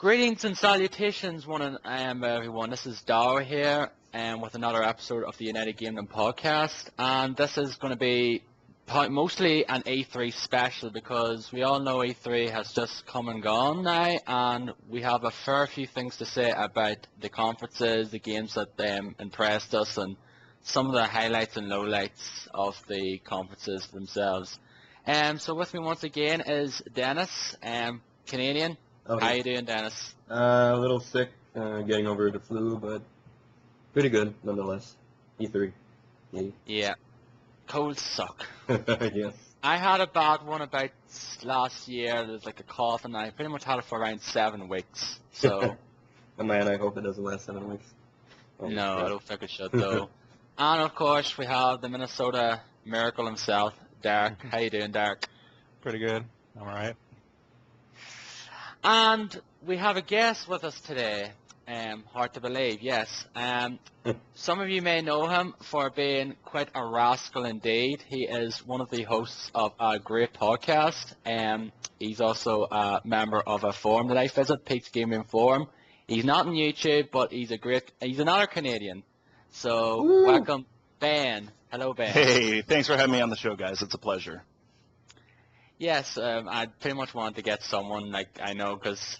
Greetings and salutations, everyone. This is Dara here, with another episode of the United Gamedom podcast, and this is going to be mostly an E3 special because we all know E3 has just come and gone now, and we have a fair few things to say about the conferences, the games that impressed us, and some of the highlights and lowlights of the conferences themselves. So with me once again is Dennis, Canadian. Oh, How you doing, Dennis? a little sick, getting over the flu, but pretty good nonetheless. E3. Yay. Yeah. Colds suck. Yes. I had a bad one about last year. There was like a cough, and I pretty much had it for around 7 weeks. So. Oh man, I hope it doesn't last 7 weeks. Oh, No, God. I don't think it should though. And of course, we have the Minnesota Miracle himself, Derek. How you doing, Derek? Pretty good. All right. And we have a guest with us today. Hard to believe, yes. Some of you may know him for being quite a rascal indeed. He is one of the hosts of a great podcast. He's also a member of a forum that I visit, Pete's Gaming Forum. He's not on YouTube, but he's another Canadian. So Woo. welcome, Ben. Hello, Ben. Hey, thanks for having me on the show, guys. It's a pleasure. Yes, I pretty much wanted to get someone like I know because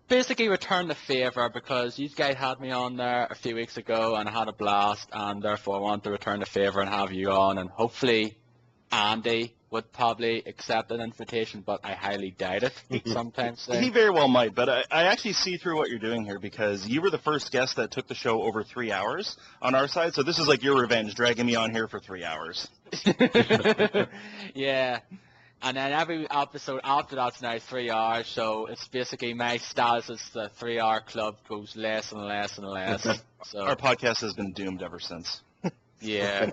basically return the favor because you guys had me on there a few weeks ago and I had a blast, and therefore I want to return the favor and have you on, and hopefully Andy would probably accept an invitation, but I highly doubt it sometimes. He very well might, but I actually see through what you're doing here because you were the first guest that took the show over 3 hours on our side, so this is like your revenge, dragging me on here for 3 hours. Yeah. And then every episode after that's now 3 hours, so it's basically my status as the 3 hour club goes less and less and less. So Our podcast has been doomed ever since. yeah,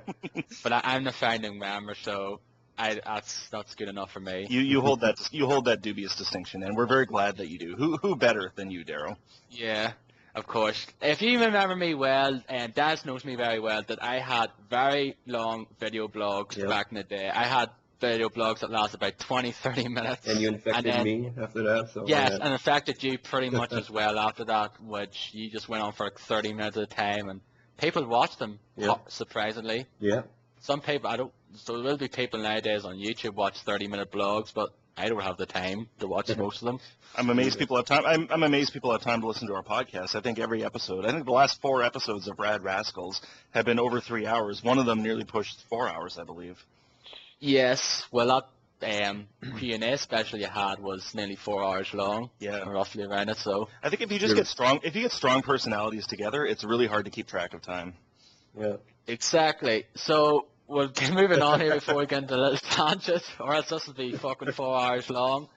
but I'm the founding member, so that's good enough for me. You hold that dubious distinction, and we're very glad that you do. Who better than you, Daryl? Yeah, of course. If you remember me well, and Daz knows me very well, that I had very long video blogs back in the day. I had video blogs that last about 20, 30 minutes. And you infected then, me after that, so yes, and infected you pretty much as well after that, which you just went on for like 30 minutes at a time, and people watched them, surprisingly. Yeah. Some people, so there will be people nowadays on YouTube watch 30-minute blogs, but I don't have the time to watch most of them. I'm amazed people have time. I'm amazed people have time to listen to our podcast. I think the last 4 episodes of Radical Rascals have been over 3 hours. One of them nearly pushed 4 hours, I believe. Yes, well that Q&A special you had was nearly 4 hours long. Yeah, roughly around it. So I think if you get strong personalities together, it's really hard to keep track of time. Yeah. Exactly. So we'll get moving on here before we get into a little tangent, or else this will be fucking 4 hours long.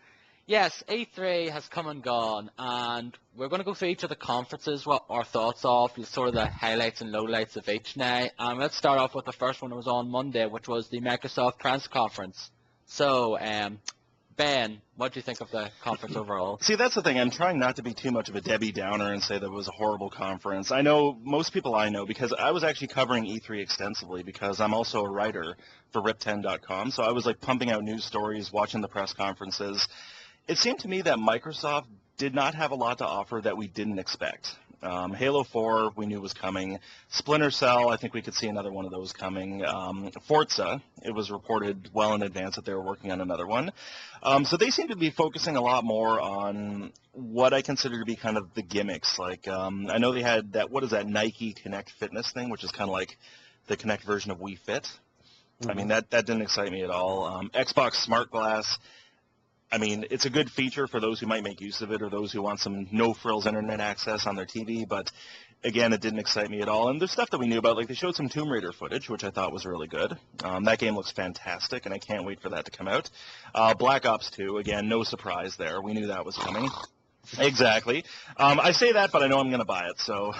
Yes, E3 has come and gone, and we're going to go through each of the conferences, what our thoughts of, sort of the highlights and lowlights of each now. Let's start off with the first one that was on Monday, which was the Microsoft Press Conference. So, Ben, what do you think of the conference overall? See, that's the thing. I'm trying not to be too much of a Debbie Downer and say that it was a horrible conference. I know most people I know because I was actually covering E3 extensively because I'm also a writer for rip10.com. So I was like pumping out news stories, watching the press conferences. It seemed to me that Microsoft did not have a lot to offer that we didn't expect. Halo 4 we knew was coming. Splinter Cell, I think we could see another one of those coming. Forza, it was reported well in advance that they were working on another one. So they seem to be focusing a lot more on what I consider to be kind of the gimmicks. Like I know they had that Nike Connect Fitness thing, which is kind of like the Connect version of Wii Fit. Mm-hmm. I mean, that didn't excite me at all. Xbox Smart Glass, I mean, it's a good feature for those who might make use of it or those who want some no-frills internet access on their TV, but again, it didn't excite me at all. And there's stuff that we knew about, like they showed some Tomb Raider footage, which I thought was really good. That game looks fantastic, and I can't wait for that to come out. Black Ops 2, again, no surprise there. We knew that was coming. Exactly. I say that, but I know I'm going to buy it, so.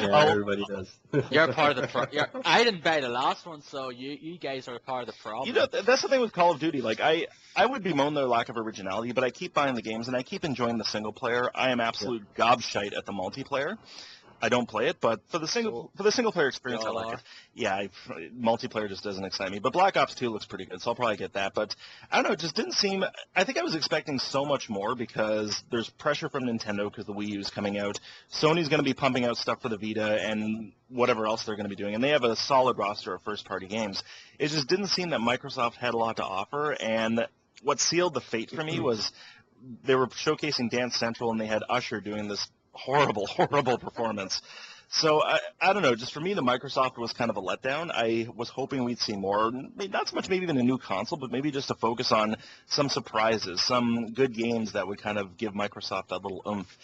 Yeah, everybody does. You're part of the I didn't buy the last one, so you guys are a part of the problem. You know, that's the thing with Call of Duty. Like, I would bemoan their lack of originality, but I keep buying the games, and I keep enjoying the single player. I am absolute gobshite at the multiplayer. I don't play it, but for the single player experience, I Y'all like are. it. Yeah, multiplayer just doesn't excite me. But Black Ops 2 looks pretty good, so I'll probably get that. But I don't know, it just didn't seem. I think I was expecting so much more because there's pressure from Nintendo because the Wii U is coming out. Sony's going to be pumping out stuff for the Vita and whatever else they're going to be doing, and they have a solid roster of first-party games. It just didn't seem that Microsoft had a lot to offer, and what sealed the fate for me was they were showcasing Dance Central, and they had Usher doing this horrible, horrible performance. So I don't know. Just for me, the Microsoft was kind of a letdown. I was hoping we'd see more, not so much maybe even a new console, but maybe just a focus on some surprises, some good games that would kind of give Microsoft a little oomph.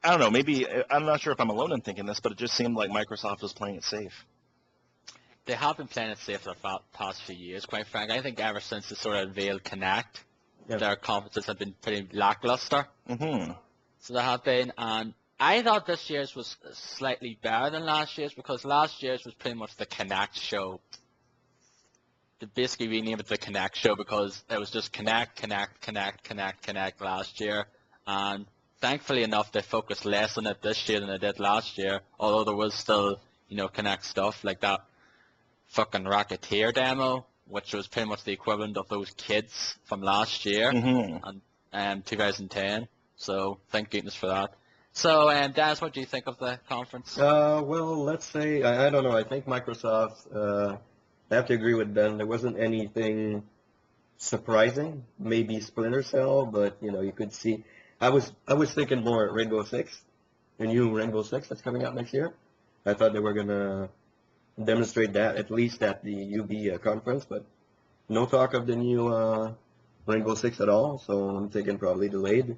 I don't know. Maybe I'm not sure if I'm alone in thinking this, but it just seemed like Microsoft was playing it safe. They have been playing it safe for the past few years, quite frankly. I think ever since they sort of unveiled Kinect, their conferences have been pretty lackluster. Mm-hmm. So they have been, and I thought this year's was slightly better than last year's because last year's was pretty much the Kinect show. They basically renamed it the Kinect show because it was just Kinect last year. And thankfully enough, they focused less on it this year than they did last year, although there was still, Kinect stuff like that fucking Rocketeer demo, which was pretty much the equivalent of those kids from last year and 2010. So thank goodness for that. So, Dennis, what do you think of the conference? Well, let's say, I don't know, I think Microsoft, I have to agree with Ben, there wasn't anything surprising, maybe Splinter Cell, but, you could see, I was thinking more Rainbow Six, the new Rainbow Six that's coming out next year. I thought they were going to demonstrate that, at least at the UB conference, but no talk of the new Rainbow Six at all, so I'm thinking probably delayed.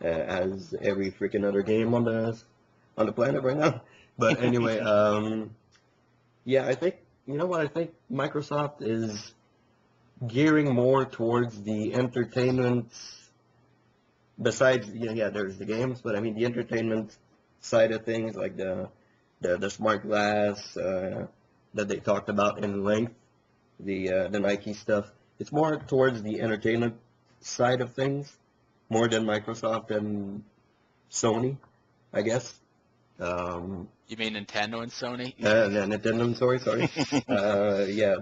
As every freaking other game on the planet right now. But anyway, yeah, I think I think Microsoft is gearing more towards the entertainment. Besides, there's the games, but I mean the entertainment side of things, like the smart glass that they talked about in length, the Nike stuff. It's more towards the entertainment side of things. More than Microsoft and Sony, I guess. You mean Nintendo and Sony? Yeah, Nintendo and sorry. Yeah,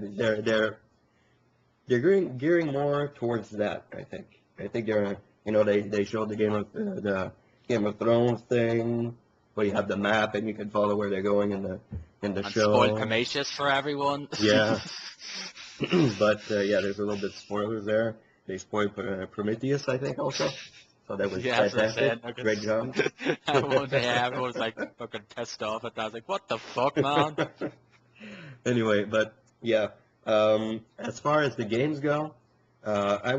they're gearing more towards that. I think. I think they're they showed the Game of Thrones thing where you have the map and you can follow where they're going in the And show. spoiled Prometheus for everyone. Yeah. But there's a little bit of spoilers there. They spoiled Prometheus, I think, also. So that was fantastic. Great job. Everyone was like fucking pissed off at that. I was like, what the fuck, man? Anyway, but yeah, as far as the games go, I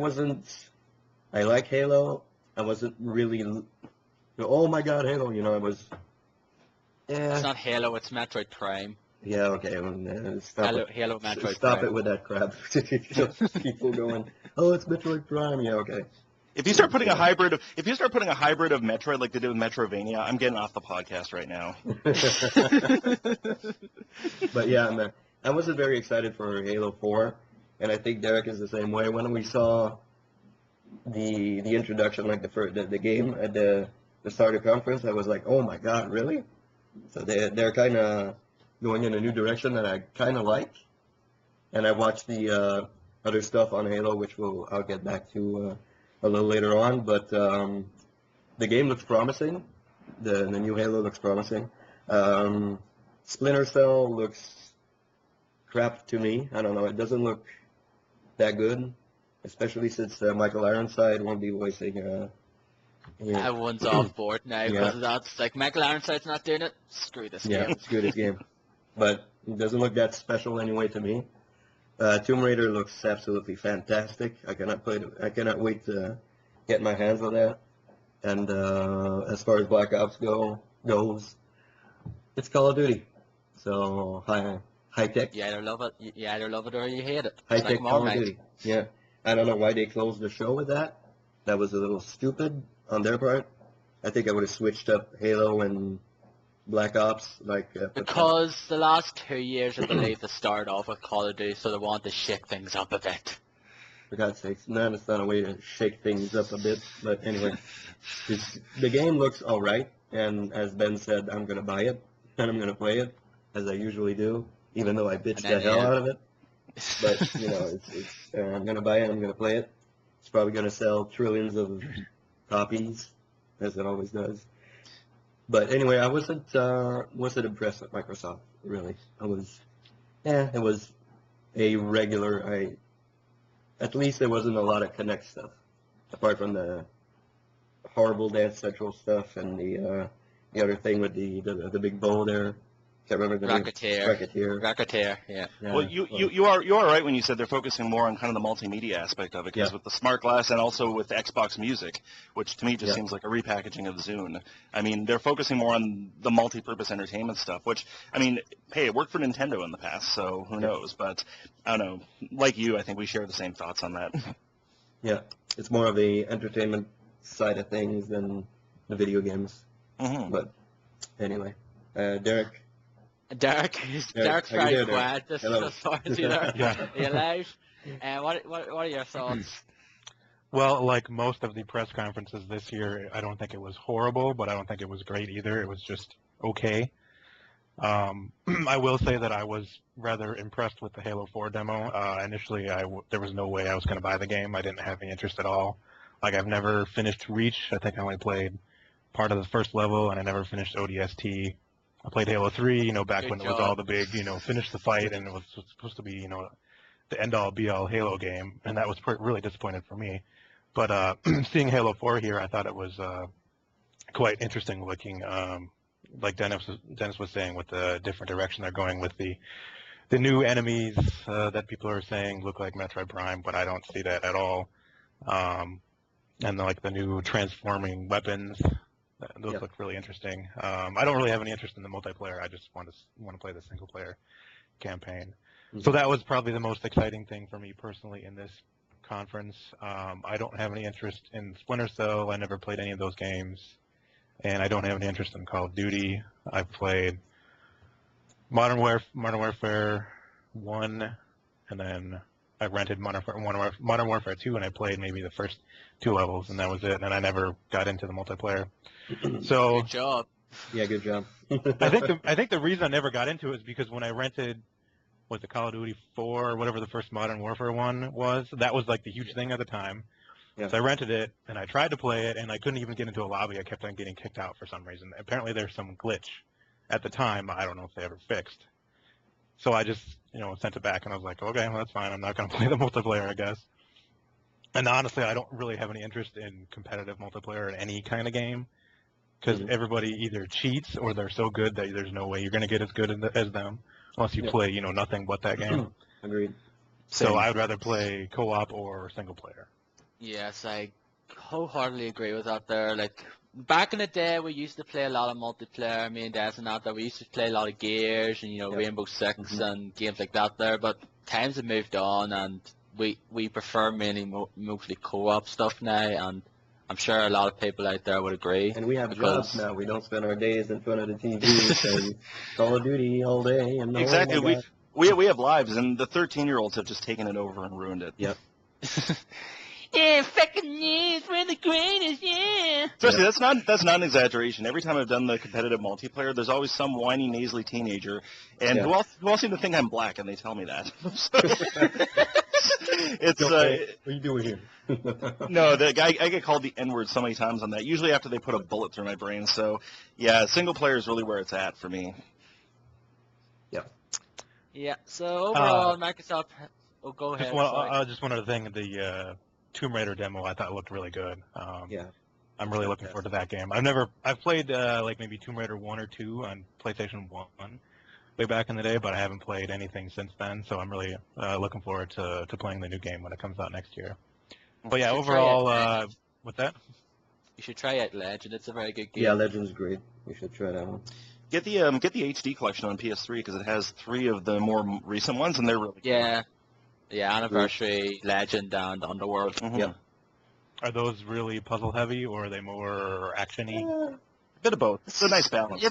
like Halo. I wasn't really, oh my god, Halo, I was, It's not Halo, it's Metroid Prime. Yeah, okay. Halo Metroid Stop Prime. it with that crap. People going, oh, it's Metroid Prime. Yeah, okay. If you start putting a hybrid of Metroid like they did with Metrovania, I'm getting off the podcast right now. But yeah, man, I wasn't very excited for Halo 4, and I think Derek is the same way. When we saw the introduction, like the game at the start of the conference, I was like, oh my god, really? So they're kind of going in a new direction that I kind of like. And I watched the other stuff on Halo, which I'll get back to a little later on. But the game looks promising. The new Halo looks promising. Splinter Cell looks crap to me. I don't know. It doesn't look that good, especially since Michael Ironside won't be voicing. Everyone's off board now because of that. It's like, Michael Ironside's not doing it. Screw this game. Yeah, screw this game. But it doesn't look that special anyway to me. Tomb Raider looks absolutely fantastic. I cannot wait to get my hands on that. And as far as Black Ops goes, it's Call of Duty. So high tech. You either love it or you hate it. High It's tech like Call of Marmite. Duty. Yeah. I don't know why they closed the show with that. That was a little stupid on their part. I think I would have switched up Halo and Black Ops, Because the last 2 years, I believe, they started off with Call of Duty, so they wanted to shake things up a bit. For God's sakes, no, it's not a way to shake things up a bit. But anyway, the game looks all right, and as Ben said, I'm gonna buy it. and I'm gonna play it as I usually do, even though I bitch And then the hell you- out of it. But you know, I'm gonna buy it. I'm gonna play it. It's probably gonna sell trillions of copies, as it always does. But anyway, I wasn't impressed with Microsoft really. It was a regular. At least there wasn't a lot of Connect stuff, apart from the horrible Dance Central stuff and the other thing with the big bow there. Can't remember the name. Racketeer. Racketeer, yeah. Yeah, Well, you are right when you said they're focusing more on kind of the multimedia aspect of it, because Yeah. with the smart glass and also with the Xbox Music, which to me just Yeah. seems like a repackaging of Zune. I mean, they're focusing more on the multi-purpose entertainment stuff, which, I mean, hey, it worked for Nintendo in the past, so who knows? But I don't know. Like you, I think we share the same thoughts on that. Yeah, it's more of a entertainment side of things than the video games. Hmm. But anyway, Derek. Derek's Derek, how you very doing, Derek? quiet this Hello. as far as you know. Yeah. Are you alive? What are your thoughts? Well, like most of the press conferences this year, I don't think it was horrible, but I don't think it was great either. It was just okay. I will say that I was rather impressed with the Halo 4 demo. Initially, there was no way I was going to buy the game. I didn't have any interest at all. Like, I've never finished Reach. I think I only played part of the first level, and I never finished ODST. I played Halo 3, back Good when it was job. all the big, finish the fight, and it was supposed to be, the end-all, be-all Halo game, and that was really disappointed for me. But seeing Halo 4 here, I thought it was quite interesting looking. Like Dennis was saying, with the different direction they're going with the new enemies that people are saying look like Metroid Prime, but I don't see that at all. And like the new transforming weapons, those Yeah. look really interesting. I don't really have any interest in the multiplayer. I just want to play the single player campaign. So that was probably the most exciting thing for me personally in this conference. I don't have any interest in Splinter Cell. I never played any of those games. And I don't have any interest in Call of Duty. I've played Modern Warfare 1, and then I rented Modern Warfare 2, and I played maybe the first 2 levels, and that was it. And I never got into the multiplayer. So Good job. Yeah, good job. I think the reason I never got into it is because when I rented, was the Call of Duty 4 or whatever the first Modern Warfare one was, that was like the huge thing at the time. Yeah. So I rented it, and I tried to play it, and I couldn't even get into a lobby. I kept on getting kicked out for some reason. Apparently there's some glitch at the time. I don't know if they ever fixed. So I just, sent it back, and I was like, okay, well, that's fine. I'm not going to play the multiplayer, I guess. And honestly, I don't really have any interest in competitive multiplayer in any kind of game, because everybody either cheats or they're so good that there's no way you're going to get as good as them unless you play, nothing but that game. Agreed. So Same. I would rather play co-op or single player. Yes, I wholeheartedly agree with that there. Like, back in the day, we used to play a lot of multiplayer, me and Des and that. We used to play a lot of Gears and, Rainbow Six and games like that there. But times have moved on, and we prefer mostly co-op stuff now, and I'm sure a lot of people out there would agree. And we have because- jobs now. We don't spend our days in front of the TV and Call of Duty all day. And Exactly. Oh my God. We have lives, and the 13-year-olds have just taken it over and ruined it. Yep. Yeah, fucking news, we're the greatest, yeah. Seriously, that's not an exaggeration. Every time I've done the competitive multiplayer, there's always some whiny, nasally teenager, and Yeah. who all seem to think I'm black, and they tell me that. It's Okay, what are you doing here? no, I get called the N-word so many times on that. Usually after they put a bullet through my brain. So yeah, single player is really where it's at for me. Yeah, so overall, Microsoft... Oh, go ahead. sorry. Just one other thing, the Tomb Raider demo I thought looked really good. Yeah. I'm really looking forward to that game. I've played like maybe Tomb Raider 1 or 2 on PlayStation 1 way back in the day, but I haven't played anything since then, so I'm really looking forward to playing the new game when it comes out next year. But yeah, You should try it, overall, Legend. with that? You should try out Legend. It's a very good game. Yeah, Legend's great. We should try that one. Get the HD collection on PS3 because it has 3 of the more recent ones, and they're really good. Yeah, Anniversary, Legend, and Underworld. Mhm. Yep. Are those really puzzle heavy, or are they more actiony? Bit of both. It's a nice balance.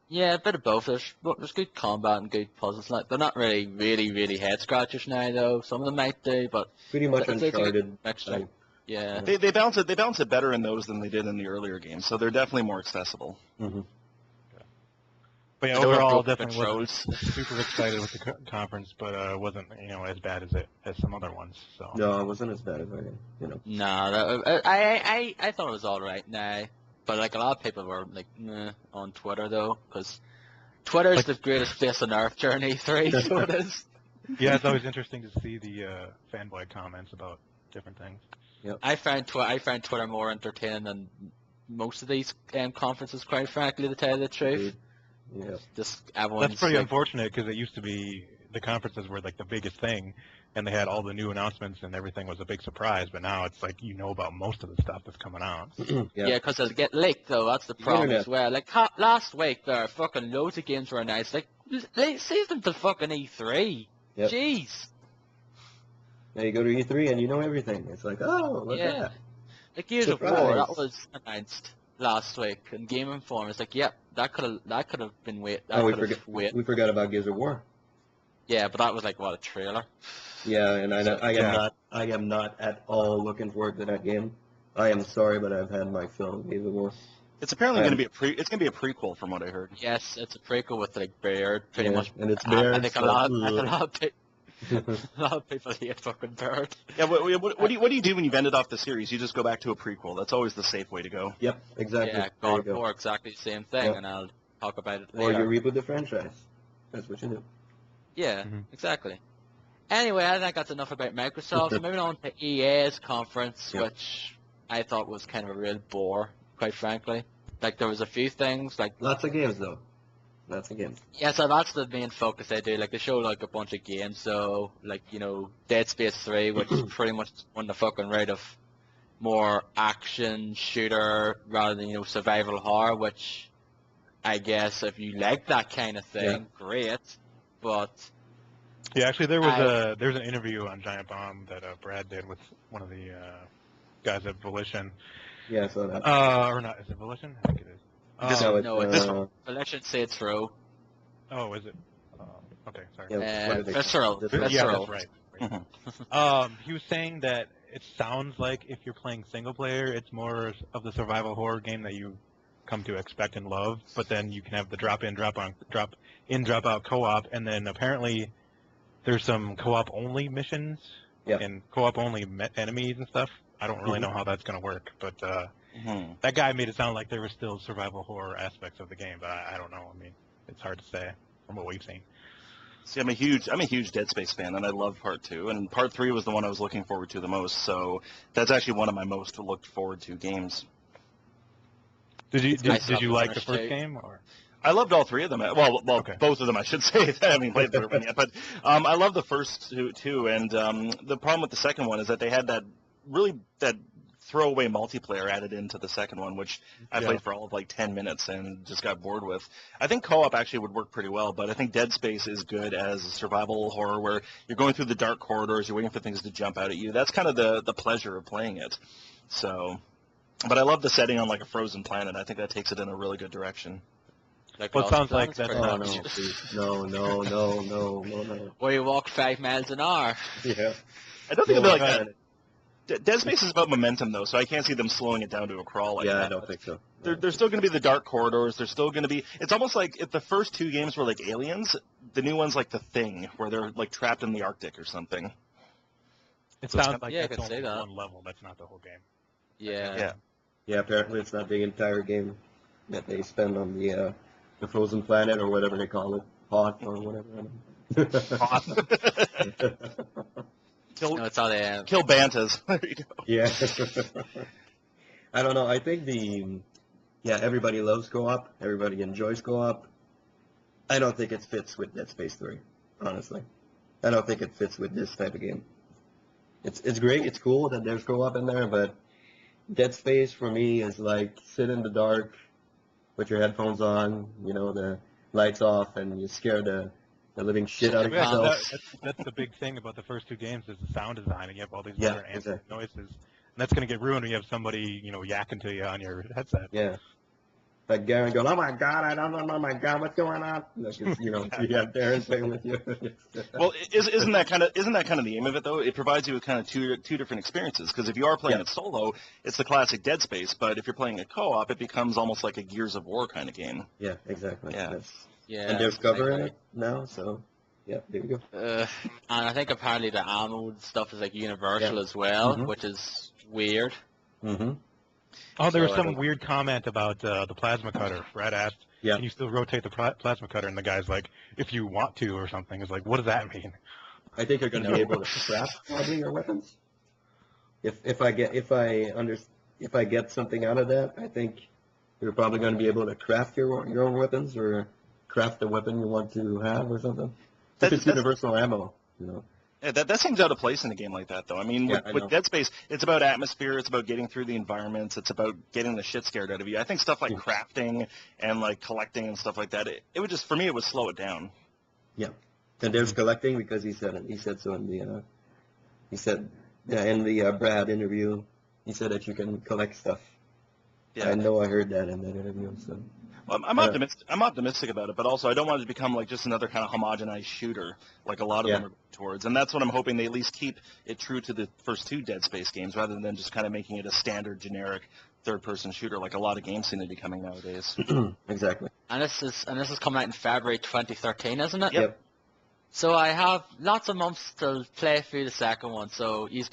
Yeah, a bit of both. There's good combat and good puzzles. Like, they're not really, really, really head scratchers now, though. Some of them might do, but Pretty much It's like a Uncharted. extra. type. yeah. They balance it better in those than they did in the earlier games, so they're definitely more accessible. Mhm. But yeah, They don't have overall, broken definitely wasn't controls. super excited with the conference, but wasn't as bad as some other ones. So No, it wasn't as bad as Nah, I thought it was alright, nah. But like a lot of people were like, meh, on Twitter though, because Twitter's Like- the greatest place on earth during E3, so it is. yeah, it's always interesting to see the fanboy comments about different things. I find Twitter more entertaining than most of these conferences, quite frankly, to tell you the truth. Yeah. Just everyone's That's pretty like, unfortunate because it used to be the conferences were like the biggest thing, and they had all the new announcements and everything was a big surprise. But now it's like about most of the stuff that's coming out. yeah, because it'll get leaked though. That's the problem internet. as well. Like last week, there fucking loads of games were announced. Like, save them to fucking E3. Yep. Jeez. Now you go to E3 and you know everything. It's like, oh, look at that. Like Gears of War, Surprise. that was announced last week in Game Informer. It's like, yep, that could have been wait. That Oh, we could have forgot. wait. We forgot about Gears of War. Yeah, but that was like what, a trailer. Yeah, and Yeah. I am not at all looking forward to that game. I am sorry, but I've had my fill of Gears of War. It's apparently I going to am- be it's going to be a prequel from what I heard. Yes, it's a prequel with like Baird, pretty Yeah, much. and it's I Baird, think so- a lot of people hate fucking Baird. Yeah, what do you do when you've ended off the series? You just go back to a prequel. That's always the safe way to go. Yep, exactly. Yeah, There you God go. of War, exactly the same thing, Yeah. and I'll talk about it Or later. you reboot the franchise. That's what you do. Yeah, Mhm. exactly. Anyway, I think that's enough about Microsoft. So moving on to EA's conference, Yeah. which I thought was kind of a real bore, quite frankly. Like, there was a few things, like, Lots of games, though. Lots of games. yeah, so that's the main focus they do. Like, they show, like, a bunch of games, so, like, Dead Space 3, which is pretty much on the fucking rate of more action shooter rather than, survival horror, which I guess if you like that kind of thing, Yeah. great. But Yeah, actually, there's an interview on Giant Bomb that Brad did with one of the guys at Volition. Yeah, so that. Or not? Is it Volition? I think it is. This- No, it's, no, it's this uh, one. Volition Saints Row. Oh, is it? Okay, sorry. Yeah, what did they call it? Visceral. This- Yeah, Visceral. that's right. Mhm. He was saying that it sounds like if you're playing single player, it's more of the survival horror game that you come to expect and love. But then you can have the drop in, drop out co-op, and then apparently there's some co-op only missions Yeah. and co-op only enemies and stuff. I don't really know how that's gonna work, but Mhm. that guy made it sound like there were still survival horror aspects of the game, but I don't know. I mean, it's hard to say from what we've seen. See, I'm a huge Dead Space fan, and I love Part 2, and Part 3 was the one I was looking forward to the most. So that's actually one of my most looked forward to games. Did you nice did to you like the finish first too. game or? I loved all three of them. Well, Okay. both of them, I should say. I haven't played the third one yet, but I love the first two too. And the problem with the second one is that they had that throwaway multiplayer added into the second one, which I Yeah. played for all of like 10 minutes and just got bored with. I think co-op actually would work pretty well, but I think Dead Space is good as a survival horror where you're going through the dark corridors, you're waiting for things to jump out at you. That's kind of the pleasure of playing it. So, but I love the setting on like a frozen planet. I think that takes it in a really good direction. Like Well, it Lost sounds like Planets, that's Oh, pretty no, much. please. No. Where you walk 5 miles an hour. Yeah. I don't think it'll be like Yeah, that. Dead Space is about momentum, though, so I can't see them slowing it down to a crawl like I that. don't think so. There's still going to be the dark corridors. There's still going to be. It's almost like if the first two games were like Aliens, the new one's like The Thing, where they're like trapped in the Arctic or something. It So it's sounds like yeah, I that's could say only that. one level. That's not the whole game. Yeah. Yeah. Yeah, apparently it's not the entire game that they spend on the frozen planet or whatever they call it, pot or whatever. Kill, No, it's all the kill bantas. There you go. Yeah. I don't know. I think everybody loves co-op. Everybody enjoys co-op. I don't think it fits with Dead Space 3, honestly. I don't think it fits with this type of game. It's great. It's cool that there's co-op in there, but Dead Space for me is like sit in the dark, put your headphones on, the lights off, and you scare the living shit out of Yeah, yourself. That's the big thing about the first two games is the sound design, and you have all these Yeah, other ambient exactly. noises, and that's going to get ruined when you have somebody yakking to you on your headset. Yeah. Like Garen going, oh my god, I don't know, oh my god, what's going on? Like, you have Darren playing with you. Well, isn't that kind of the aim of it though? It provides you with kind of two different experiences. Because if you are playing Yeah. it solo, it's the classic Dead Space. But if you're playing a co-op, it becomes almost like a Gears of War kind of game. Yeah, exactly. Yeah. Yeah. And there's cover in exactly. it now, so yeah, there you go. And I think apparently the ammo stuff is like universal Yeah. as well, Mhm. which is weird. Mm-hmm. Oh, there was So I some don't- weird comment about the plasma cutter. Brad asked, Yeah. "Can you still rotate the plasma cutter?" And the guy's like, "If you want to," or something. It's like, what does that mean? I think you're going to No. be able to craft probably your weapons. If I get something out of that, I think you're probably going to be able to craft your own weapons or craft the weapon you want to have or something. If it's That's universal ammo, you know. Yeah, that seems out of place in a game like that, though. I mean, Yeah, I know. with Dead Space, it's about atmosphere, it's about getting through the environments, it's about getting the shit scared out of you. I think stuff like crafting and like collecting and stuff like that, it would just, for me, it would slow it down. Yeah. And there's collecting because he said it. He said so in the in the Brad interview. He said that you can collect stuff. Yeah. I know I heard that in that interview. So Well, I'm optimistic about it, but also I don't want it to become like just another kind of homogenized shooter, like a lot of Yeah. them are towards. And that's what I'm hoping they at least keep it true to the first two Dead Space games, rather than just kind of making it a standard generic third-person shooter, like a lot of games seem to be coming nowadays. exactly. And this is coming out in February 2013, isn't it? Yep. So I have lots of months to play through the second one. So you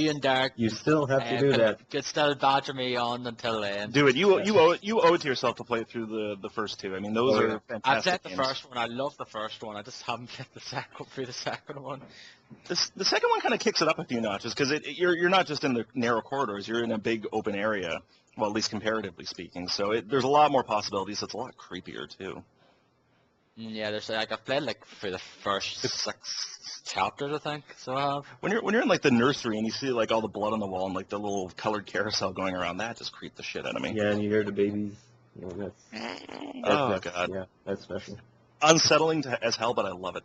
and Derek You still have to do that. could still badger me on until then. Do it. You owe it to yourself to play through the first two. I mean, those Oh, are yeah. fantastic I've played the games. first one. I love the first one. I just haven't played the second one. The second one kind of kicks it up a few notches because you're not just in the narrow corridors. You're in a big open area. Well, at least comparatively speaking. So there's a lot more possibilities. It's a lot creepier too. Yeah, there's like I've played like for the first 6 chapters, I think. So I have. When you're in like the nursery and you see like all the blood on the wall and like the little colored carousel going around, that just creeped the shit out of me. Yeah, and you hear the babies. You know, Oh that's, god, Yeah, that's special. unsettling as hell, but I love it.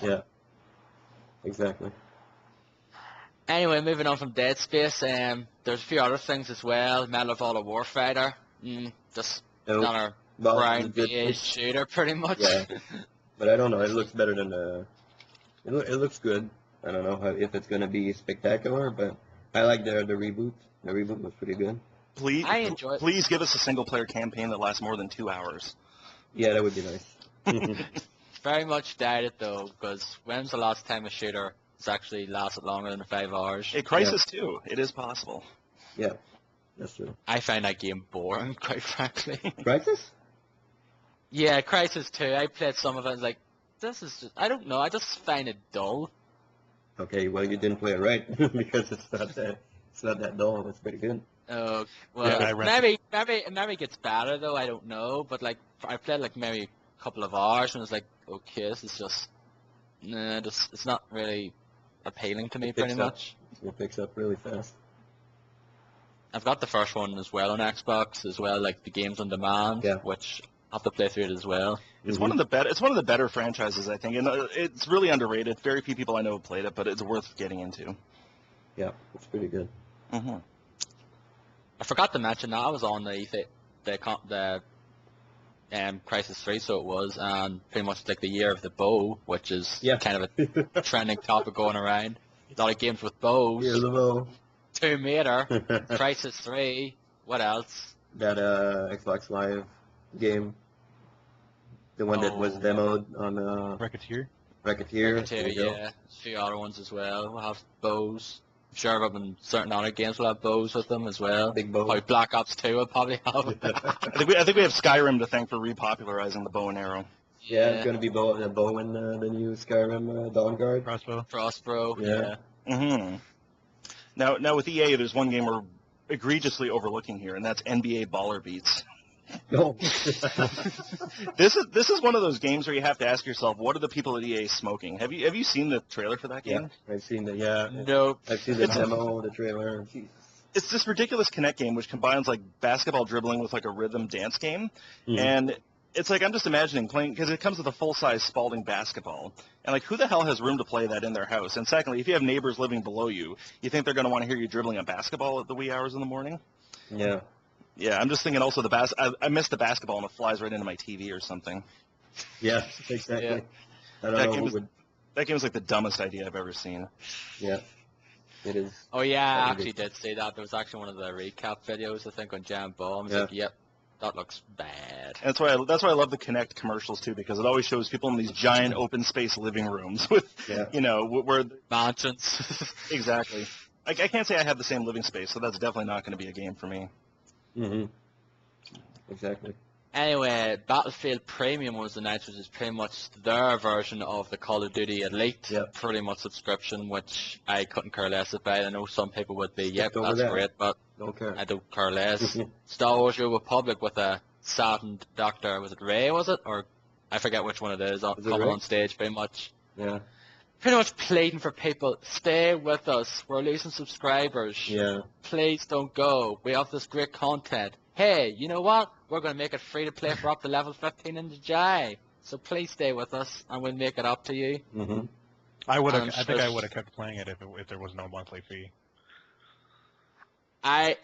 Yeah. Exactly. Anyway, moving on from Dead Space, there's a few other things as well. Medal of Honor Warfighter, just Nope. another Well, round it's good. based shooter, pretty much. Yeah. But I don't know. It looks better than it looks good. I don't know if it's gonna be spectacular, but I like the reboot. The reboot was pretty good. Please, I enjoy it. please give us a single player campaign that lasts more than 2 hours. Yeah, that would be nice. Very much doubt it though, because when's the last time a shooter has actually lasted longer than 5 hours? A Crisis 2, it is possible. Yeah, that's true. I find that game boring, quite frankly. Crisis? Yeah, Crisis 2, I played some of it and like, this is just, I don't know, I just find it dull. Okay, well you didn't play it right because it's not that dull. It's pretty good. Oh, well, Yeah, I maybe it gets better though, I don't know, but like, I played like maybe a couple of hours and it's like, okay, this is just, it's not really appealing to me It pretty picks up. much. It picks up really fast. I've got the first one as well on Xbox as well, like the games on demand, Yeah. which I have to play through it as well. It's Mhm. one of the better. It's one of the better franchises, I think, and it's really underrated. Very few people I know have played it, but it's worth getting into. Yeah, it's pretty good. Mm-hmm. I forgot to mention that I was on the Crisis 3, so it was, and pretty much like the year of the bow, which is Yeah. kind of a trending topic going around. A lot of games with bows. Here's the bow. Tomb Raider, Crisis 3, what else? That Xbox Live game, the one that was Oh. demoed on Racketeer. Racketeer. There you go. Yeah, a few other ones as well. We'll have bows. I'm sure up in certain other games will have bows with them as well. Big bow. Probably Black Ops 2 will probably have. I think we have Skyrim to thank for repopularizing the bow and arrow. Yeah, it's gonna be bow in the new Skyrim Dawn Guard. Crossbow. Frostbro, Yeah. yeah. Mm-hmm. Now with EA, there's one game we're egregiously overlooking here, and that's NBA Baller Beats. No. This is one of those games where you have to ask yourself, what are the people at EA smoking? Have you seen the trailer for that Yeah, game? I've seen the yeah. Nope. I've seen the demo, the trailer. Jeez. It's this ridiculous Kinect game which combines like basketball dribbling with like a rhythm dance game, Mhm. and it's like I'm just imagining playing because it comes with a full-size Spalding basketball, and like who the hell has room to play that in their house? And secondly, if you have neighbors living below you, you think they're going to want to hear you dribbling a basketball at the wee hours in the morning? Yeah. Yeah, I'm just thinking also I missed the basketball and it flies right into my TV or something. Yeah. Exactly. Yeah. I don't That know game who is- would. That game is like the dumbest idea I've ever seen. Yeah. It is. Oh yeah, I That actually would did see that. There was actually one of the recap videos, I think, on Jam Bomb. Yeah. Like, yep, That looks bad. That's why I love the Kinect commercials too, because it always shows people in these giant open space living rooms with, where Mansions. exactly. I can't say I have the same living space, so that's definitely not going to be a game for me. Mm-hmm. Exactly. Anyway, Battlefield Premium was announced, which is pretty much their version of the Call of Duty Elite, pretty much subscription, which I couldn't care less about. I know some people would be, yep, that's great, but don't care. I don't care less. Star Wars New Republic with a saddened Doctor, was it Ray, was it? Or I forget which one it is, coming on stage pretty much. Yeah. Pretty much pleading for people, stay with us, we're losing subscribers. Yeah. Please don't go, we have this great content. Hey, you know what? We're going to make it free to play for up to level 15 in the July. So please stay with us, and we'll make it up to you. Mm-hmm. I think I would have kept playing it if there was no monthly fee.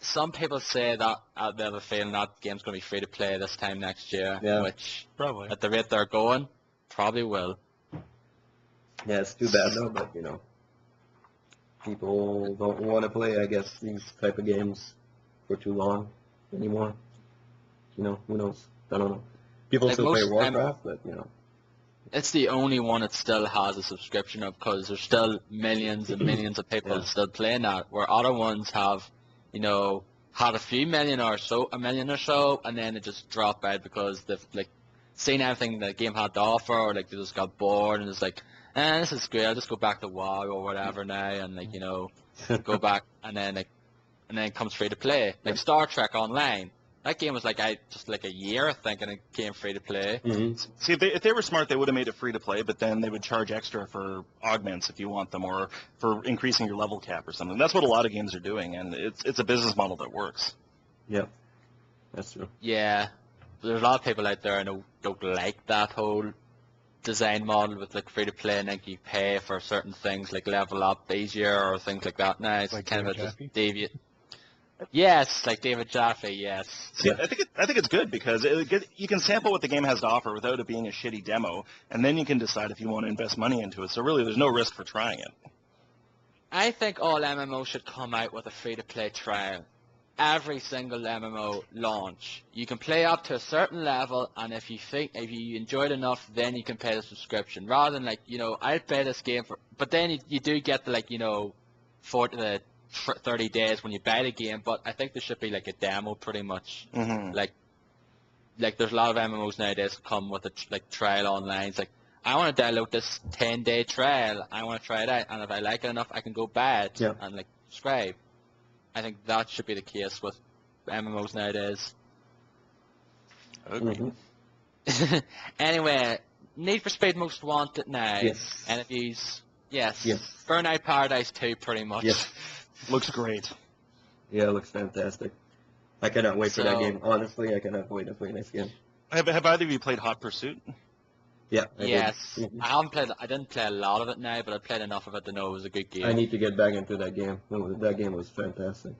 Some people say that they have a feeling that game's going to be free to play this time next year, which probably at the rate they're going, probably will. Yeah, it's too bad though, but people don't want to play, I guess, these type of games for too long anymore. Who knows? I don't know. People Like still play Warcraft, but It's the only one that still has a subscription of, because there's still millions and millions of people still playing that, where other ones have, had a few million or so, and then they just drop out because they've seen everything the game had to offer, or they just got bored and it's like, this is great, I'll just go back to WoW or whatever now, and go back, and then it comes free to play. Like Star Trek Online, that game was just a year, I think, and it came free to play. Mm-hmm. See, if they were smart, they would have made it free to play, but then they would charge extra for augments if you want them, or for increasing your level cap or something. That's what a lot of games are doing, and it's a business model that works. Yep, that's true. Yeah, there's a lot of people out there who don't like that whole design model with free to play, and then you pay for certain things like level up easier or things like that. Now it's kind of just deviate. Yes, like David Jaffe, yes. See, I think it's good because you can sample what the game has to offer without it being a shitty demo, and then you can decide if you want to invest money into it. So really, there's no risk for trying it. I think all MMOs should come out with a free-to-play trial. Every single MMO launch, you can play up to a certain level, and if you enjoy it enough, then you can pay the subscription. Rather than I'll play this game but then you do get the 30 days when you buy the game. But I think there should be a demo, pretty much. Mm-hmm. Like there's a lot of MMOs nowadays that come with a trial online. It's I want to download this 10-day trial. I want to try it out, and if I like it enough, I can go buy it and subscribe. I think that should be the case with MMOs nowadays. Okay. Mm-hmm. Anyway, Need for Speed Most Wanted now. Yes. Enemies. Yes. Burnout Paradise 2, pretty much. Yes. Looks great. Yeah, it looks fantastic. I cannot wait for that game. Honestly, I cannot wait to play this game. Have either of you played Hot Pursuit? Yeah. Yes. Mm-hmm. I didn't play a lot of it now, but I played enough of it to know it was a good game. I need to get back into that game. That game was fantastic.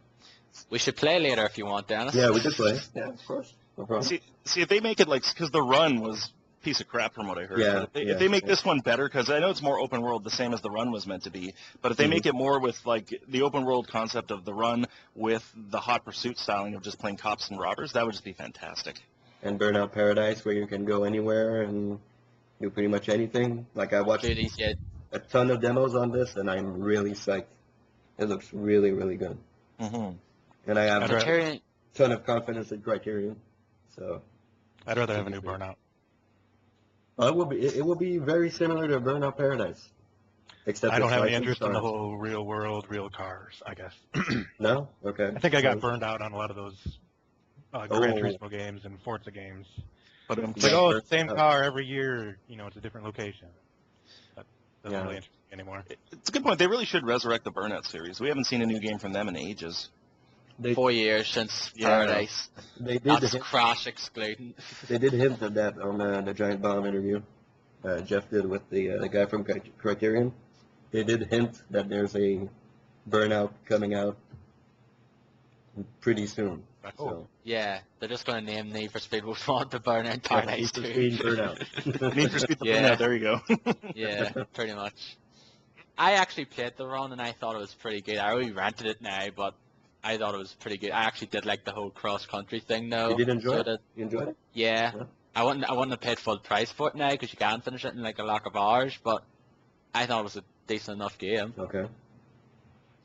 We should play later if you want, Dennis. Yeah, we could play. Yeah, of course. No problem. See if they make it because the Run was a piece of crap from what I heard. Yeah, but if they make this one better, because I know it's more open world, the same as the Run was meant to be, but if they make it more with the open world concept of the Run with the Hot Pursuit styling of just playing cops and robbers, that would just be fantastic. And Burnout Paradise, where you can go anywhere and do pretty much anything. I watched a ton of demos on this, and I'm really psyched. It looks really, really good. Mm-hmm. And I have Criterion. a ton of confidence in Criterion. So I'd rather have a new Burnout. It will be very similar to Burnout Paradise. Except I don't have any license interest in the cars. whole real world, real cars, I guess. No? Okay. I think I got burned out on a lot of those Gran Turismo games and Forza games. But It's it's the same car every year, it's a different location. That doesn't really interest me anymore. it's a good point. They really should resurrect the Burnout series. We haven't seen a new game from them in ages. 4 years since Paradise. They did That's Crash excluding. They did hint at that on the Giant Bomb interview. Jeff did with the guy from Criterion. They did hint that there's a Burnout coming out pretty soon. So. Yeah, they're just going to name Need for Speed Most Wanted Burnout Paradise 2. Need for Speed Burnout. Need for Speed the Burnout, there you go. Yeah, pretty much. I actually played the Run and I thought it was pretty good. I already rented it now, but I thought it was pretty good. I actually did like the whole cross-country thing, though. You did enjoy So it? You enjoyed it? Yeah. Yeah. I wouldn't have paid full price for it now because you can finish it in like a lack of hours, but I thought it was a decent enough game. Okay.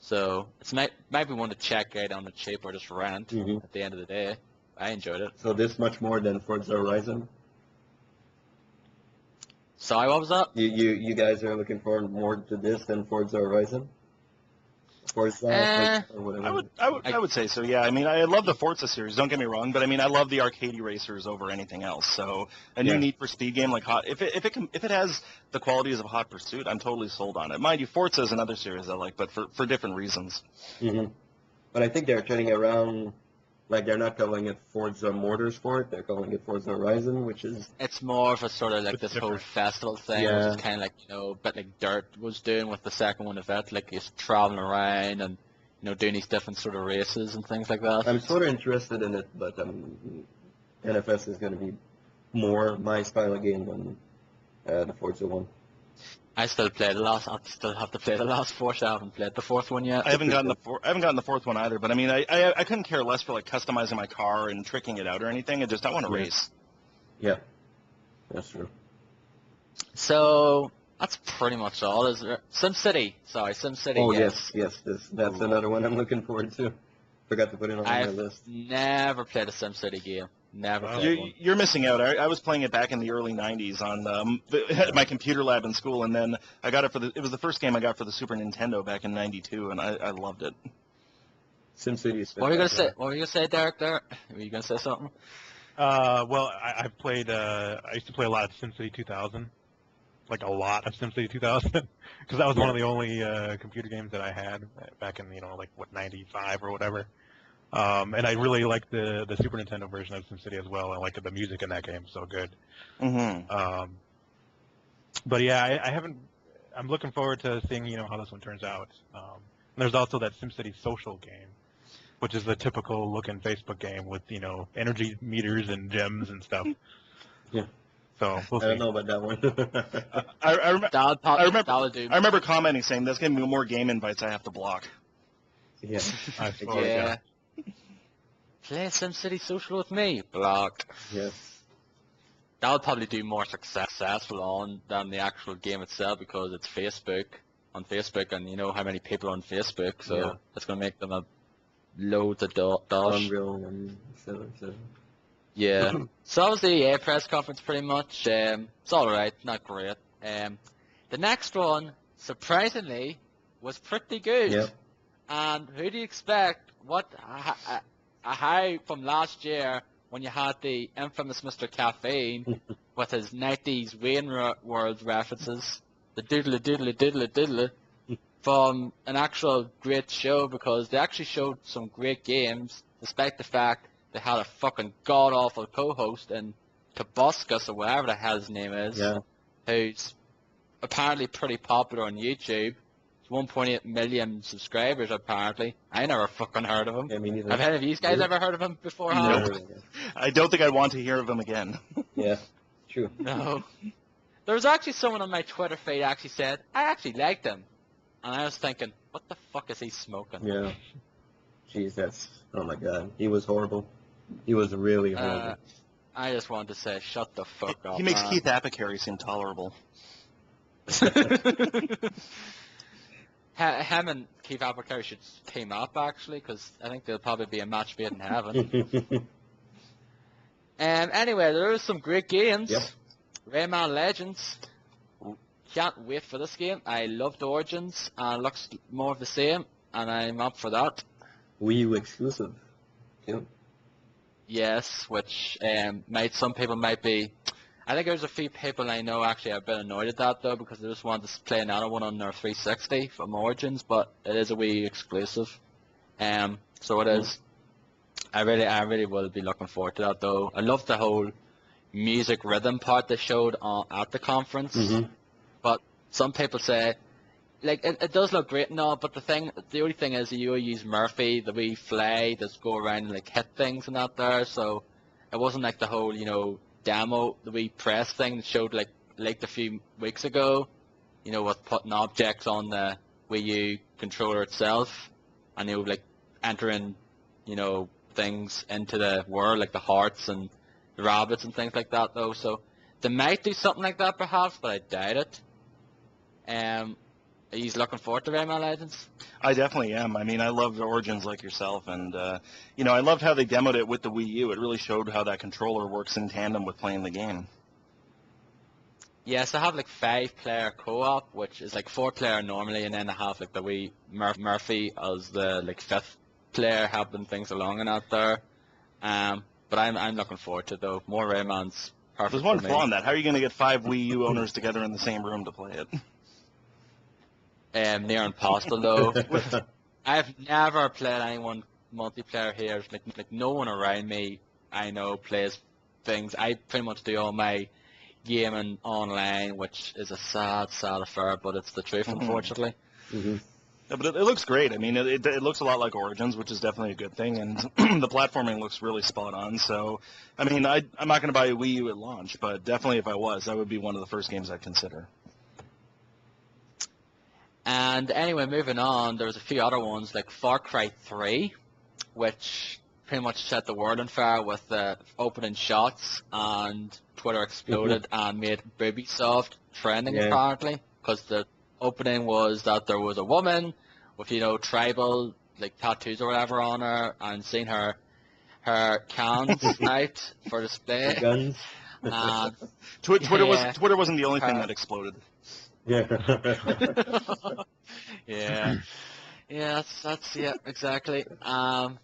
So it's might be one to check out on the cheap or just rent Mhm. at the end of the day. I enjoyed it. So this much more than Forza Horizon? Sorry, what was that? You guys are looking forward more to this than Forza Horizon? Forza or whatever. I would say so. Yeah. I mean, I love the Forza series. Don't get me wrong, but I mean, I love the arcadey racers over anything else. So a new Yeah. Need for Speed game like if it has the qualities of Hot Pursuit, I'm totally sold on it. Mind you, Forza is another series I like, but for different reasons. Hmm. But I think they're turning around, like they're not calling it Forza Motorsport, they're calling it Forza Horizon, which is, It's more of a sort of like It's this whole different. festival thing, which Yeah. is kind of like, a bit like Dirt was doing with the second one of it, like he's traveling around and, doing these different sort of races and things like that. I'm sort of interested in it, but NFS is going to be more my style of game than the Forza one. I still still have to play the last Forza. I haven't played the fourth one yet. I haven't gotten the fourth one either, but I mean, I couldn't care less for like customizing my car and tricking it out or anything. I want to Yeah. race. Yeah, that's true. So that's pretty much all. Is there SimCity? Sorry, SimCity. Oh, yes. yes, that's another one I'm looking forward to. Forgot to put it on my I've list. never played a SimCity game. Never Wow. played one. You're missing out. I was playing it back in the early '90s on at my computer lab in school, and then I got it it was the first game I got for the Super Nintendo back in '92, and I loved it. SimCity is What were you gonna say? spectacular. What were you gonna say, Derek? There? Were you gonna say something? Well, I played. I used to play a lot of SimCity 2000, like a lot of SimCity 2000, because that was one of the only computer games that I had back in like 95 or whatever. And I really liked the Super Nintendo version of SimCity as well. I liked the music in that game, so good. Mm-hmm. But yeah, I haven't. I'm looking forward to seeing how this one turns out. There's also that SimCity social game, which is the typical looking Facebook game with energy meters and gems and stuff. Yeah. So we'll I don't see. know about that one. That'll do. I remember commenting saying that's going to be more game invites I have to block. Yeah. I suppose, Yeah. Play SimCity Social with me. Blocked. Yes. That'll probably do more successful on than the actual game itself because it's on Facebook, and you know how many people are on Facebook, so Yeah. it's gonna make them a loads of dosh. Unreal and so. Yeah. So that was the EA press conference pretty much. It's alright, not great. The next one, surprisingly, was pretty good. Yeah. And who do you expect? A high from last year when you had the infamous Mr. Caffeine with his 90s Wayne World references, the doodle doodle doodle doodle, from an actual great show because they actually showed some great games despite the fact they had a fucking god-awful co-host in Tobuscus or whatever the hell his name is, Yeah. who's apparently pretty popular on YouTube. 1.8 million subscribers apparently. I never fucking heard of him. Yeah, me neither. Have any of you guys ever heard of him beforehand? No. I don't think I'd want to hear of him again. Yeah. True. No. There was actually someone on my Twitter feed actually said, I actually liked him. And I was thinking, what the fuck is he smoking? Yeah. Jeez, oh my god. He was horrible. He was really horrible. I just wanted to say, shut the fuck up. He makes man. Keith Apicary seem tolerable. Him and Keith Apicary should team up actually, because I think they'll probably be a match made in heaven. Anyway, there are some great games. Yep. Rayman Legends. Can't wait for this game. I loved Origins, and it looks more of the same, and I'm up for that. Wii U exclusive. Yeah. Yes, which some people might be. I think there's a few people I know actually are a bit annoyed at that though because they just want to play another one on their 360 from Origins, but it is a Wii U exclusive. So it is. I really will be looking forward to that though. I love the whole music rhythm part they showed at the conference. Mm-hmm. But some people say, like, it does look great and all, but the only thing is you use Murphy, the wee fly, that's go around and like hit things and that there, so it wasn't like the whole, demo, the wee press thing that showed like a few weeks ago, with putting objects on the Wii U controller itself, and like entering, things into the world, like the hearts and the rabbits and things like that, though. So they might do something like that, perhaps, but I doubt it. Are you looking forward to Rayman Legends? I definitely am. I mean, I loved Origins like yourself, and I loved how they demoed it with the Wii U. It really showed how that controller works in tandem with playing the game. Yes, I have like 5-player co-op, which is like 4-player normally, and then I have like the wee Murphy as the like 5th player helping things along and out there. But I'm looking forward to it, though. More Rayman's perfect. There's one for flaw me. in that. How are you going to get 5 Wii U owners together in the same room to play it? Near impossible though. I've never played anyone multiplayer here. Like no one around me I know plays things. I pretty much do all my gaming online, which is a sad affair, but it's the truth, unfortunately. Mm-hmm. Yeah, but it looks great. I mean, it looks a lot like Origins, which is definitely a good thing, and the platforming looks really spot on. So, I mean, I'm not going to buy a Wii U at launch, but definitely if I was, that would be one of the first games I'd consider. And anyway, moving on, there was a few other ones like Far Cry 3, which pretty much set the world on fire with the opening shots, and Twitter exploded and made Ubisoft trending apparently, because the opening was that there was a woman with tribal like tattoos or whatever on her, and seeing her cans out for display. Guns. And Twitter wasn't the only thing that exploded. Yeah. yeah, that's exactly. And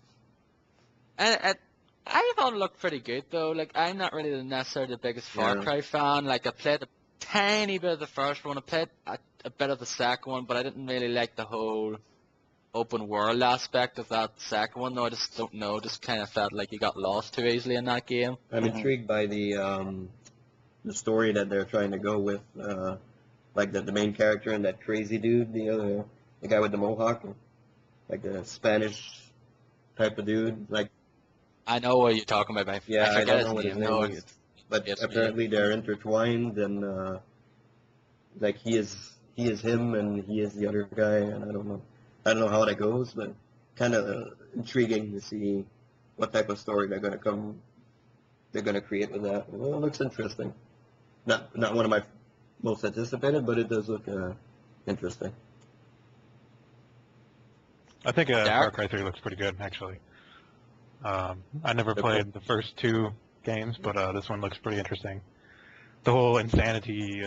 I thought it looked pretty good though. Like I'm not really necessarily the biggest Far Cry fan. Like I played a tiny bit of the first one. I played a bit of the second one, but I didn't really like the whole open world aspect of that second one. Though I just don't know. Just kind of felt like you got lost too easily in that game. I'm intrigued by the story that they're trying to go with. Like the main character and that crazy dude, the guy with the mohawk, like the Spanish type of dude. Like I know what you're talking about. I forget don't know what his name. name is, but apparently they're intertwined, and like he is him and he is the other guy, and I don't know how that goes, but kind of intriguing to see what type of story they're gonna create with that. Well, it looks interesting. Not one of my most anticipated, but it does look interesting. I think Far Cry 3 looks pretty good, actually. I never played the first 2 games, but this one looks pretty interesting. The whole insanity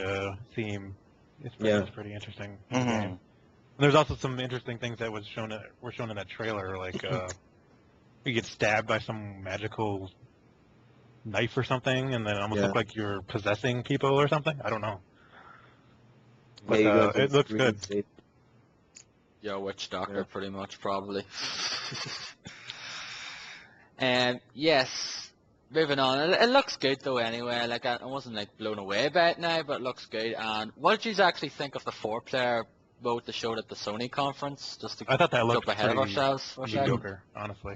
theme is pretty interesting in the game. And there's also some interesting things that were shown in that trailer, like you get stabbed by some magical knife or something, and then it almost look like you're possessing people or something. I don't know. But it looks good. Yeah, witch doctor, pretty much, probably. And yes, moving on. It looks good though. Anyway, like I wasn't like blown away by it now, but it looks good. And what did you actually think of the 4-player mode they showed at the Sony conference? Just to I thought that looked jump ahead of pretty ourselves. mediocre, honestly.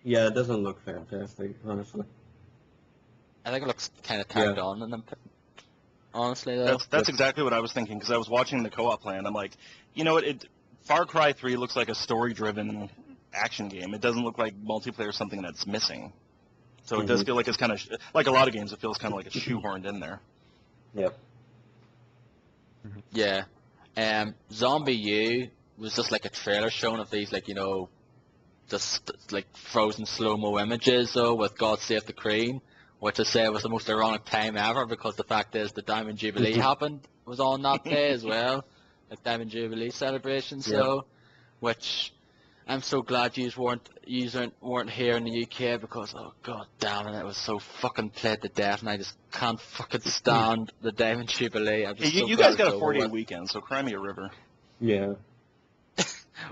Yeah, it doesn't look fantastic, honestly. I think it looks kind of tacked on in them. Honestly, though. That's exactly what I was thinking, because I was watching the co-op plan. I'm like, you know what? Far Cry 3 looks like a story-driven action game. It doesn't look like multiplayer is something that's missing. So it does feel like it's kind of, like a lot of games, it feels kind of like it's shoehorned in there. Yep. Yeah. Zombie U was just like a trailer showing of these, like, just like frozen slow-mo images, though, with God Save the Queen, which I say was the most ironic time ever, because the fact is the Diamond Jubilee was on that day as well, like Diamond Jubilee celebration. So, which I'm so glad you weren't here in the UK, because oh god damn it, was so fucking played to death, and I just can't fucking stand the Diamond Jubilee. You guys got a 4-day weekend, so cry me a river. Yeah.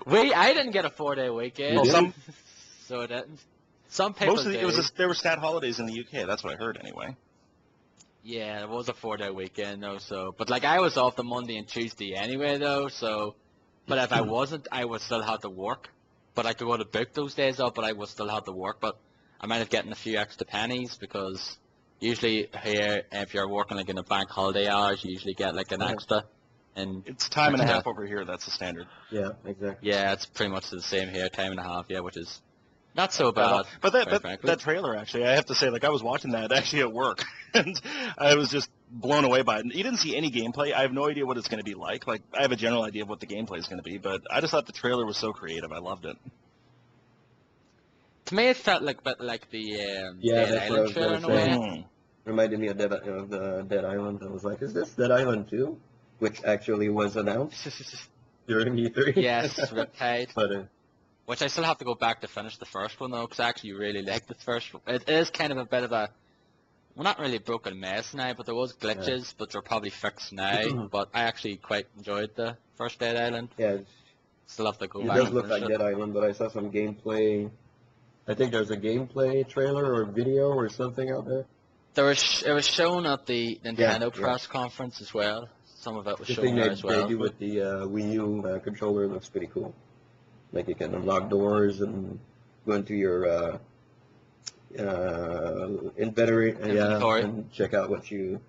I didn't get a 4-day weekend. Well, so I didn't. Some people most of there were stat holidays in the UK. That's what I heard anyway. Yeah, it was a 4-day weekend though. So, but like I was off the Monday and Tuesday anyway though. So, but if I wasn't, I would still have to work. But I could go to book those days off, but I would still have to work. But I might have gotten a few extra pennies, because usually here, if you're working like in a bank holiday hours, you usually get like an extra And It's time and a half over here. That's the standard. Yeah, exactly. yeah, it's pretty much the same here, time and a half, yeah, which is not so But bad. quite frankly. that trailer, actually, I have to say, like, I was watching that actually at work, and I was just blown away by it. You didn't see any gameplay. I have no idea what it's going to be like. Like, I have a general idea of what the gameplay is going to be, but I just thought the trailer was so creative. I loved it. To me, it felt like a bit like the Yeah, Dead that's what I Island was trailer gonna in a say. way. Reminded me of the Dead Island. I was like, is this Dead Island 2? Which actually was announced during E3. Yes, Riptide. But Which I still have to go back to finish the first one though, because I actually really liked the first one. It is kind of a bit of a, well, not really a broken mess now, but there was glitches, but they're probably fixed now. But I actually quite enjoyed the first Dead Island. yeah, Still have to go it back does and look finish like it. Dead Island, but I saw some gameplay. I think there's a gameplay trailer or video or something out there. It was shown at the Nintendo Yeah. press conference as well. Some of it was The shown thing there they, as well. they do with the Wii U controller looks pretty cool. Like you can unlock doors and go into your inventory, Inventory. and check out what you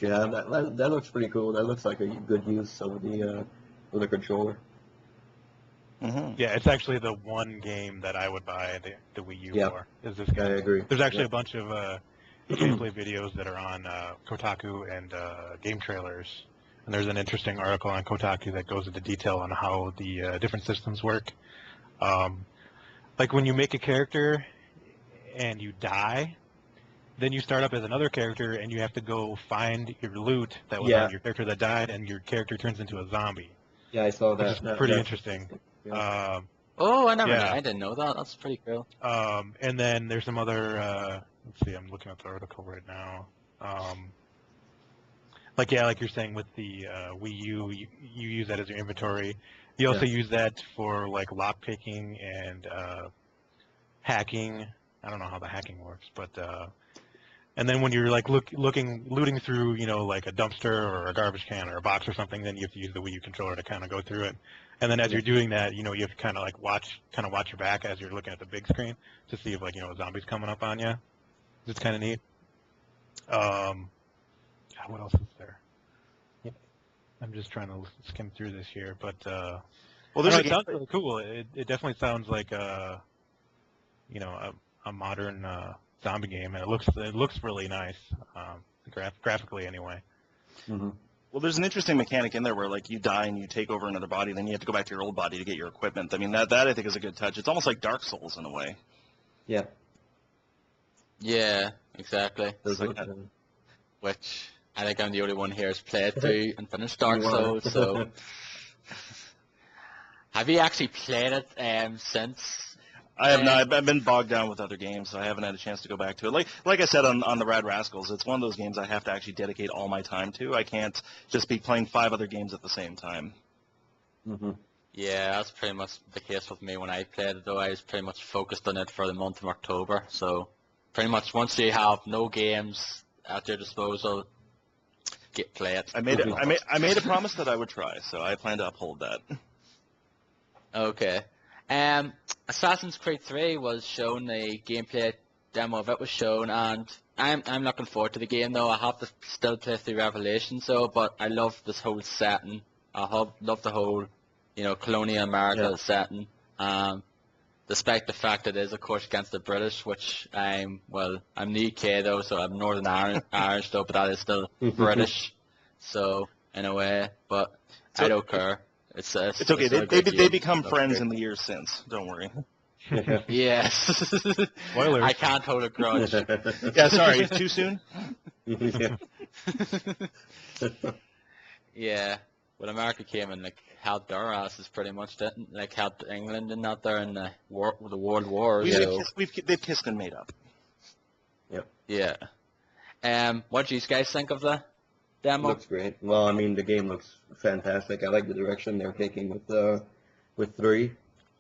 have. That looks pretty cool. That looks like a good use of the controller. Mm-hmm. Yeah, it's actually the one game that I would buy the Wii U Yeah. for. Is this I game? agree. There's actually Yeah. a bunch of gameplay videos that are on Kotaku and game trailers. And there's an interesting article on Kotaku that goes into detail on how the different systems work. Like when you make a character and you die, then you start up as another character and you have to go find your loot that was Yeah. on your character that died, and your character turns into a zombie. Yeah, I saw Which that. is pretty that- interesting. Yeah. Oh, I Yeah. didn't know that. That's pretty cool. And then there's some other, let's see, I'm looking at the article right now. Like you're saying with the Wii U, you use that as your inventory. You also use that for like lock picking and hacking. I don't know how the hacking works, but and then when you're like looting through, like a dumpster or a garbage can or a box or something, then you have to use the Wii U controller to kind of go through it. And then as you're doing that, you have to kind of like watch your back as you're looking at the big screen to see if a zombie's coming up on you. It's kind of neat. God, what else is there? I'm just trying to skim through this here, but Well, it sounds really cool. It definitely sounds like a modern zombie game, and it looks really nice, graphically anyway. Mhm. Well, there's an interesting mechanic in there where, like, you die and you take over another body, then you have to go back to your old body to get your equipment. I mean, that I think is a good touch. It's almost like Dark Souls in a way. Yeah. Yeah, exactly. Those like look- that. Which I think I'm the only one here who's played through and finished Dark You are. Souls. So, have you actually played it since? I have not. I've been bogged down with other games, so I haven't had a chance to go back to it. Like I said on the Rad Rascals, it's one of those games I have to actually dedicate all my time to. I can't just be playing 5 other games at the same time. Mhm. Yeah, that's pretty much the case with me when I played it. Though I was pretty much focused on it for the month of October. So, pretty much once you have no games at your disposal, play it. I made a promise that I would try, so I plan to uphold that. Okay. Assassin's Creed 3 was shown, the gameplay demo of it was shown, and I'm looking forward to the game though. I have to still play through Revelations though, but I love this whole setting. Love the whole, colonial America setting. Despite the fact that it is of course against the British, which I'm in the UK though, so I'm Northern Irish though, but that is still British. So in a way, but I don't care. It's okay. It's okay. They game. become That's friends great. in the years since. Don't worry. Yes. Spoilers. I can't hold a grudge. Yeah, sorry. Too soon? Yeah. Yeah. When America came and helped their asses pretty much, didn't helped England and out there in the world wars. So, They've kissed and made up. yeah. What do you guys think of the demo? Looks great. Well, I mean, the game looks fantastic. I like the direction they're taking with 3.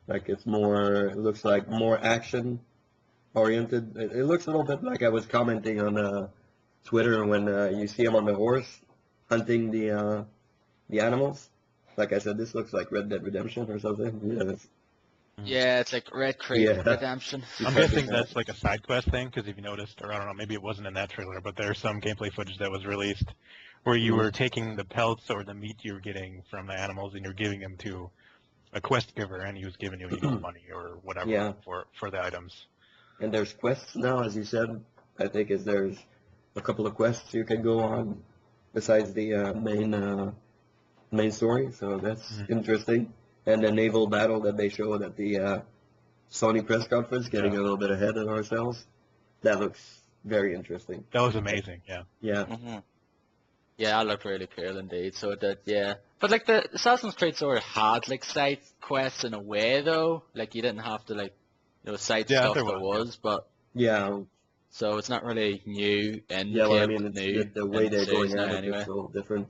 Like it looks like more action oriented. It looks a little bit like I was commenting on Twitter when you see him on the horse hunting the animals. Like I said, this looks like Red Dead Redemption or something. Yeah, Yeah, it's like Red Creek Yeah. Redemption. I'm guessing that's like a side quest thing, because if you noticed, or I don't know, maybe it wasn't in that trailer, but there's some gameplay footage that was released where you were taking the pelts or the meat you were getting from the animals and you're giving them to a quest giver, and he was giving you money or whatever Yeah. for the items. And there's quests now, as you said. I think there's a couple of quests you can go on besides the main story. So that's interesting. And the naval battle that they showed at the Sony press conference, getting a little bit ahead of ourselves. That looks very interesting. That was amazing. Yeah. Yeah. Mm-hmm. Yeah, that looked really cool indeed. So it did, yeah. But like the Assassin's Creed sort of had like side quests in a way though. Like you didn't have to like side stuff there was, but Yeah. so it's not really new and Yeah, well, I mean, it's the way they're going at it anyway. is a little different.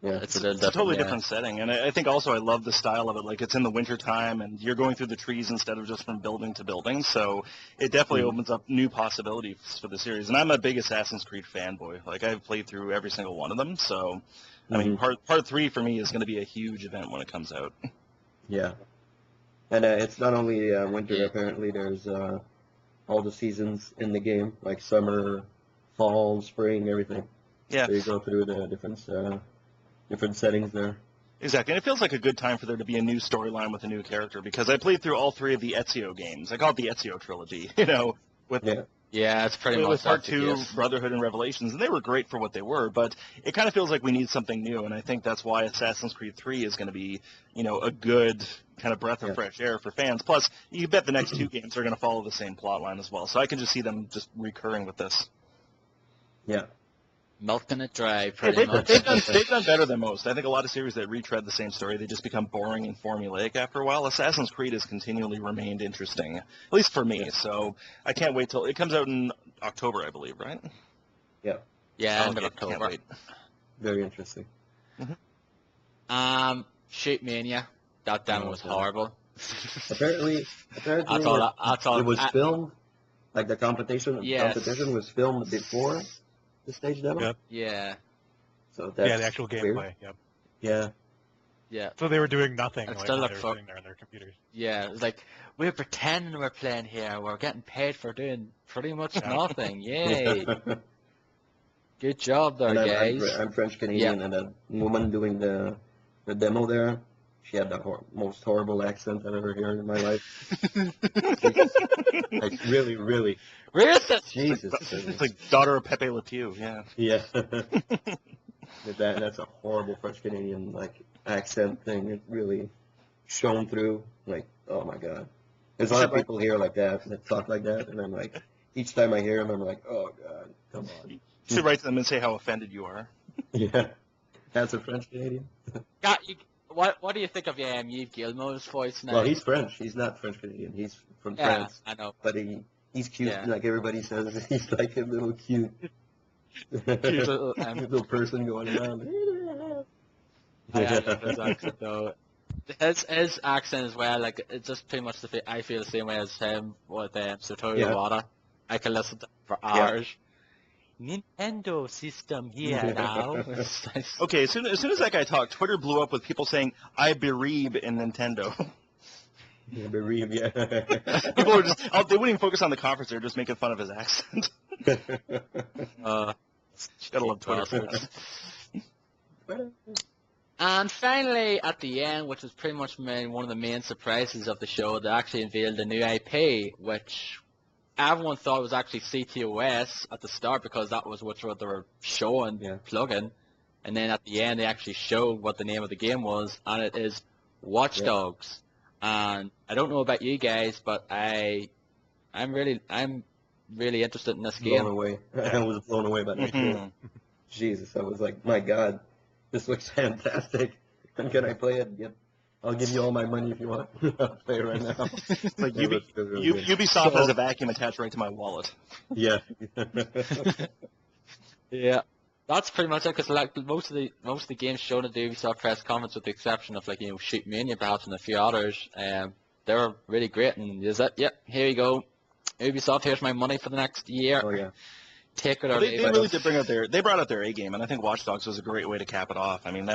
Yeah. It's a totally different setting, and I think also I love the style of it. Like it's in the winter time, and you're going through the trees instead of just from building to building. So it definitely opens up new possibilities for the series. And I'm a big Assassin's Creed fanboy. Like I've played through every single one of them. So I mean, part 3 for me is going to be a huge event when it comes out. Yeah. And it's not only winter. Yeah. Apparently, there's all the seasons in the game, like summer, fall, spring, everything. Yeah. So you go through the different settings there. Exactly, and it feels like a good time for there to be a new storyline with a new character, because I played through all 3 of the Ezio games. I call it the Ezio trilogy, with Yeah, it's pretty much with part that's the 2, case. Brotherhood and Revelations, and they were great for what they were, but it kind of feels like we need something new, and I think that's why Assassin's Creed 3 is going to be, a good kind of breath of fresh air for fans. Plus, you bet the next 2 games are going to follow the same plot line as well, so I can just see them just recurring with this. Yeah. Milking it dry, Yeah, pretty much. they've done better than most. I think a lot of series that retread the same story, they just become boring and formulaic after a while. Assassin's Creed has continually remained interesting, at least for me. So I can't wait till it comes out in October, I believe, right? Yeah. Yeah, end of Okay, can't October. wait. Very interesting. Shoot Mania. That demo was horrible. Apparently, That's all. it was filmed. Like the competition Yes. was filmed before the stage demo. Yep. Yeah, So that's The actual weird. gameplay. Yep. Yeah. yeah, So they were doing nothing It while still they looked were fu- sitting there on their computers. yeah. It was like we're pretending we're playing here. We're getting paid for doing pretty much nothing. Yay! Good job there, And guys. I'm French Canadian, and that woman doing the demo there, she had the most horrible accent I've ever heard in my life. Like really, really. Racist. Jesus. It's like daughter of Pepe Le Pew, yeah. Yeah. That's a horrible French Canadian accent thing. It really shone through. Like, oh my God. There's a lot of people here like that talk like that, and I'm like, each time I hear them, I'm like, oh God, come on. You should write to them and say how offended you are. Yeah. That's a French Canadian. What do you think of Yves Gilmour's voice now? Well, he's French. He's not French Canadian. He's from yeah, France. I know. But he's cute. Yeah. Like everybody says, he's like a little cute. Cute little, little person going around. I like his accent though. His accent as well, like it's just pretty much I feel the same way as him with Satoru Yeah. Iwata. I can listen to him for hours. Nintendo system here now. It's nice. Okay, as soon as that guy talked, Twitter blew up with people saying, I bereave in Nintendo. Yeah, bereave, yeah. People were just, they wouldn't even focus on the conference, they were just making fun of his accent. Gotta love Twitter. And finally, at the end, which was pretty much one of the main surprises of the show, they actually unveiled a new IP, which everyone thought was actually CTOS at the start because that was what they were showing, plugging. And then at the end, they actually showed what the name of the game was, and it is Watch Dogs. And I don't know about you guys, but I'm really interested in this game. Blown away. I was blown away by that game. Jesus, I was like, my God, this looks fantastic. And can I play it? Yep. I'll give you all my money if you want. I'll play it right now. Like Yeah, Ubisoft has a vacuum attached right to my wallet. Yeah. Yeah, that's pretty much it. Because like most of the games shown at the Ubisoft press conference, with the exception of Shoot Mania perhaps and a few others, they were really great. And is that here you go, Ubisoft. Here's my money for the next year. Oh yeah. Take it or They leave it. really did brought out their A game, and I think Watch Dogs was a great way to cap it off. I mean,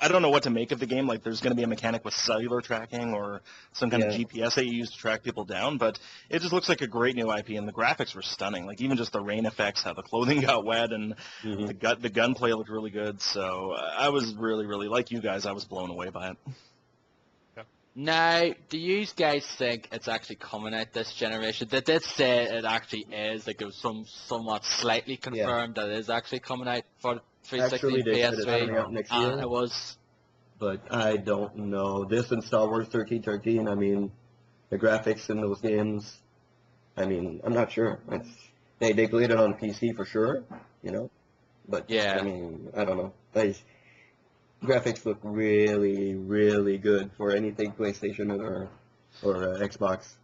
I don't know what to make of the game. Like, there's going to be a mechanic with cellular tracking or some kind of GPS that you use to track people down, but it just looks like a great new IP, and the graphics were stunning. Like, even just the rain effects, how the clothing got wet, and the gunplay looked really good. So I was really, really, like you guys, I was blown away by it. Now, do you guys think it's actually coming out this generation? They did say it actually is. Like, it was somewhat slightly confirmed that it is actually coming out for 360 Actually, they said it's coming out PS3. next And year. it was. But I don't know. This and Star Wars 1313, I mean, the graphics in those games, I mean, I'm not sure. They played it on PC for sure, you know? But, Yeah. I mean, I don't know. Graphics look really, really good for anything PlayStation or Xbox.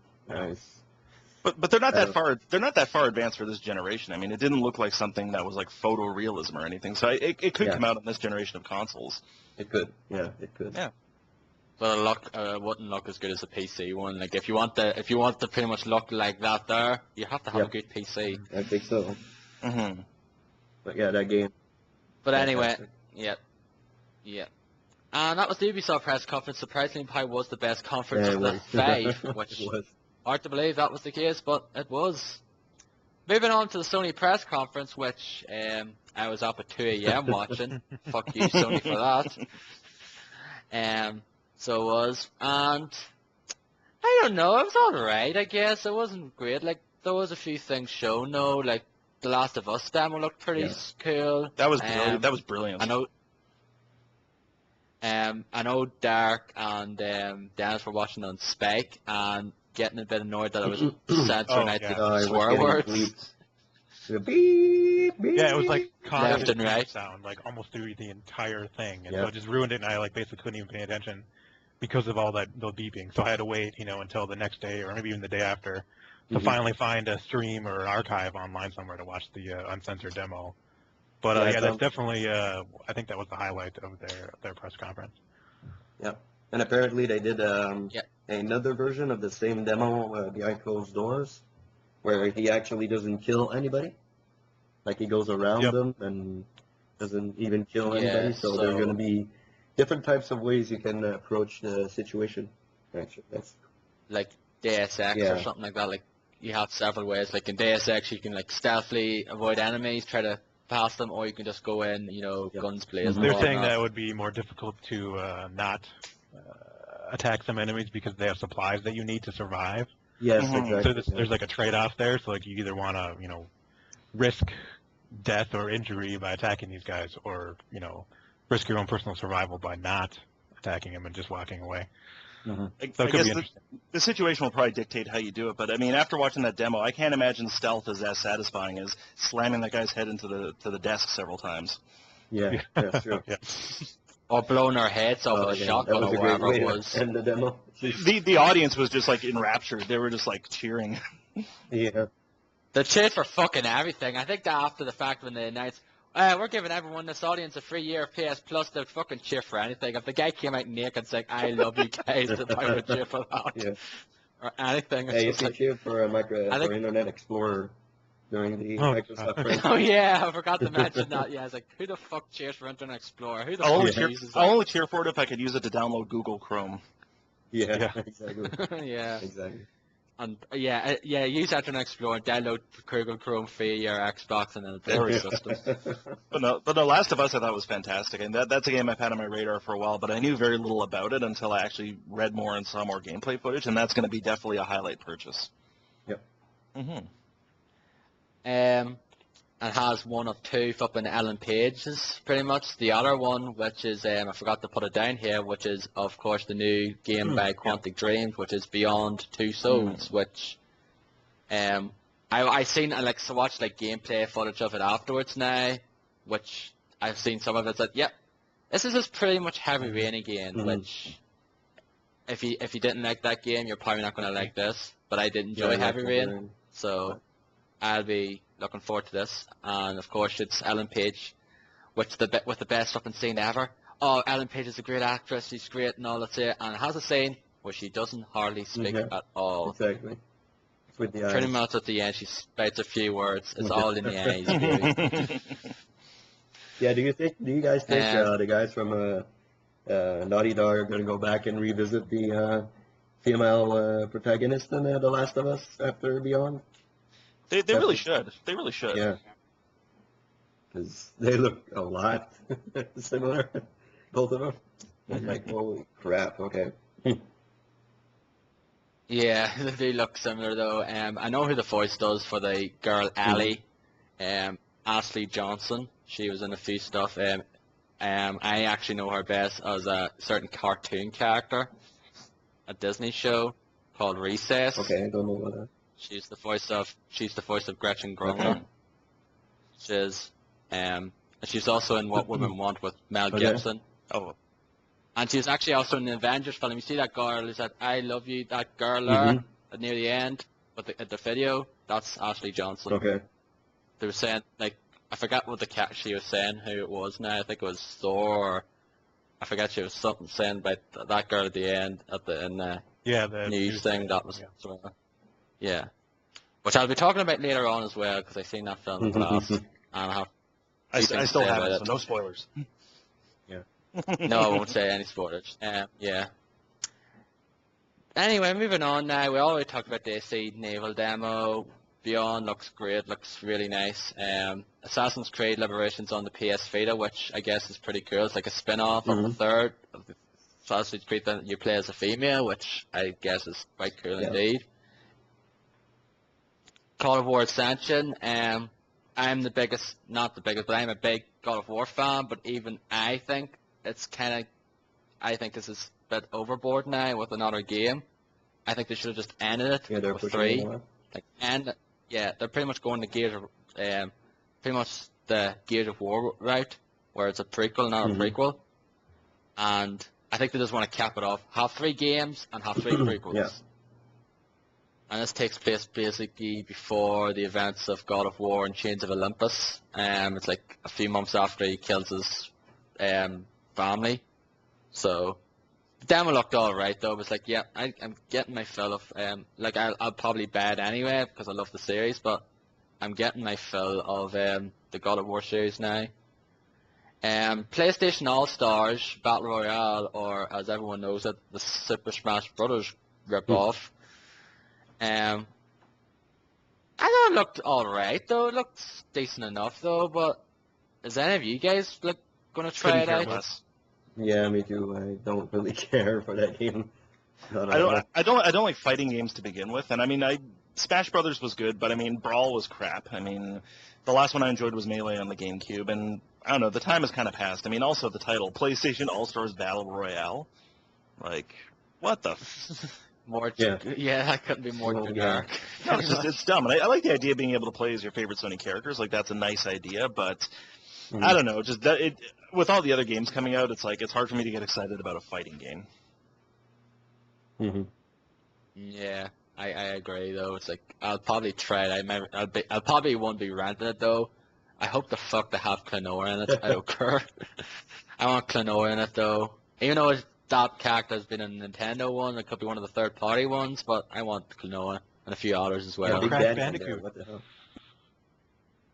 But they're not that far. They're not that far advanced for this generation. I mean, it didn't look like something that was like photorealism or anything. So it could come out on this generation of consoles. It could. Yeah, it could. Yeah. But it wouldn't look as good as a PC one. Like, if you want to pretty much look like that there, you have to have a good PC. I think so. Mm-hmm. But yeah, that game. But anyway, fantastic. yeah. And that was the Ubisoft press conference. Surprisingly, probably was the best conference Yeah, of it the was. 5, which It was. hard to believe that was the case, but it was. Moving on to the Sony press conference, which I was up at 2 a.m. watching. Fuck you, Sony, for that. So it was, and I don't know, it was alright, I guess. It wasn't great. Like, there was a few things shown, though. Like, The Last of Us demo looked pretty cool. That was brilliant. That was brilliant. I know Dark and Dennis were watching on Spike and getting a bit annoyed that I was censoring out the swear words. Beep, beep. Yeah, it was like Left and right. sound, like almost through the entire thing, and so it just ruined it. And I like basically couldn't even pay attention because of all the beeping. So I had to wait, until the next day or maybe even the day after to finally find a stream or an archive online somewhere to watch the uncensored demo. But that's definitely I think that was the highlight of their press conference. Yeah, and apparently they did another version of the same demo behind closed doors, where he actually doesn't kill anybody. Like, he goes around them and doesn't even kill anybody. So there are going to be different types of ways you can approach the situation. Actually, that's like Deus Ex or something like that. Like, you have several ways. Like, in Deus Ex, you can like stealthily avoid enemies, try to pass them, or you can just go in, guns blazing. They're saying that it would be more difficult to not attack some enemies because they have supplies that you need to survive. Yes, So exactly. there's like a trade-off there. So like you either want to, risk death or injury by attacking these guys, or risk your own personal survival by not attacking them and just walking away. Mm-hmm. So I guess the situation will probably dictate how you do it, but I mean, after watching that demo, I can't imagine stealth is as satisfying as slamming that guy's head into the desk several times. Yeah, that's true. Or blowing our heads off with a shotgun or whatever it was. End the demo. The audience was just like enraptured. They were just like cheering. Yeah. They cheered for fucking everything. I think that after the fact when they announced, we're giving everyone this audience a free year of PS Plus, they'd fucking cheer for anything. If the guy came out naked saying, I love you guys, they'd probably cheer for that. Yeah. Or anything. Hey, if you cheered for for Internet Explorer during the Microsoft press. Oh yeah, I forgot to mention that. Yeah, I was like, who the fuck cheers for Internet Explorer? Who the fuck uses that? I'll only cheer for it if I could use it to download Google Chrome. Yeah. Exactly. Yeah. Exactly. And use Internet Explorer, download Google Chrome for your Xbox, and then it's every system. But no, Last of Us I thought was fantastic, and that's a game I've had on my radar for a while, but I knew very little about it until I actually read more and saw more gameplay footage, and that's going to be definitely a highlight purchase. Yep. And has one of two flipping Ellen Page's, pretty much. The other one, which is, I forgot to put it down here, which is, of course, the new game by Quantic Dreams, which is Beyond Two Souls, which I seen, and watched gameplay footage of it afterwards now, which I've seen some of it. It's like, yep, this is just pretty much Heavy Rain again, which if you didn't like that game, you're probably not going to like this. But I did enjoy Heavy Rain, so I'll be looking forward to this. And of course, it's Ellen Page, with the best fucking scene ever. Oh, Ellen Page is a great actress. She's great and all that's it. And it has a scene where she doesn't hardly speak at all. Exactly. With the Pretty eyes. much at the end, she spouts a few words. It's all in the eyes, baby. Yeah. Do you guys think the guys from Naughty Dog are gonna go back and revisit the female protagonist in The Last of Us after Beyond. They really should. They really should. Yeah, because they look a lot similar, both of them. I'm like, holy crap! Okay. Yeah, they do look similar though. I know who the voice does for the girl Ellie, Ashley Johnson. She was in a few stuff. I actually know her best as a certain cartoon character, a Disney show called Recess. Okay, I don't know what that. She's the voice of Gretchen Grumman. And she's also in What Women Want with Mel Gibson. Oh, And she was actually also in the Avengers film. You see that girl who said, "I love you," that girl there at near the end, but at the video, that's Ashley Johnson. Okay. They were saying, like, I forgot what the cat she was saying, who it was now. I think it was Thor, or I forget she was something saying about that girl at the end, in the the news thing. That was, yeah. yeah. Which I'll be talking about later on as well, because I've seen that film in class, and I have. I few things to still say have about it, so no spoilers. No, I won't say any spoilers. Yeah. Anyway, moving on now. We already talked about the AC Naval demo. Beyond looks great, looks really nice. Assassin's Creed Liberation's on the PS Vita, which I guess is pretty cool. It's like a spin-off of the third of the Assassin's Creed that you play as a female, which I guess is quite cool indeed. God of War Ascension. I'm the biggest, not the biggest, but I'm a big God of War fan, but even I think it's kind of, I think this is a bit overboard now with another game. I think they should have just ended it they're with pushing 3. it a lot. They're pretty much going the Gears of, pretty much the Gears of War route, where it's a prequel, not a prequel. And I think they just want to cap it off. Have 3 games and have 3 prequels. Yeah. And this takes place basically before the events of God of War and Chains of Olympus. It's like a few months after he kills his family. So the demo looked alright though. It was like, yeah, I'm getting my fill of I'll probably buy it anyway because I love the series, but I'm getting my fill of the God of War series now. PlayStation All Stars Battle Royale, or as everyone knows it, the Super Smash Brothers rip-off. I thought it looked alright though. It looked decent enough though. But is any of you guys gonna try Couldn't it care out? less. Yeah, me too. I don't really care for that game. I don't like fighting games to begin with, and I mean, Smash Brothers was good, but I mean, Brawl was crap. I mean, the last one I enjoyed was Melee on the GameCube, and I don't know, the time has kind of passed. I mean, also the title, PlayStation All Stars Battle Royale, like, what the? That couldn't be more generic. No, it's dumb. And I like the idea of being able to play as your favorite Sony characters. Like, that's a nice idea, but I don't know. Just with all the other games coming out, it's like it's hard for me to get excited about a fighting game. Yeah, I agree though. It's like I'll probably try it. I probably won't be renting it though. I hope the fuck they have Klonoa in it. I don't care. I want Klonoa in it though. Even though that character has been a Nintendo one, it could be one of the third-party ones, but I want Klonoa and a few others as well. Big Crash Daddy Bandicoot. What the hell?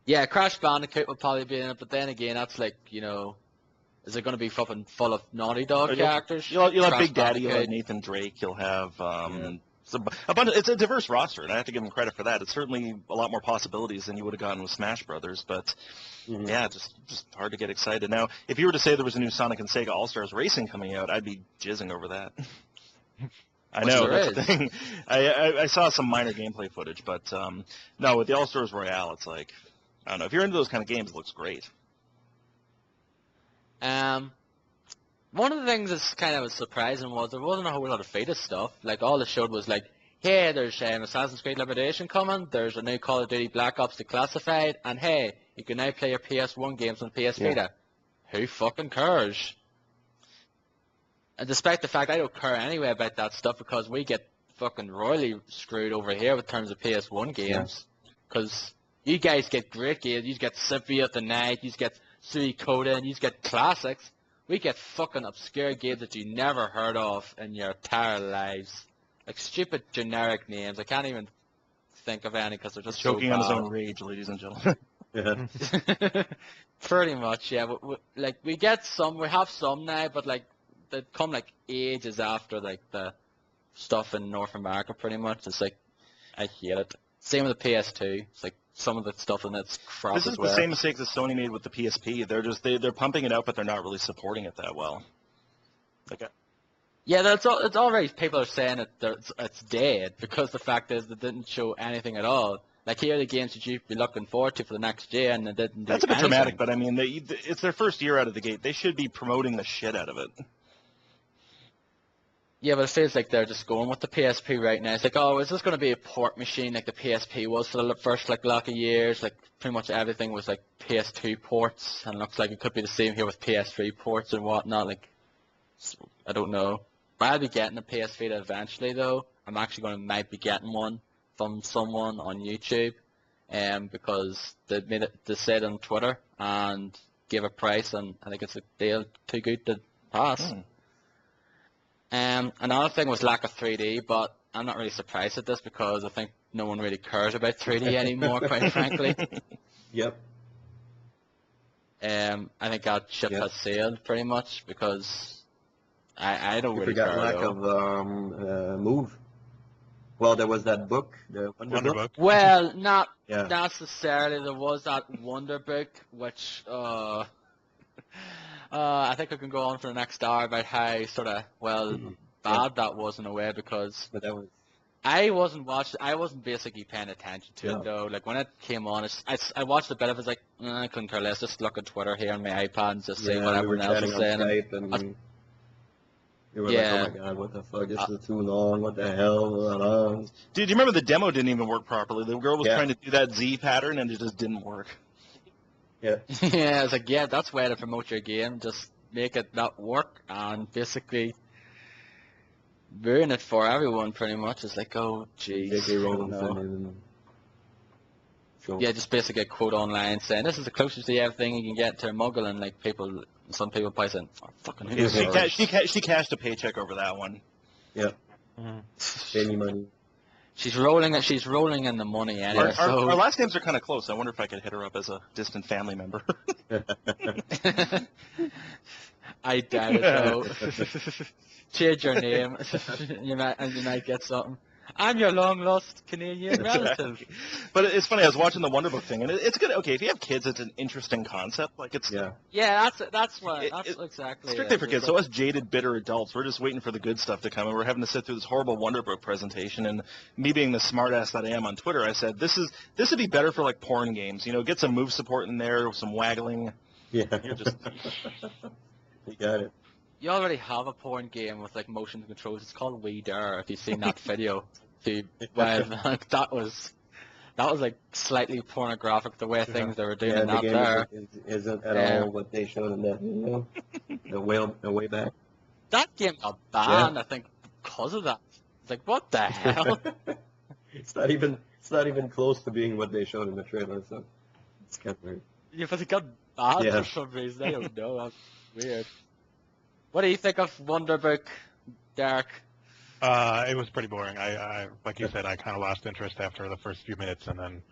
Yeah, Crash Bandicoot would probably be in it, but then again, that's like, is it going to be fucking full of Naughty Dog characters? You'll have Crash Big Daddy, you'll have Bandicoot. Nathan Drake, you'll have a bunch. It's a diverse roster, and I have to give them credit for that. It's certainly a lot more possibilities than you would have gotten with Smash Brothers, but yeah, just hard to get excited. Now, if you were to say there was a new Sonic and Sega All-Stars Racing coming out, I'd be jizzing over that. I know, that's the thing. I saw some minor gameplay footage, but no, with the All-Stars Royale, it's like, I don't know. If you're into those kind of games, it looks great. One of the things that's kind of surprising was there wasn't a whole lot of Vita stuff. Like, all it showed was like, hey, there's Assassin's Creed Liberation coming, there's a new Call of Duty Black Ops Declassified, and hey, you can now play your PS1 games on PS Vita. Who fucking cares? And despite the fact I don't care anyway about that stuff because we get fucking royally screwed over here with terms of PS1 games. Because you guys get great games, you get Symphony of the Night, you get Suikoden, you get classics. We get fucking obscure games that you never heard of in your entire lives. Like stupid generic names. I can't even think of any because they're just Choking so on his bad. own rage, ladies and gentlemen. Yeah. Pretty much, yeah. We have some now, but like they come like ages after like the stuff in North America, pretty much. It's like I hate it. Same with the PS2. It's like some of the stuff in it's crap This as is well. the same mistake that Sony made with the PSP. They're pumping it out, but they're not really supporting it that well. Like, Yeah, that's all. It's already people are saying it's dead because the fact is they didn't show anything at all. Like here are the games that you'd be looking forward to for the next year, and they didn't do that's a bit anything. dramatic, but I mean, it's their first year out of the gate. They should be promoting the shit out of it. Yeah, but it feels like they're just going with the PSP right now. It's like, oh, is this going to be a port machine like the PSP was for the first like block of years? Like pretty much everything was like PS2 ports, and it looks like it could be the same here with PS3 ports and whatnot. Like, I don't know. But I'll be getting a PS Vita eventually, though. I'm actually might be getting one from someone on YouTube, because they said on Twitter and gave a price, and I think it's a deal too good to pass. Another thing was lack of 3D, but I'm not really surprised at this because I think no one really cares about 3D anymore, quite frankly. Yep. I think that ship has sailed pretty much because I don't You really forgot care. lack though. of move. Well, there was that book, the Wonder Book. Well, not Yeah. necessarily. There was that Wonder Book, which I think I can go on for the next hour about how sort of bad that was in a way because But that was I wasn't basically paying attention to it though. Like when it came on, I watched a bit of it. It's like I couldn't care less. Just look at Twitter here on my iPad and just see what we were everyone else chatting is on saying. Skype and you were Yeah. like, oh my god, what the fuck? This is too long. What the hell? Dude, you remember the demo didn't even work properly? The girl was Yeah. trying to do that Z pattern, and it just didn't work. Yeah. Yeah, it's like that's way to promote your game. Just make it not work and basically ruin it for everyone. Pretty much. It's like, oh jeez. J.K. I don't Rowling know. said it. So, Yeah, just basically a quote online saying this is the closest to everything you can get to a muggle, and like some people probably saying, oh, fucking who Yeah, cares? she cashed a paycheck over that one. pay me money. She's rolling in the money anyway. Our last names are kind of close. I wonder if I could hit her up as a distant family member. I doubt it though. Change your name. you might get something. I'm your long lost Canadian relative. But it's funny. I was watching the Wonder Book thing, and it's good. Okay, if you have kids, it's an interesting concept. Like it's Yeah, that's exactly strictly it. for kids. So us jaded, bitter adults, we're just waiting for the good stuff to come, and we're having to sit through this horrible Wonder Book presentation. And me being the smartass that I am on Twitter, I said this would be better for like porn games. You know, get some move support in there, some waggling. Yeah. You're just You got it. You already have a porn game with like motion controls. It's called We Dare. If you've seen that video, that was like slightly pornographic the way things they were doing Yeah, in the that game there. isn't at all what they showed in that video. The way back. That game got banned, I think, because of that. It's like, what the hell? It's not even close to being what they showed in the trailer, so it's kind of weird. Yeah, but it got banned Yeah. for some reason. I don't know. That's weird. What do you think of Wonder Book, Derek? It was pretty boring. I like you said, I kind of lost interest after the first few minutes, and then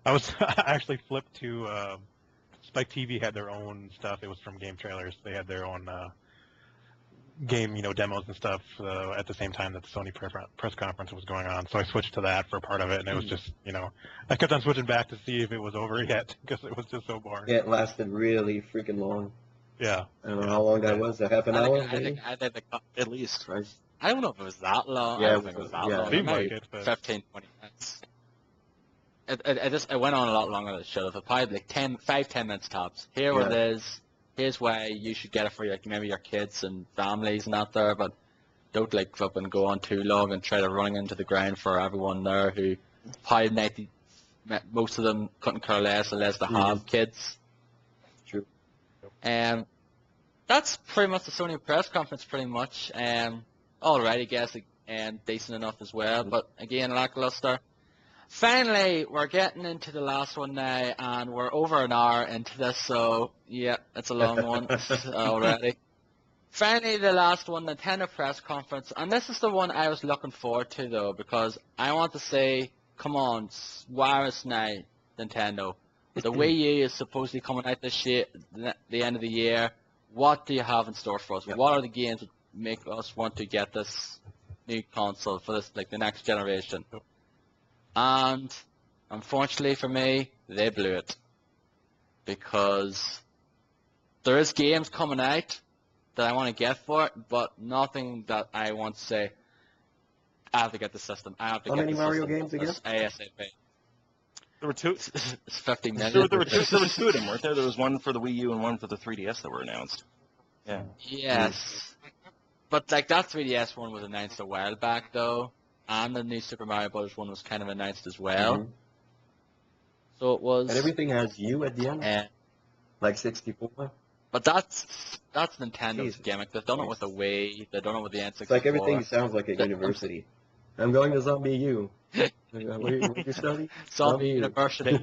I actually flipped to Spike TV had their own stuff. It was from Game Trailers. They had their own game, demos and stuff at the same time that the Sony press conference was going on. So I switched to that for part of it, and it was just, I kept on switching back to see if it was over yet because it was just so boring. Yeah, it lasted really freaking long. Yeah. I don't know how long that was. A half an hour? I think at least. Christ. I don't know if it was that long. Yeah, I don't think it was that yeah. long. Seemed Maybe like it, but 15, 20 minutes. It went on a lot longer than it should have. Probably like 5-10 minutes tops. Here what it is. Here's why you should get it for maybe your kids and families and out there, but don't like flip and go on too long and try to running into the ground for everyone there who probably most of them couldn't care less unless they have kids. True. That's pretty much the Sony press conference, pretty much. Alright, I guess, decent enough as well, but again, lackluster. Finally, we're getting into the last one now, and we're over an hour into this, so yeah, it's a long one already. Finally, the last one, Nintendo press conference, and this is the one I was looking forward to, though, because I want to say, come on, wires now, Nintendo. The Wii U is supposedly coming out this year, the end of the year. What do you have in store for us? What are the games make us want to get this new console for this, like, the next generation. And unfortunately for me, they blew it. Because there is games coming out that I want to get for it, but nothing that I want to say, I have to get the system. I have to How get many the Mario system games again? ASAP. There were two. It's 50 million. There were two of them, weren't there? There was one for the Wii U and one for the 3DS that were announced. Yeah. Yes. But like that 3DS one was announced a while back though, and the new Super Mario Bros. One was kind of announced as well. Mhm. So it was. And everything has U at the end, Uh, like 64. but that's Nintendo's Jesus. gimmick. They've done it with the Wii. They've done it with the N64. It's like everything sounds like a The- university. I'm going to Zombie U. What you study? Zombie University.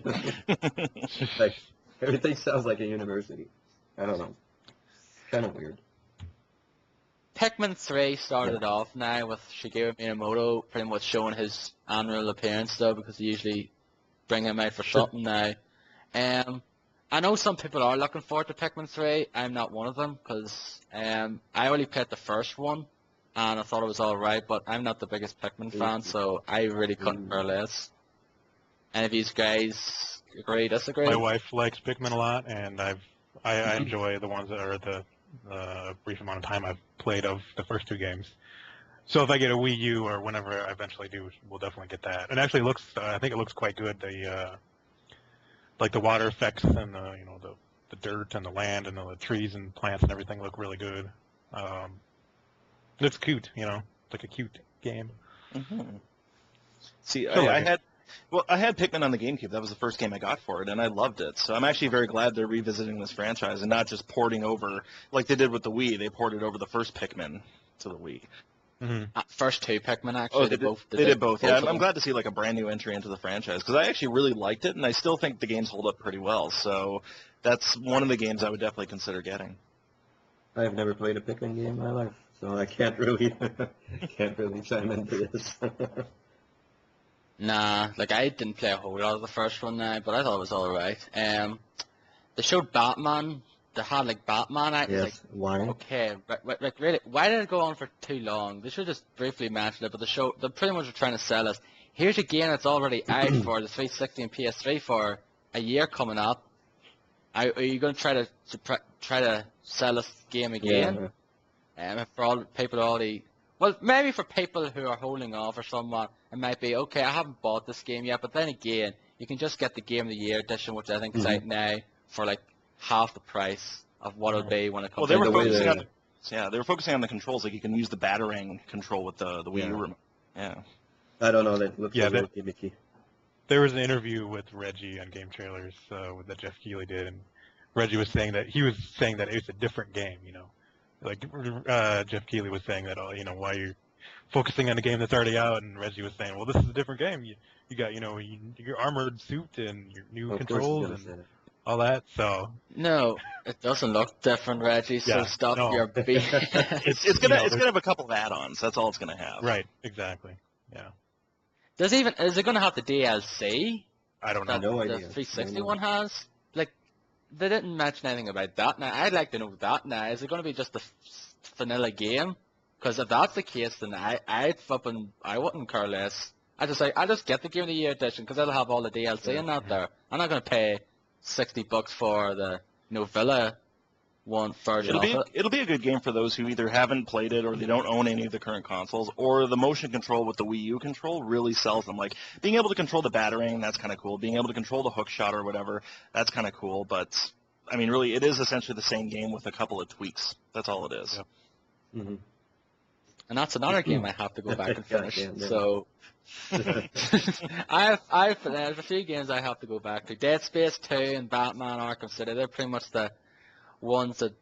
Like, everything sounds like a university. I don't know. Kind of weird. Pikmin 3 started off now with Shigeru Miyamoto pretty much showing his annual appearance though, because they usually bring him out for something now. I know some people are looking forward to Pikmin 3. I'm not one of them because I only played the first one and I thought it was alright, but I'm not the biggest Pikmin fan, so I really couldn't care less. Any of these guys agree, disagree? My wife likes Pikmin a lot, and I enjoy the ones that are the brief amount of time I've played of the first two games. So if I get a Wii U or whenever I eventually do, we'll definitely get that. It actually looks, I think it looks quite good. The like the water effects and the dirt and the land and the trees and plants and everything look really good. It's cute, like a cute game. Mm-hmm. See, Feel like I had Pikmin on the GameCube. That was the first game I got for it, and I loved it. So I'm actually very glad they're revisiting this franchise and not just porting over like they did with the Wii. They ported over the first Pikmin to the Wii. Mm-hmm. First two Pikmin actually. They did both. Yeah, I'm glad to see like a brand new entry into the franchise because I actually really liked it, and I still think the games hold up pretty well. So that's one of the games I would definitely consider getting. I've never played a Pikmin game in my life, so I can't really chime into this. Nah, like I didn't play a whole lot of the first one now, but I thought it was alright. They showed Batman. They had like Batman act. Yes. Like, Why? okay, like really, why did it go on for too long? They should just briefly mention it, but they pretty much were trying to sell us. Here's a game that's already out for the 360 and PS3 for a year coming up. Are you going to try to sell us the game again? For all people already, well, maybe for people who are holding off or somewhat, it might be okay. I haven't bought this game yet, but then again, you can just get the Game of the Year edition, which I think is out now for like half the price of what it'll be when it comes. Well, they were the way focusing they- on they were focusing on the controls. Like you can use the battering control with the Wii U remote. Yeah. I don't know. That looks a Yeah, little gimmicky. There was an interview with Reggie on Game Trailers that Jeff Keighley did, and Reggie was saying that it's a different game. Like Jeff Keighley was saying that why you're focusing on a game that's already out, and Reggie was saying, well, this is a different game. You got your armored suit and your new Of course controls he's gonna and say all that. So No, it doesn't look different, Reggie. So Yeah, stop no. your beat. It's gonna have a couple of add-ons. That's all it's gonna have. right, exactly. Yeah, Is it going to have the DLC I don't know. that No the idea. 360 No, no. one has? Like, they didn't mention anything about that. Now, I'd like to know that now. Is it going to be just a vanilla game? Because if that's the case, then I wouldn't care less. I just get the Game of the Year edition because it'll have all the DLC in that there. I'm not going to pay $60 for the Villa one version of it. It'll be a good game for those who either haven't played it or they don't own any of the current consoles, or the motion control with the Wii U control really sells them. Like being able to control the battering, that's kind of cool. Being able to control the hook shot or whatever, that's kind of cool. But I mean, really, it is essentially the same game with a couple of tweaks. That's all it is. Yeah. Mhm. And that's another game I have to go back and finish. Goddamn, yeah. So there's a few games I have to go back to. Dead Space 2 and Batman Arkham City. They're pretty much the ones that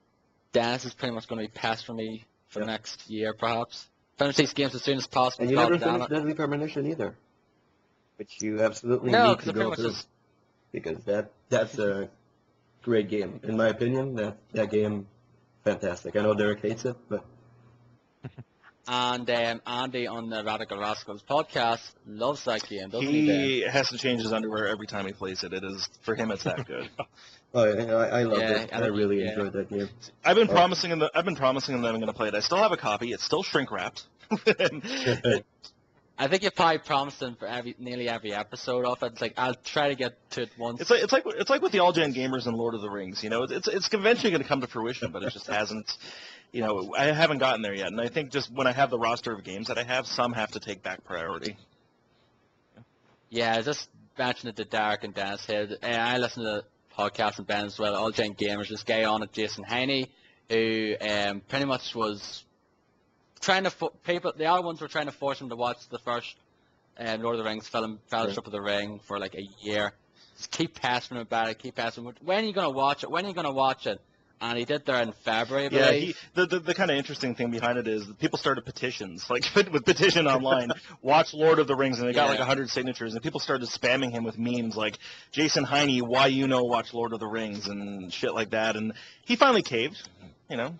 Dennis is pretty much going to be pestering me for Yep. next year, perhaps. Finish these games as soon as possible. And you God never damn finished it. Deadly Premonition either, which you absolutely No, need because to it pretty go much through just because that's a great game in my opinion. That game, fantastic. I know Derek hates it, but And Andy on the Radical Rascals podcast loves that game, doesn't he, Ben? He has to change his underwear every time he plays it. It is, for him, it's that good. Oh, I love Yeah, it. I really enjoyed that game. I've been Oh. promising him that I'm going to play it. I still have a copy. It's still shrink wrapped. I think you probably promised him for nearly every episode of it. It's like, I'll try to get to it once. It's like with the all gen gamers and Lord of the Rings. You know, it's eventually going to come to fruition, but it just hasn't. You know, I haven't gotten there yet, and I think just when I have the roster of games that I have, some have to take back priority. Yeah, just mentioned it to Derek and Dennis here. I listen to the podcast and Ben as well. All Gen Gamers, this guy on it, Jason Heine, who pretty much was trying to the other ones were trying to force him to watch the first Lord of the Rings film, Fellowship of the Ring, for like a year. Just keep pestering him about it, keep pestering him. When are you gonna watch it? When are you gonna watch it? And he did there in February, I believe. Yeah, the kind of interesting thing behind it is that people started petitions, like with Petition Online, watch Lord of the Rings, and they got like 100 signatures, and people started spamming him with memes like, Jason Heine, why watch Lord of the Rings, and shit like that, and he finally caved, you know.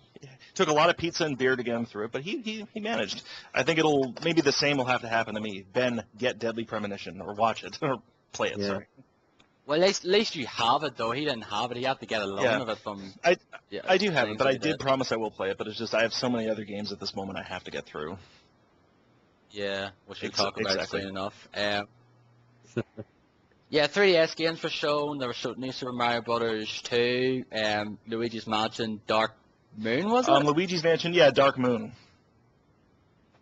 Took a lot of pizza and beer to get him through it, but he managed. I think maybe the same will have to happen to me. Ben, get Deadly Premonition, or watch it, or play it, sorry. Well, at least you have it, though. He didn't have it. He had to get a loan of it from... I do have it, but I did promise I will play it, but it's just I have so many other games at this moment I have to get through. Yeah, which we'll talk about soon enough. Yeah, 3DS games were shown. There was New Super Mario Brothers 2, Luigi's Mansion, Dark Moon, was it? Luigi's Mansion, yeah, Dark Moon.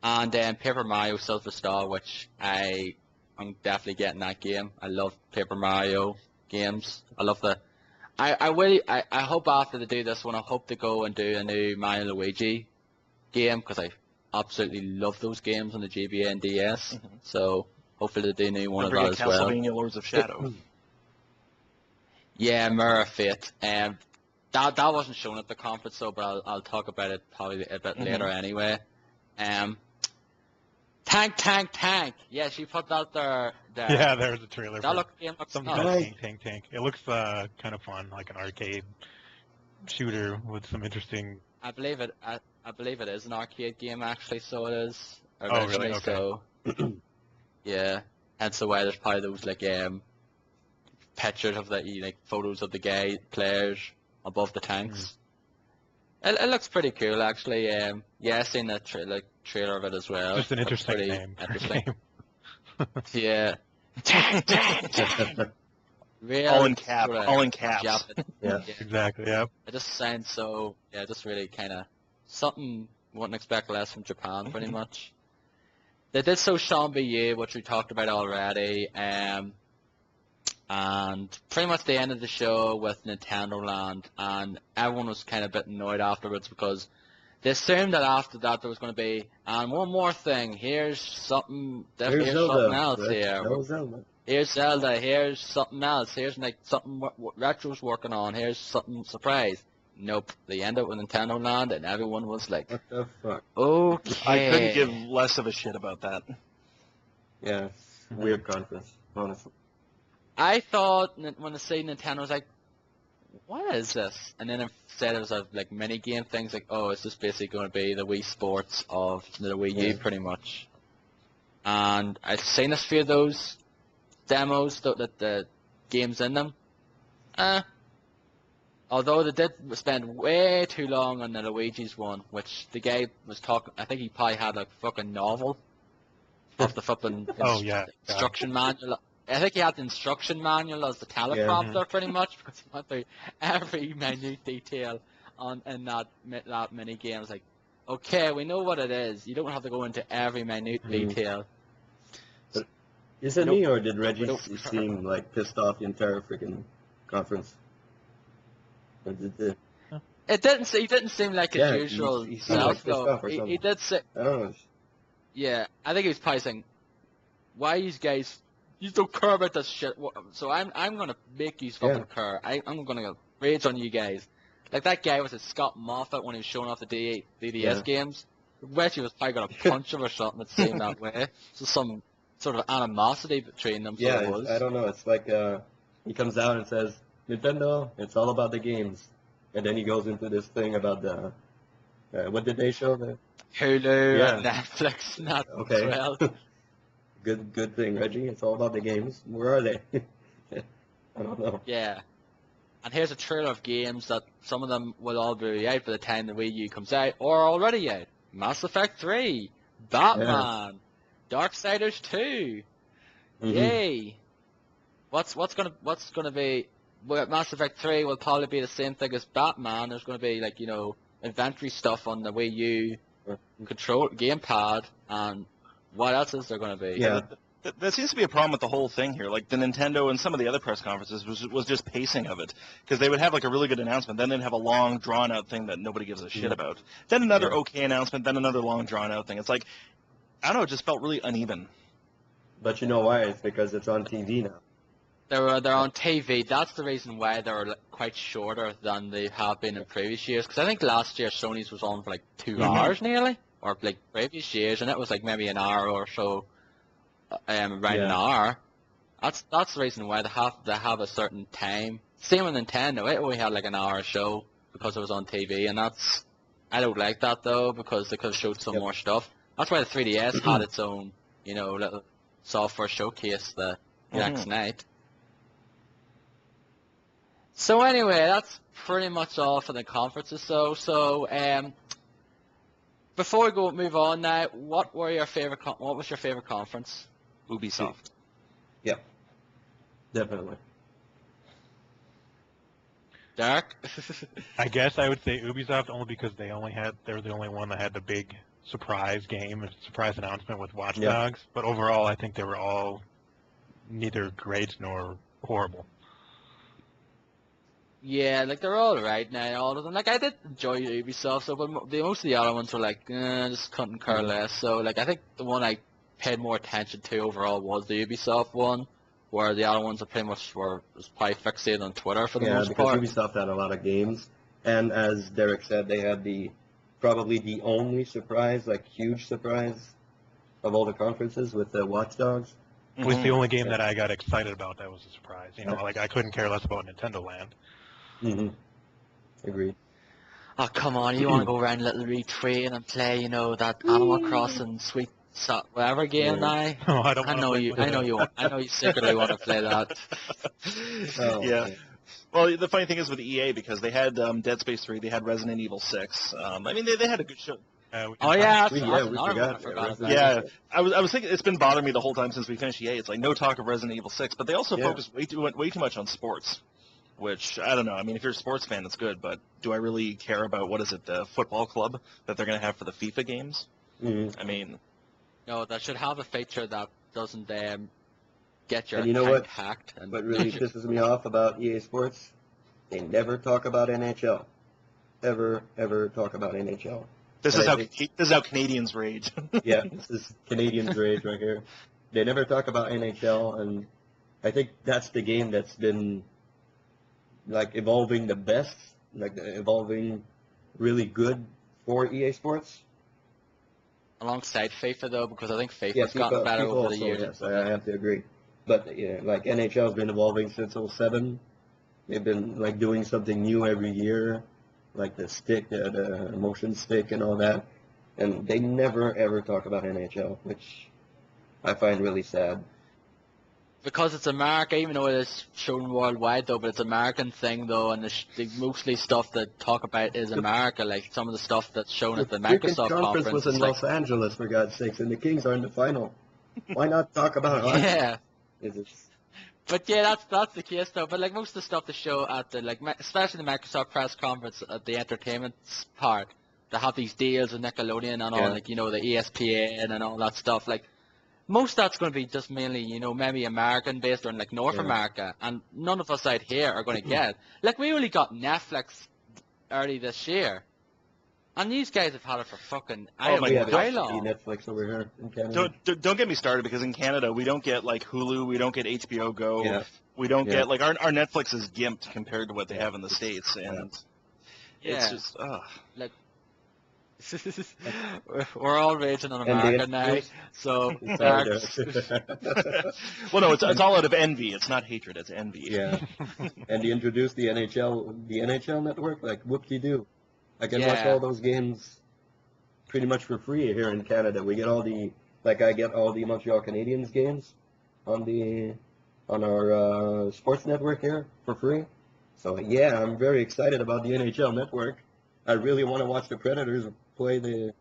And Paper Mario Silver Star, which I'm definitely getting that game. I love Paper Mario games. I love I hope after they do this one, I hope to go and do a new Mario and Luigi game, because I absolutely love those games on the GBA and DS. Mm-hmm. So hopefully they do a new one of that as well. Castlevania Lords of Shadow. Yeah, Mirror of Fate. That wasn't shown at the conference, though, but I'll talk about it probably a bit later anyway. Tank. Yeah, she put that there. Yeah, there's a trailer. That game looks something nice. called Tank. It looks kind of fun, like an arcade shooter with some interesting. I believe it is an arcade game, actually. So it is Oh, originally. really? Okay. So yeah, and so why there's probably those like pictures of photos of the guy players above the tanks. It looks pretty cool, actually. Yeah, I seen the trailer of it as well. Just an interesting pretty name. Interesting. Yeah. Tank. Real all in caps. sorta All in caps. Japanese. Yeah. Exactly. Yeah. It just sounds so. Yeah, just really kind of something wouldn't expect less from Japan, pretty much. They did show Shambhayu, which we talked about already, and pretty much they ended the show with Nintendo Land, and everyone was kind of a bit annoyed afterwards because they assumed that after that there was going to be, and one more thing, here's something else here. Here's Zelda, here's something else, here's something Retro's working on, here's something surprise. Nope, they end up with Nintendo Land, and everyone was like, What the fuck? okay. I couldn't give less of a shit about that. Yeah, weird conference, honestly. I thought when I say Nintendo, I was like, what is this? And then instead it was mini game things, like, oh, it's just basically going to be the Wii Sports of the Wii U, pretty much. And I've seen a few of those demos that the games in them. Although they did spend way too long on the Luigi's one, which the guy was talking, I think he probably had a fucking novel of the fucking instruction manual. I think he had the instruction manual as the teleprompter, pretty much, because he went through every minute detail in that mini game. It's like, okay, we know what it is. You don't have to go into every minute detail. But is it me, or did Reggie seem pissed off the entire freaking conference? Or did the... He didn't seem like his usual he self, pissed off though. or He did say, I don't know. yeah, I think he was probably saying, why you guys, you don't care about this shit, so I'm gonna make you fucking care. I'm gonna rage on you guys. Like that guy was a Scott Moffat when he was showing off the DDS games. Reggie was probably gonna punch him or something. It seemed that way. So some sort of animosity between them. Yeah, it was. I don't know. It's like he comes out and says, Nintendo, it's all about the games. And then he goes into this thing about the What did they show? Hulu Yeah. and Netflix, not Okay. 12. Good thing, Reggie. It's all about the games. Where are they? I don't know. Yeah. And here's a trailer of games that some of them will all be out by the time the Wii U comes out, or already out. Mass Effect 3, Batman, Darksiders 2. Mhm. Yay! What's gonna be? Well, Mass Effect 3 will probably be the same thing as Batman. There's gonna be like inventory stuff on the Wii U control gamepad, and what else is there gonna be? Yeah. That seems to be a problem with the whole thing here. Like the Nintendo and some of the other press conferences was just pacing of it, because they would have like a really good announcement, then they'd have a long drawn out thing that nobody gives a shit about, then another okay announcement, then another long drawn out thing. It's like, I don't know, it just felt really uneven. But you know why? It's because it's on TV now. They're on TV. That's the reason why they're quite shorter than they have been in previous years. Because I think last year Sony's was on for like 2 hours nearly, or like previous years, and it was like maybe an hour or so, around an hour. That's the reason why they have a certain time. Same with Nintendo. It only had like an hour show because it was on TV, and I don't like that though, because they could have showed some more stuff. That's why the 3DS had its own little software showcase the next night. So anyway, that's pretty much all for the conferences. So before we move on now, what was your favorite conference? Ubisoft. Yep. Definitely. Derek? I guess I would say Ubisoft only because they were the only one that had the big surprise announcement with Watch Dogs. But overall, I think they were all neither great nor horrible. Yeah, like they're all right now, all of them. Like I did enjoy Ubisoft, but most of the other ones were like, just couldn't care less. So like I think the one I paid more attention to overall was the Ubisoft one, where the other ones are pretty much was probably fixated on Twitter for the most part. Yeah, because Ubisoft had a lot of games, and as Derek said, they had probably the only surprise, like huge surprise, of all the conferences with the Watch Dogs. It was the only game that I got excited about. That was a surprise. Like I couldn't care less about Nintendo Land. Agreed. Oh come on! You want to go around Little Retrain and play, that Animal Crossing Sweet whatever game now? No, I don't. I know you secretly want to play that. Yeah. Well, the funny thing is with EA, because they had Dead Space 3, they had Resident Evil 6. I mean, they had a good show. We forgot. Yeah, I was thinking, it's been bothering me the whole time since we finished EA. It's like no talk of Resident Evil 6, but they also focused way too much on sports, which I don't know. I mean, if you're a sports fan, that's good, but do I really care about the football club that they're going to have for the FIFA games? I mean, no, that should have a feature that doesn't get your account hacked. And what really pisses me off about EA Sports? They never talk about NHL. Ever talk about NHL. This is how Canadians rage. Yeah, this is Canadians rage right here. They never talk about NHL, and I think that's the game that's been like evolving the best, like evolving really good for EA Sports. Alongside FIFA though, because I think FIFA's gotten better over the years. Yes, I have to agree. But yeah, like NHL's been evolving since 2007. They've been like doing something new every year, like the stick, the motion stick, and all that. And they never ever talk about NHL, which I find really sad. Because it's America, even though it is shown worldwide though, but it's an American thing though, and the mostly stuff that talk about is America, like some of the stuff that's shown at the Microsoft conference conference. was in Los Angeles, for God's sakes, and the Kings are in the final. Why not talk about it? Yeah. It's But yeah, that's the case though. But like most of the stuff they show at the especially the Microsoft press conference at the entertainment part, they have these deals with Nickelodeon and all, like the ESPN and all that stuff. Like most of that's going to be just mainly maybe American based or in like North America, and none of us out here are going to get. Like we only got Netflix early this year. And these guys have had it for fucking way long. Netflix over here in Canada. Don't get me started, because in Canada we don't get like Hulu, we don't get HBO Go, we don't get like our Netflix is gimped compared to what they have in the States, and it's just like we're all raging on America now, so well, no, it's all out of envy. It's not hatred, it's envy. Yeah, and they introduced the NHL network, like whoop-de-doo. I can watch all those games pretty much for free here in Canada. We get I get all the Montreal Canadiens games on our sports network here for free. So yeah, I'm very excited about the NHL network. I really want to watch the Predators play the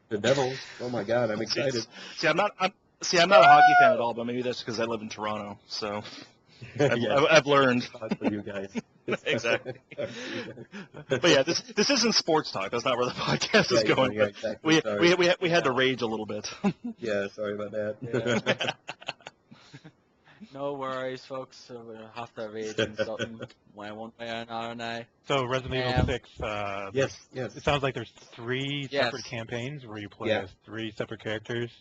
Devils. Oh my God, I'm excited. See, I'm not a hockey fan at all, but maybe that's because I live in Toronto. So I've learned. For you guys. Exactly. But yeah, this isn't sports talk. That's not where the podcast is going. Yeah, exactly. We had to rage a little bit. Yeah, sorry about that. Yeah. No worries, folks. So we'll have to read something one way or another now. So Resident Evil 6, Yes. it sounds like there's 3 Yes. separate campaigns where you play Yeah. as 3 separate characters.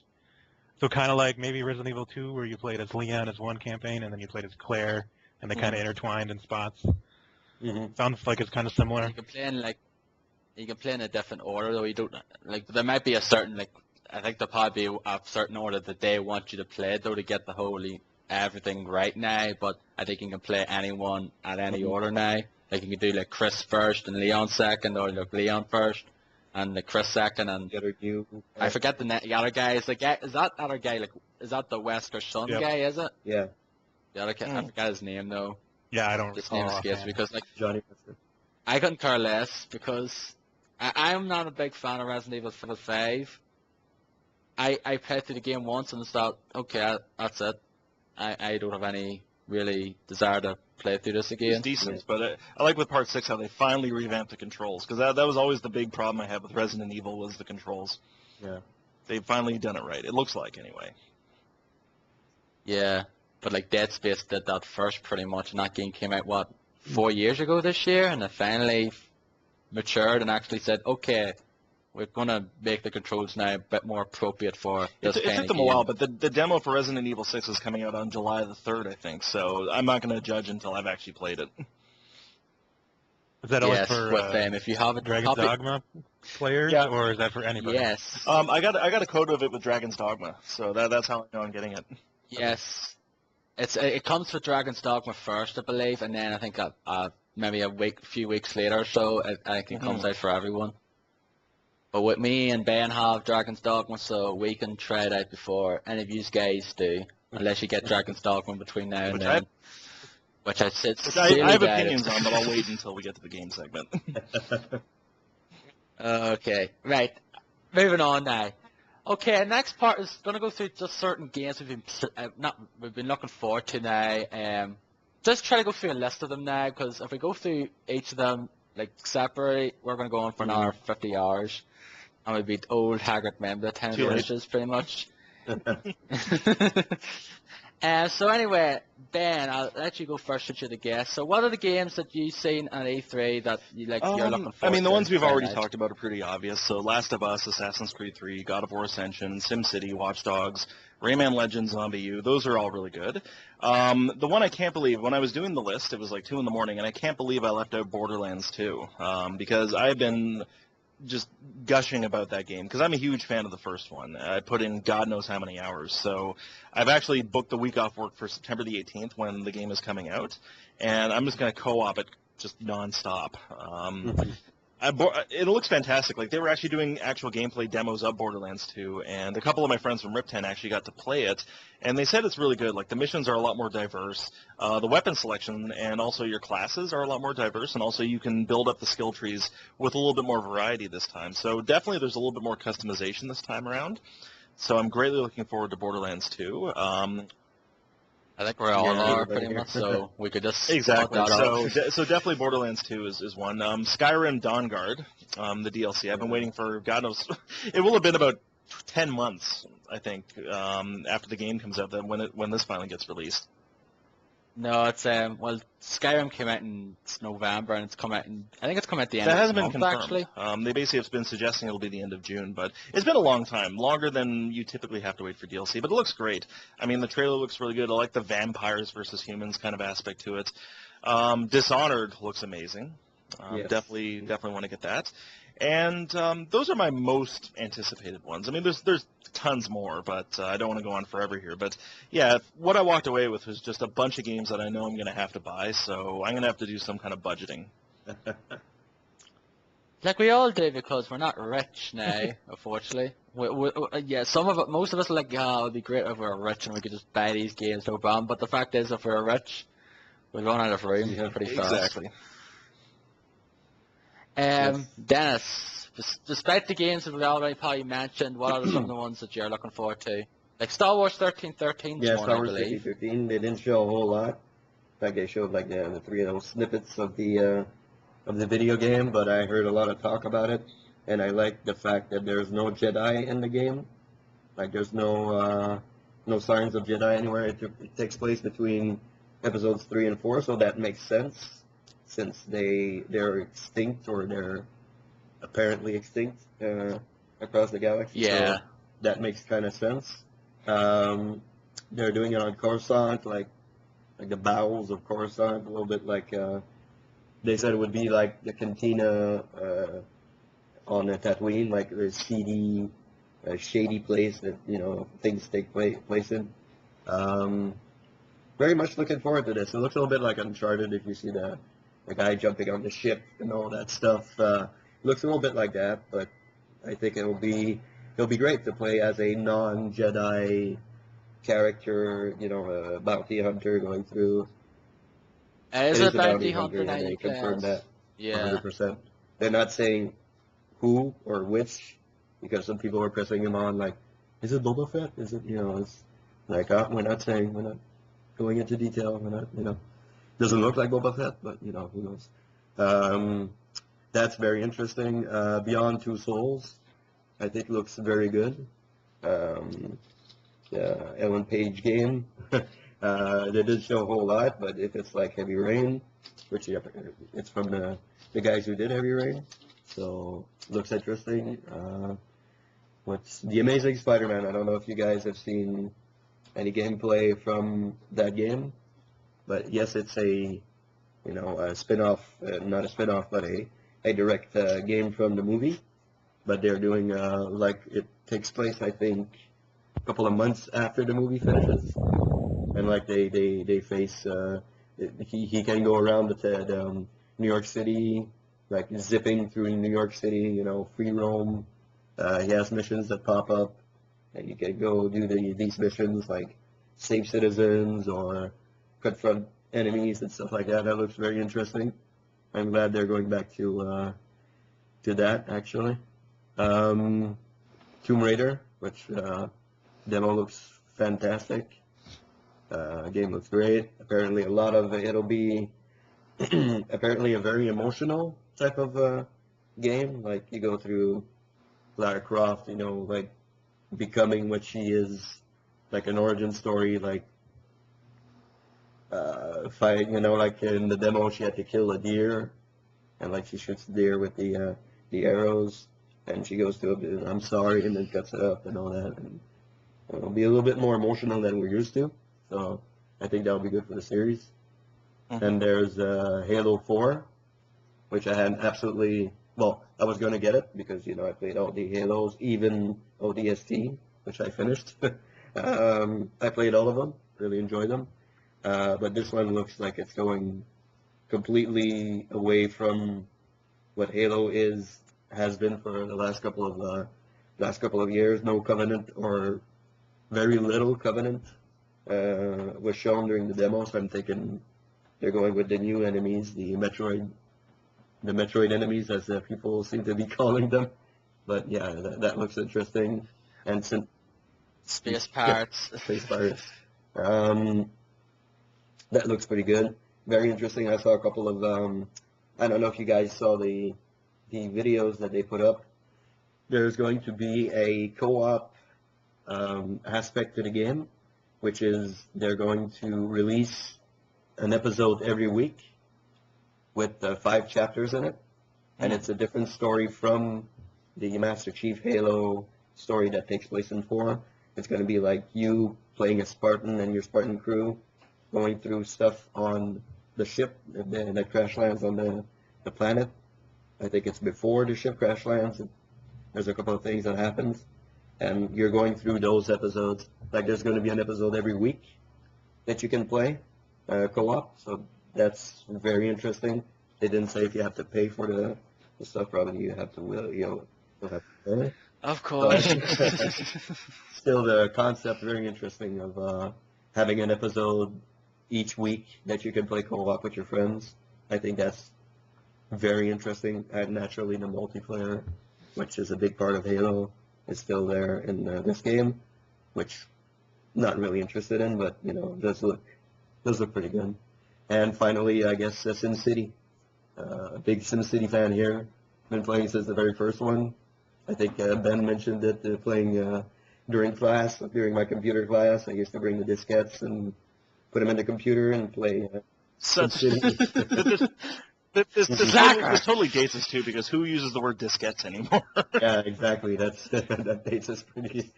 So kind of like maybe Resident Evil 2 where you played as Leon as one campaign and then you played as Claire and they kind of intertwined in spots. Mm-hmm. Sounds like it's kind of similar. You can play in a different order, though. You don't there might be a certain I think there'll probably be a certain order that they want you to play though to get the wholly everything right now. But I think you can play anyone at any order now. Like you can do Chris first and Leon second, or Leon first and Chris second, and I forget the other guy. Is that other guy is that the Wesker Sun Yep. guy? Is it? Yeah. The other guy, I forgot his name though. Yeah, I don't His name recall. escapes me because Johnny. I couldn't care less because I'm not a big fan of Resident Evil 5. I played through the game once and thought, okay, that's it. I don't have any really desire to play through this again. It's decent, but I like with Part 6 how they finally revamped the controls, because that was always the big problem I had with Resident Evil was the controls. Yeah. They've finally done it right. It looks like, anyway. Yeah, but Dead Space did that first pretty much, and that game came out, 4 years ago this year, and it finally matured and actually said, okay, we're going to make the controls now a bit more appropriate for this It kind took of them game. a while, but the demo for Resident Evil 6 is coming out on July the 3rd, I think, so I'm not going to judge until I've actually played it. Is that only Yes, for with if you have a Dragon's copy, Dogma players, Yeah. or is that for anybody? yes, I got a code of it with Dragon's Dogma, so that's how I know I'm getting it. yes. It comes with Dragon's Dogma first, I believe, and then I think maybe a few weeks later or so, I think it comes out for everyone. But with me and Ben have Dragon's Dogma, so we can try it out before any of you guys do, unless you get Dragon's Dogma between now and Which then. Which I I have opinions on, but I'll wait until we get to the game segment. Okay, right. Moving on now. Okay, next part is going to go through just certain games we've been looking forward to now. Just try to go through a list of them now, because if we go through each of them separately, we're going to go on for another 50 hours, and we'll be old haggard men by the time it Too late. finishes, pretty much. So anyway, Ben, I'll let you go first since you're the guest. So what are the games that you've seen at E3 that you're looking forward to? I mean, the ones we've trying already out? talked about are pretty obvious. So Last of Us, Assassin's Creed 3, God of War Ascension, SimCity, Watch Dogs, Rayman Legends, Zombie U. Those are all really good. The one I can't believe, when I was doing the list, it was 2 in the morning, and I can't believe I left out Borderlands 2, because I've been just gushing about that game, because I'm a huge fan of the first one. I put in God knows how many hours, so I've actually booked the week off work for September the 18th when the game is coming out, and I'm just going to co-op it just nonstop. It looks fantastic. They were actually doing actual gameplay demos of Borderlands 2, and a couple of my friends from Rip 10 actually got to play it, and they said it's really good. The missions are a lot more diverse. The weapon selection and also your classes are a lot more diverse, and also you can build up the skill trees with a little bit more variety this time. So definitely there's a little bit more customization this time around. So I'm greatly looking forward to Borderlands 2. I think we're all Yeah, are everybody pretty here. much, so we could just Exactly. lock that up. So definitely Borderlands 2 is one. Skyrim Dawnguard, the DLC. I've been waiting for God knows. It will have been about 10 months, I think, after the game comes out. When this finally gets released. No, it's Skyrim came out in November, and I think it's come out at the end That of hasn't the been month, confirmed. actually. They basically have been suggesting it'll be the end of June, but it's been a long time, longer than you typically have to wait for DLC. But it looks great. I mean, the trailer looks really good. I like the vampires versus humans kind of aspect to it. Dishonored looks amazing. Yes. Definitely want to get that. And those are my most anticipated ones. I mean, there's tons more, but I don't want to go on forever here. But yeah, what I walked away with was just a bunch of games that I know I'm going to have to buy, so I'm going to have to do some kind of budgeting. Like we all do because we're not rich now, unfortunately. Yeah, most of us are like, oh, it'd be great if we were rich and we could just buy these games, no problem. But the fact is, if we were rich, we'd run out of room Yeah, pretty fast. Exactly. yes. Dennis, despite the games that we already probably mentioned, what are some of the ones that you're looking forward to? Like Star Wars 1313's Yeah, one, Star I Wars believe. 1313. They didn't show a whole lot. Like they showed like the three of those snippets of the video game, but I heard a lot of talk about it, and I like the fact that there's no Jedi in the game. Like there's no signs of Jedi anywhere. It takes place between episodes 3 and 4, so that makes sense since they're extinct or they're apparently extinct across the galaxy. Yeah. So that makes kind of sense. Um, they're doing it on Coruscant, like the bowels of Coruscant, a little bit like they said it would be like the cantina on a Tatooine, like the seedy, shady place that things take place in. Um, very much looking forward to this. It looks a little bit like Uncharted if you see the guy jumping on the ship and all that stuff. Looks a little bit like that, but I think it'll be great to play as a non-Jedi character, a bounty hunter going through. It is It a is a bounty bounty hunter hunter, now and you they play confirmed as. that Yeah. 100%. They're not saying who or which, because some people are pressing him on, like, is it Boba Fett? Is it, it's like, we're not saying, we're not going into detail, we're not, doesn't look like Boba Fett, but, who knows. That's very interesting. Beyond Two Souls, I think looks very good. The Ellen Page game. They didn't show a whole lot, but if it's like Heavy Rain, which it's from the guys who did Heavy Rain, so looks interesting. What's The Amazing Spider-Man? I don't know if you guys have seen any gameplay from that game, but yes, it's a spin-off, not a spin-off, but a direct game from the movie. But they're doing like it takes place, I think, a couple of months after the movie finishes, and like they face he can go around the New York City, like zipping through New York City, free roam. He has missions that pop up, and you can go do these missions like save citizens or confront enemies and stuff like that. That looks very interesting. I'm glad they're going back to that actually. Tomb Raider, which demo looks fantastic. Game looks great. Apparently, it'll be apparently a very emotional type of game. Like you go through Lara Croft, like becoming what she is, like an origin story, like fight. Like in the demo, she had to kill a deer, and like she shoots the deer with the arrows, and she goes to I'm sorry, and then cuts it up and all that. And it'll be a little bit more emotional than we're used to. So I think that'll be good for the series. Mhm. And there's Halo 4, which I had absolutely, well, I was going to get it because, I played all the Halos, even ODST, which I finished. I played all of them, really enjoyed them. But this one looks like it's going completely away from what Halo has been for the last couple of years. No Covenant, or very little Covenant was shown during the demo, so I'm thinking they're going with the new enemies, the Metroid enemies, as people seem to be calling them. But yeah, that looks interesting. And Space Pirates. Space Pirates. That looks pretty good. Very interesting. I saw a couple of I don't know if you guys saw the videos that they put up. There's going to be a co-op aspect to the game, which is they're going to release an episode every week with 5 chapters in it, and it's a different story from the Master Chief Halo story that takes place in 4. It's going to be like you playing a Spartan and your Spartan crew going through stuff on the ship that crash lands on the planet. I think it's before the ship crash lands. There's a couple of things that happens, and you're going through those episodes. Like there's going to be an episode every week that you can play co-op, so that's very interesting. They didn't say if you have to pay for the stuff probably you have to you'll have to learn. Of course. Still, the concept very interesting of having an episode each week that you can play co-op with your friends. I think that's very interesting. Naturally, the multiplayer, which is a big part of Halo, is still there in this game, which not really interested in, but does look pretty good. And finally, I guess SimCity. A big SimCity fan here. Been playing since the very first one. I think Ben mentioned it playing during class, during my computer class. I used to bring the diskettes and put them in the computer and play SimCity. This totally dates us too, because who uses the word diskettes anymore? Yeah, exactly. That dates us pretty.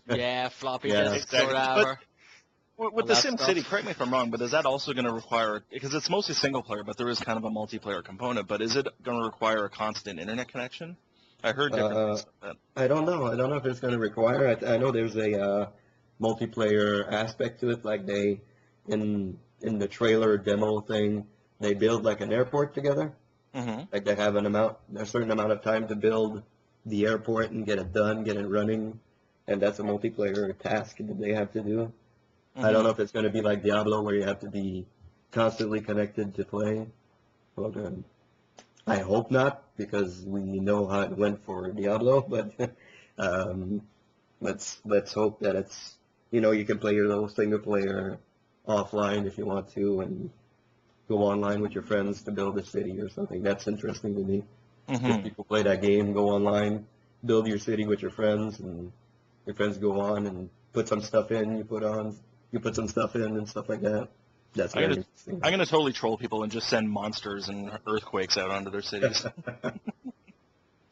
Yeah, floppy Yeah, disks exactly. or whatever. With the SimCity, correct me if I'm wrong, but is that also going to require, because it's mostly single player, but there is kind of a multiplayer component, but is it going to require a constant internet connection? I heard different things about that. I don't know. I don't know if it's going to require it. I know there's a multiplayer aspect to it. Like in the trailer demo thing, they build like an airport together. Mm-hmm. Like they have a certain amount of time to build the airport and get it done, get it running, and that's a multiplayer task that they have to do. I don't know if it's going to be like Diablo where you have to be constantly connected to play. Well, I hope not, because we know how it went for Diablo. But let's hope that it's you can play your little single player offline if you want to, and go online with your friends to build a city or something. That's interesting to me. If people play that game, go online, build your city with your friends, and your friends go on and put some stuff in. You put some stuff in and stuff like that. That's very interesting. I'm gonna totally troll people and just send monsters and earthquakes out onto their cities.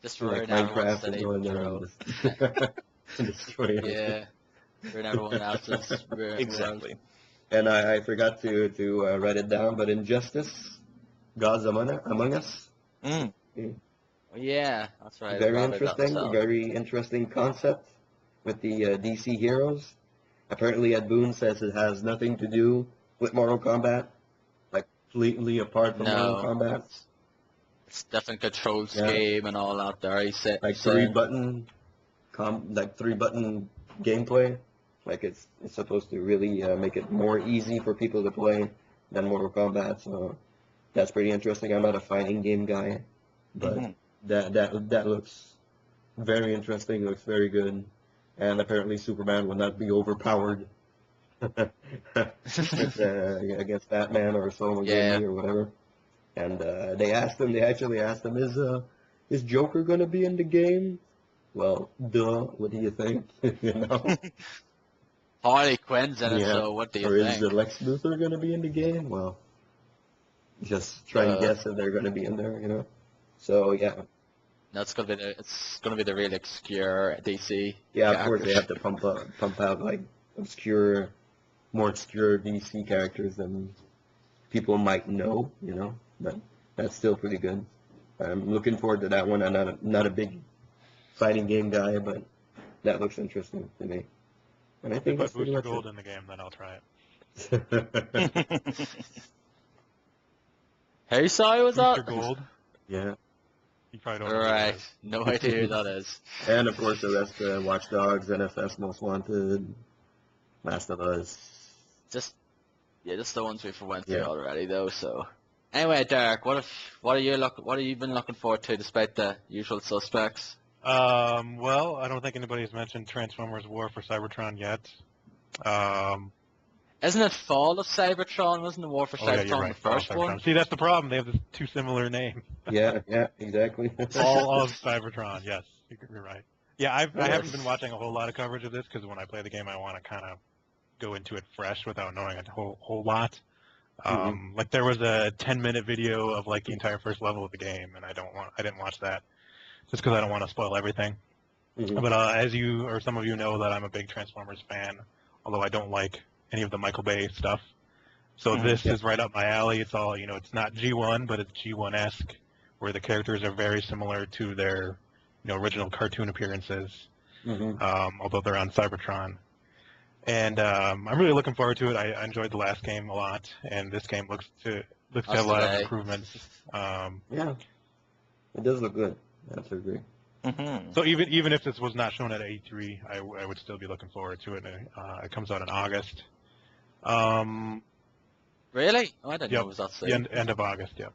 Just like ruin everyone's Minecraft and city. going there and destroy it. Yeah. Ruin everyone else's Exactly. And I forgot to write it down, but Injustice, Gods Among Us. Mm. Yeah, that's right. Very interesting. Very interesting concept with the DC heroes. Apparently, Ed Boon says it has nothing to do with Mortal Kombat, like completely apart from Mortal Kombat. It's different control scheme and all out there. He said Like three button gameplay. Like it's supposed to really make it more easy for people to play than Mortal Kombat. So that's pretty interesting. I'm not a fighting game guy, but that looks very interesting. Looks very good. And apparently Superman will not be overpowered against Batman or Solomon Grundy or whatever. And they actually asked him, is Joker going to be in the game? Well, duh, what do you think? Harley Quinn's in it, so what do you think? Or is Lex Luthor going to be in the game? Well, just try and guess if they're going to be in there, So, yeah. That's gonna be the real obscure DC. Yeah, of course they have to pump out like more obscure DC characters than people might know, But that's still pretty good. I'm looking forward to that one. I'm not a big fighting game guy, but that looks interesting to me. And I think if I Booster Gold in the game, then I'll try it. Hey, sorry, what's Booster that? Gold. Yeah. You probably don't know Right. No idea who that is. And of course the rest, Watch Dogs, NFS Most Wanted, Last of Us. Just the ones we've went through already, though. So, anyway, Derek, what have you been looking forward to, despite the usual suspects? Well, I don't think anybody's mentioned Transformers War for Cybertron yet. Isn't it Fall of Cybertron? Wasn't the War for Cybertron the first one? See, that's the problem. They have two similar names. Yeah, exactly. Fall of Cybertron. Yes, you're right. Yeah, I haven't been watching a whole lot of coverage of this because when I play the game, I want to kind of go into it fresh without knowing a whole lot. Like there was a 10-minute video of like the entire first level of the game, and I didn't watch that just because I don't want to spoil everything. But as you or some of you know, that I'm a big Transformers fan, although I don't like any of the Michael Bay stuff. So this is right up my alley. It's all, it's not G1, but it's G1-esque, where the characters are very similar to their, original cartoon appearances, although they're on Cybertron. And I'm really looking forward to it. I enjoyed the last game a lot, and this game looks to have a lot of improvements. It does look good. I have to agree. Mm-hmm. So even if this was not shown at E3, I would still be looking forward to it. It comes out in August. Really? Oh, I didn't know Yep. it was that The soon. end of August. Yep.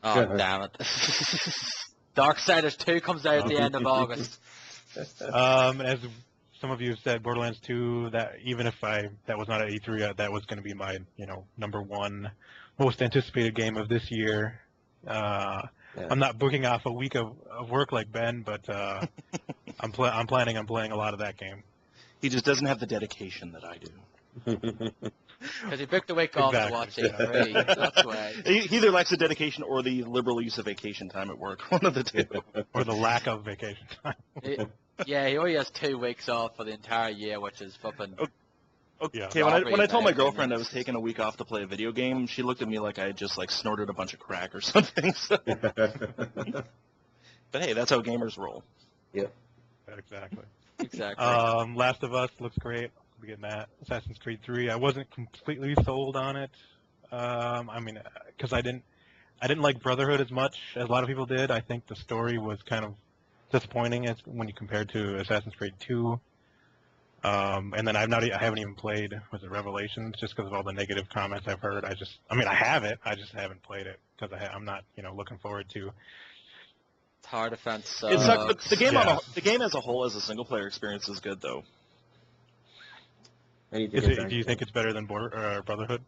Oh, Good. damn it. Darksiders 2 comes out at the end of August. As some of you have said, Borderlands 2. That even if that was not at E3, that was going to be my number one most anticipated game of this year. Yeah. I'm not booking off a week of work like Ben, but I'm planning on playing a lot of that game. He just doesn't have the dedication that I do. Because he booked a week off to watch E3. That's why. He either lacks the dedication or the liberal use of vacation time at work. One of the two. Or the lack of vacation time. Yeah, he only has 2 weeks off for the entire year, which is flipping. Okay, Yeah. when I told my Robbery, girlfriend I was taking a week off to play a video game, she looked at me like I had just snorted a bunch of crack or something. So. But hey, that's how gamers roll. Exactly. Exactly. Last of Us looks great. We get that. Assassin's Creed 3. I wasn't completely sold on it. Because I didn't like Brotherhood as much as a lot of people did. I think the story was kind of disappointing when you compare it to Assassin's Creed 2. And then I haven't even played Revelations just because of all the negative comments I've heard. I have it. I just haven't played it because I'm not looking forward to. Tower Defense It sucks, but the game Yeah. the game as a whole, as a single player experience, is good though. I need to get back Do you to think it. it's better than Brotherhood?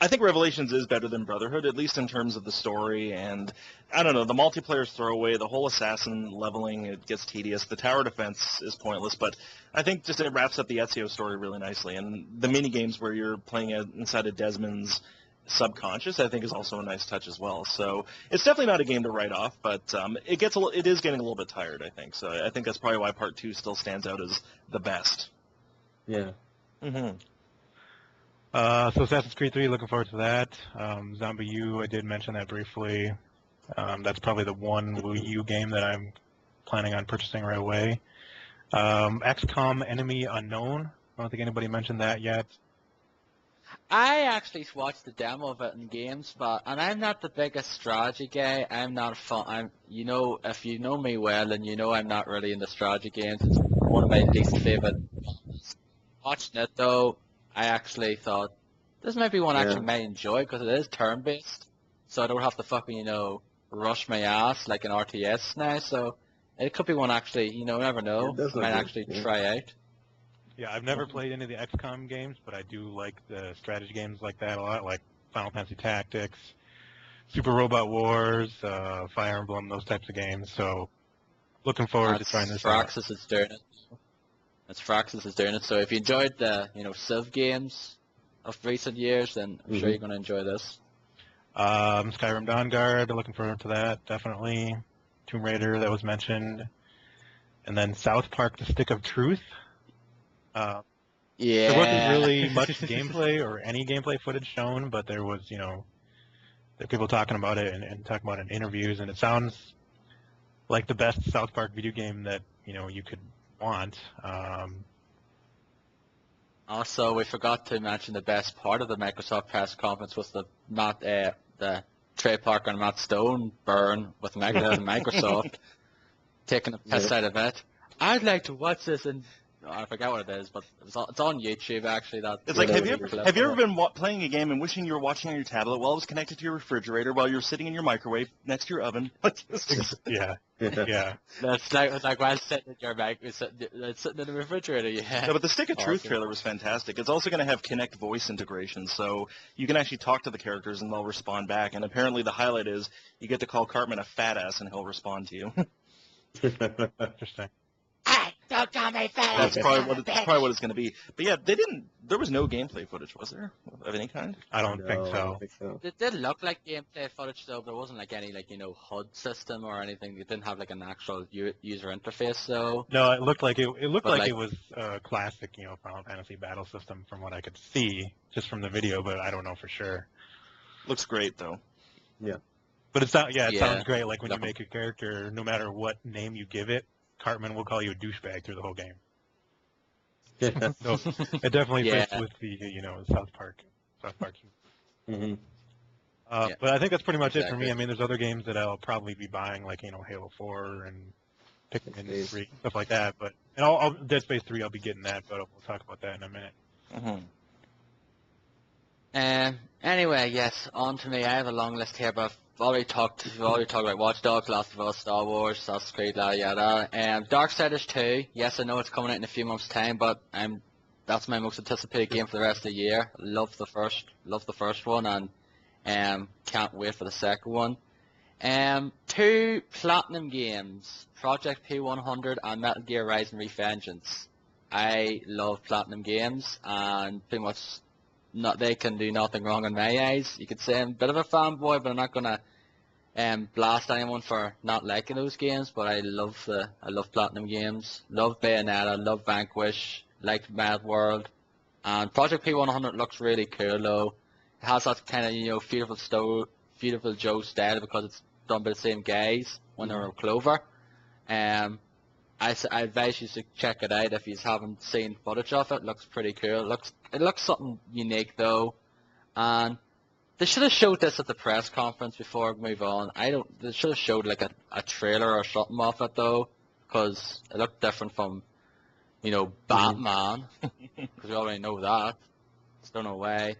I think Revelations is better than Brotherhood, at least in terms of the story, and I don't know, the multiplayer's throwaway, the whole assassin leveling, it gets tedious. The tower defense is pointless, but I think just it wraps up the Ezio story really nicely, and the mini games where you're playing inside of Desmond's subconscious, I think is also a nice touch as well. So it's definitely not a game to write off, but it is getting a little bit tired, I think. So I think that's probably why Part 2 still stands out as the best. Yeah. Mm-hmm. So Assassin's Creed 3, looking forward to that. Zombie U, I did mention that briefly. That's probably the one Wii U game that I'm planning on purchasing right away. XCOM Enemy Unknown. I don't think anybody mentioned that yet. I actually watched the demo of it in GameSpot, and I'm not the biggest strategy guy. I'm not a fan. If you know me well, then you know I'm not really into strategy games. It's one of my least favorite. Watching it though, I actually thought this might be one I Yeah. actually might enjoy because it is turn-based, so I don't have to fucking rush my ass like an RTS now. So it could be one actually. You never know. It does I might look good, actually yeah. try out. Yeah, I've never played any of the XCOM games, but I do like the strategy games like that a lot, like Final Fantasy Tactics, Super Robot Wars, Fire Emblem, those types of games. So looking forward to trying this out. Firaxis is doing it. That's Firaxis is doing it. So if you enjoyed the Civ games of recent years, then I'm sure Mhm. you're going to enjoy this. Skyrim Dawnguard, looking forward to that, definitely. Tomb Raider, that was mentioned. And then South Park, The Stick of Truth. Yeah. There wasn't really much gameplay or any gameplay footage shown, but there was, there were people talking about it and talking about it in interviews, and it sounds like the best South Park video game that, you could want. Also, we forgot to mention the best part of the Microsoft press conference was the Trey Parker and Matt Stone burn with Microsoft taking a piss out of it. I'd like to watch this, and I forget what it is, but it's on YouTube actually. It's like, have you ever clip. been playing a game and wishing you were watching on your tablet while it was connected to your refrigerator while you were sitting in your microwave next to your oven? Yeah, yeah. That's like while sitting in your mic, sitting in the refrigerator. Yeah. No, but the Stick of Truth Awesome. trailer was fantastic. It's also going to have Kinect voice integration, so you can actually talk to the characters and they'll respond back. And apparently the highlight is you get to call Cartman a fat ass and he'll respond to you. Interesting. Hey, don't call me fat. That's probably what it's going to be. But yeah, there was no gameplay footage, was there, of any kind? I don't think No, I so. don't think so. It did look like gameplay footage though. There wasn't like any HUD system or anything. It didn't have like an actual user interface though. No, it looked like it looked But like it was a classic, Final Fantasy battle system from what I could see just from the video, but I don't know for sure. Looks great though. But it sounds Yeah. sounds great. Like when you Definitely. make a character, no matter what name you give it, Cartman will call you a douchebag through the whole game. So it definitely Yeah. fits with the South Park. Mhm. Yeah, But I think that's pretty much it for me. exactly. I mean, there's other games that I'll probably be buying, like Halo 4 and Pikmin Space. 3, stuff like that. But Dead Space 3, I'll be getting that, but we'll talk about that in a minute. Mhm. Anyway, yes, on to me. I have a long list here, but we've already talked about Watch Dogs, Last of Us, Star Wars, Assassin's Creed, yada yada. Darksiders 2, yes, I know it's coming out in a few months' time, but that's my most anticipated game for the rest of the year. Love the first one, and can't wait for the second one. Two Platinum games, Project P100 and Metal Gear Rising Revengeance. I love Platinum games, and pretty much they can do nothing wrong in my eyes. You could say I'm a bit of a fanboy, but I'm not gonna blast anyone for not liking those games. But I love Platinum games. Love Bayonetta, love Vanquish, liked Mad World, and Project P100 looks really cool though. It has that kind of Beautiful Joe style because it's done by the same guys when they were Clover. I advise you to check it out if you haven't seen footage of it. It looks pretty cool. It looks something unique though, and they should have showed this at the press conference before we move on. They should have showed like a trailer or something of it though, because it looked different from Batman, because we already know that. There's no way.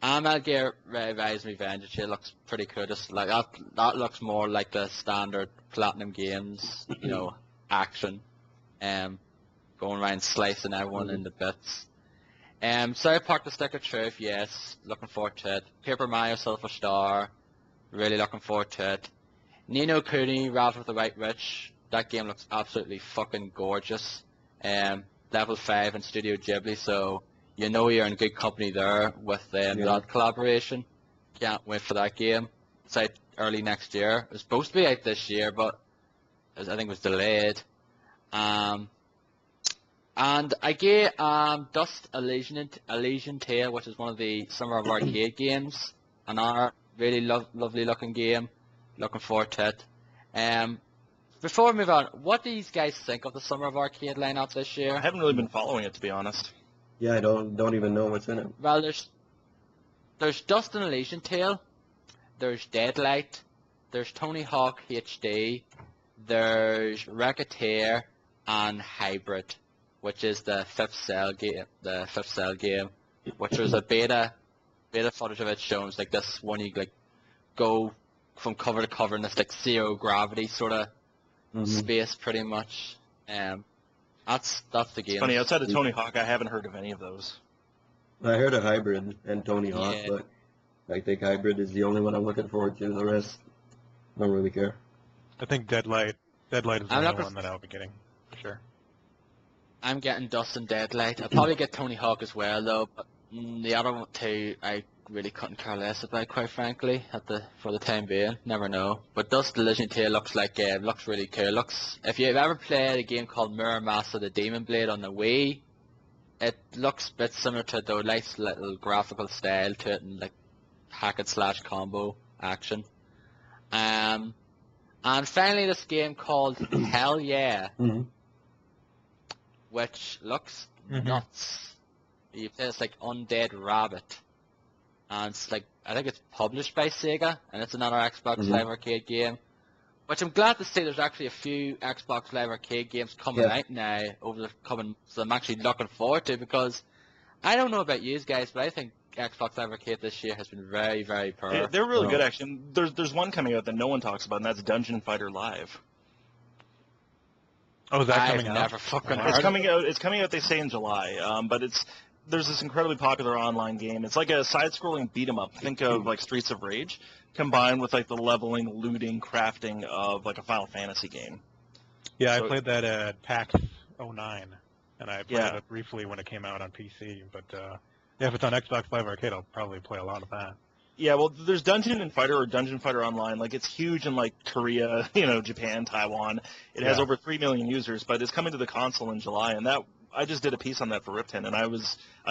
Metal Gear Rising Revengeance looks pretty cool. Just like that looks more like the standard Platinum games, action, going around slicing everyone into bits. South Park: The Stick of Truth, yes, looking forward to it. Paper Mario: Silver Star, really looking forward to it. Ni no Kuni: Wrath of the White Witch, that game looks absolutely fucking gorgeous. Level 5 in Studio Ghibli, so you're in good company there with that collaboration. Can't wait for that game. It's out early next year. It was supposed to be out this year, but I think it was delayed. And I get Dust Elysian Tale, which is one of the Summer of Arcade games. Another really lovely looking game. Looking forward to it. Before we move on, what do you guys think of the Summer of Arcade lineup this year? I haven't really been following it, to be honest. Yeah, I don't even know what's in it. Well, there's Dust and Elysian Tale, there's Deadlight, there's Tony Hawk HD, there's Racketeer, and Hybrid, which is the Fifth Cell game, which was a beta footage of it shows like this one you like go from cover to cover in this like zero gravity sort of space pretty much. That's the game. It's funny, outside of Tony Hawk, I haven't heard of any of those. I heard of Hybrid and Tony Hawk, Yeah. but I think Hybrid is the only one I'm looking forward to. The rest, don't really care. I think Deadlight is the I'm only not one that I'll be getting, for sure. I'm getting Dust and Deadlight. I'll probably get Tony Hawk as well though, but the other two I really couldn't care less about, quite frankly, for the time being. Never know. But Dust Elysian Tale looks really cool. If you've ever played a game called Mirror Master the Demon Blade on the Wii, it looks a bit similar to the nice little graphical style to it and like hack and slash combo action. And finally this game called Hell Yeah, which looks nuts. You play this like undead rabbit, and it's like I think it's published by Sega, and it's another Xbox Live Arcade game. Which I'm glad to see there's actually a few Xbox Live Arcade games coming out now over the coming, so I'm actually looking forward to, because I don't know about you guys, but I think Xbox Live Arcade this year has been very, very poor. They're really good, actually. There's one coming out that no one talks about, and that's Dungeon Fighter Live. Oh, is that coming I've out? never fucking heard It's of coming out. It's coming out. They say in July. But there's this incredibly popular online game. It's like a side-scrolling beat 'em up. Think of like Streets of Rage, combined with like the leveling, looting, crafting of like a Final Fantasy game. Yeah, So- I played that at PAX 09, and I played it briefly when it came out on PC. But if it's on Xbox Live Arcade, I'll probably play a lot of that. Yeah, well, there's Dungeon Fighter or Dungeon Fighter Online. Like, it's huge in, like, Korea, Japan, Taiwan. It has over 3 million users, but it's coming to the console in July, and I just did a piece on that for Ripton, and I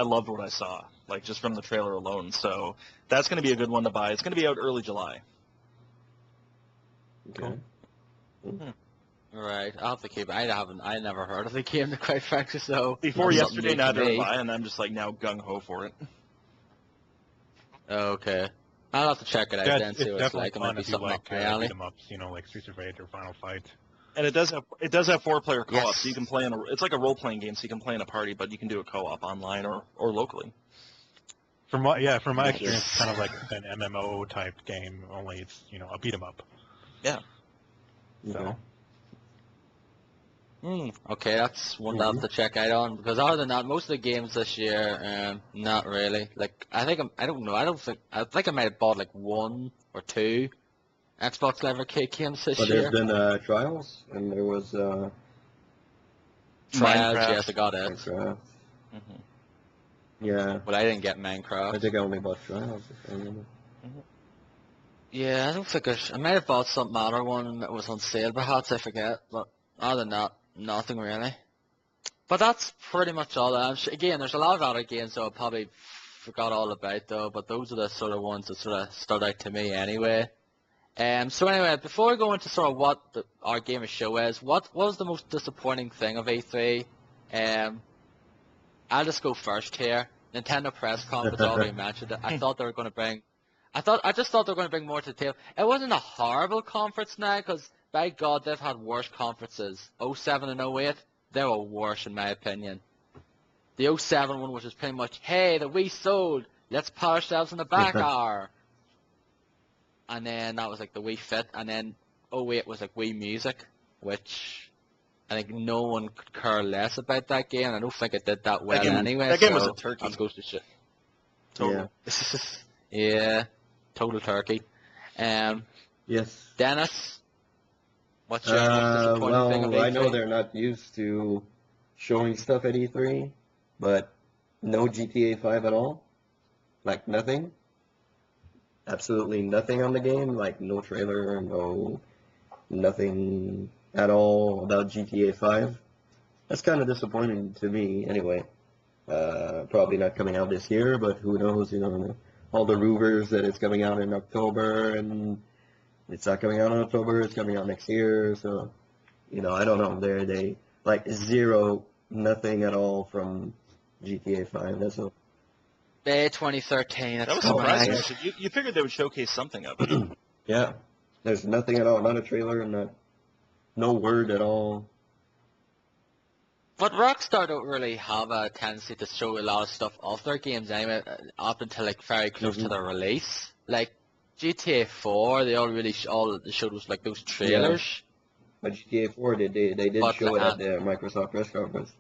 loved what I saw, like, just from the trailer alone. So that's going to be a good one to buy. It's going to be out early July. Okay. Right, I'll have to keep it. I never heard of the game, quite frankly, so... Before that's yesterday, something new neither to have me. I, and I'm just, like, now gung-ho for it. Okay. I'll have to check it out Yeah, then, see it's what it's definitely like. It might fun be if you something like up my alley. beat 'em ups, like Streets of Rage or Final Fight. And it does have 4-player co-op, Yes. so you can play it's like a role-playing game, so you can play in a party, but you can do a co-op online or locally. From my Nice. experience, it's kind of like an MMO type game, only it's a beat 'em up. Yeah. Okay. Okay, that's one to have to check out on, because other than that, most of the games this year, not really. Like, I think I think I might have bought like 1 or 2 Xbox Live Arcade games this But year. there's been trials, and there was Trials, Minecraft. yes, I got it. Minecraft. Hmm. Yeah, But I didn't get I Minecraft. think I only bought trials, if I remember. Yeah, I don't think I might have bought some other one that was on sale, perhaps, I forget. But other than that, nothing really. But that's pretty much all. Again, there's a lot of other games that I probably forgot all about, though, but those are the sort of ones that sort of stood out to me anyway. So anyway, before we go into sort of what our game of show is, what was the most disappointing thing of E3? I'll just go first here. Nintendo press conference, already mentioned it. I just thought they were going to bring more to the table. It wasn't a horrible conference now, because by God, they've had worse conferences. 07 and 08, they were worse in my opinion. The 07 one, which was pretty much, hey, the Wii sold, let's pat ourselves on the back, and then that was like the Wii Fit, and then 08 was like Wii Music, which I think no one could care less about that game. I don't think it did that well anyway. That game was so a turkey. that goes to shit. Total. Yeah, total turkey. Yes. Dennis, what's your most disappointing thing of Well, E3? I know they're not used to showing stuff at E3, but no GTA 5 at all. Like nothing. Absolutely nothing on the game. Like no trailer, nothing at all about GTA 5. That's kind of disappointing to me anyway. Probably not coming out this year, but who knows, all the rumors that it's coming out in October, and it's not coming out in October, it's coming out next year, so, I don't know. They like zero, nothing at all from GTA 5, that's all. May 2013. That was coming out. surprising. Actually. You figured they would showcase something of it. Yeah, there's nothing at all, not a trailer, no word at all. But Rockstar don't really have a tendency to show a lot of stuff off their games anyway, up until like very close to their release. Like GTA 4, they all really all they showed was like those trailers. But GTA 4, they did But, show it at the Microsoft press conference.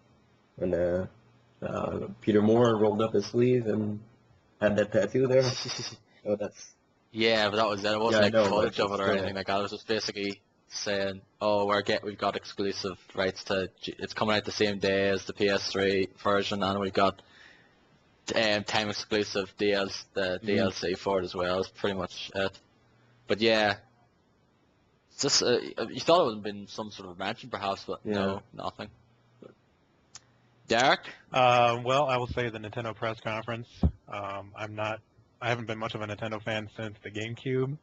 And Peter Moore rolled up his sleeve and had that tattoo there. So that's... Yeah, but that was it. It wasn't Yeah, I know, like footage but of it or still. anything like that. It was just basically saying, "Oh, we've got exclusive rights to. It's coming out the same day as the PS3 version, and we've got time exclusive DLC for it as well." That's pretty much it. But yeah, it's just you thought it would have been some sort of mention perhaps, but no, nothing. Derek? Well, I will say the Nintendo press conference. I haven't been much of a Nintendo fan since the GameCube,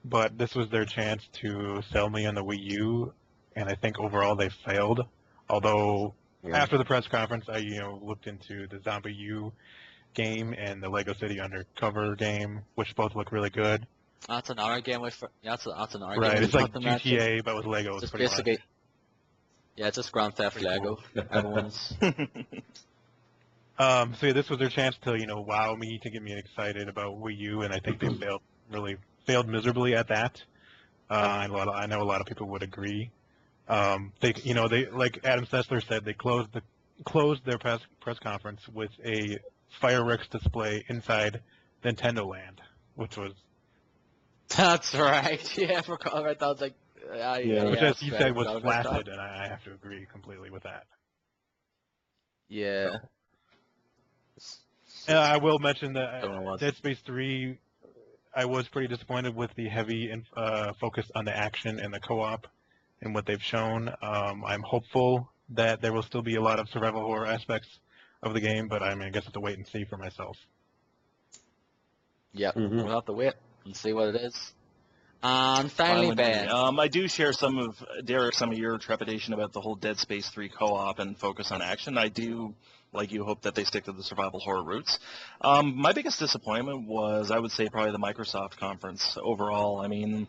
but this was their chance to sell me on the Wii U, and I think overall they failed. Although after the press conference, I looked into the Zombie U game and the Lego City Undercover game, which both look really good. That's another game that's another game. Right, it's like forgot to mention. GTA, but with Legos. Just pretty much. basically, yeah, it's just Grand Theft Lego. Everyone's. So yeah, this was their chance to wow me, to get me excited about Wii U, and I think they failed miserably at that. I know a lot of people would agree. They like Adam Sessler said, they closed their press conference with a fireworks display inside Nintendo Land, which was. That's right. Yeah, I forgot about that. I was like, which, as you said, was forgot about flaccid, that. and I have to agree completely with that. Yeah. I will mention that Don't know what- Dead Space 3, I was pretty disappointed with the heavy focus on the action and the co-op and what they've shown. I'm hopeful that there will still be a lot of survival horror aspects of the game, but I guess I have to wait and see for myself. Yeah, Mhm. we'll have to wait and see what it is. And finally, Ben. I do share some of your trepidation about the whole Dead Space 3 co-op and focus on action. I do Like you hope that they stick to the survival horror roots. My biggest disappointment was, I would say, probably the Microsoft conference overall. I mean,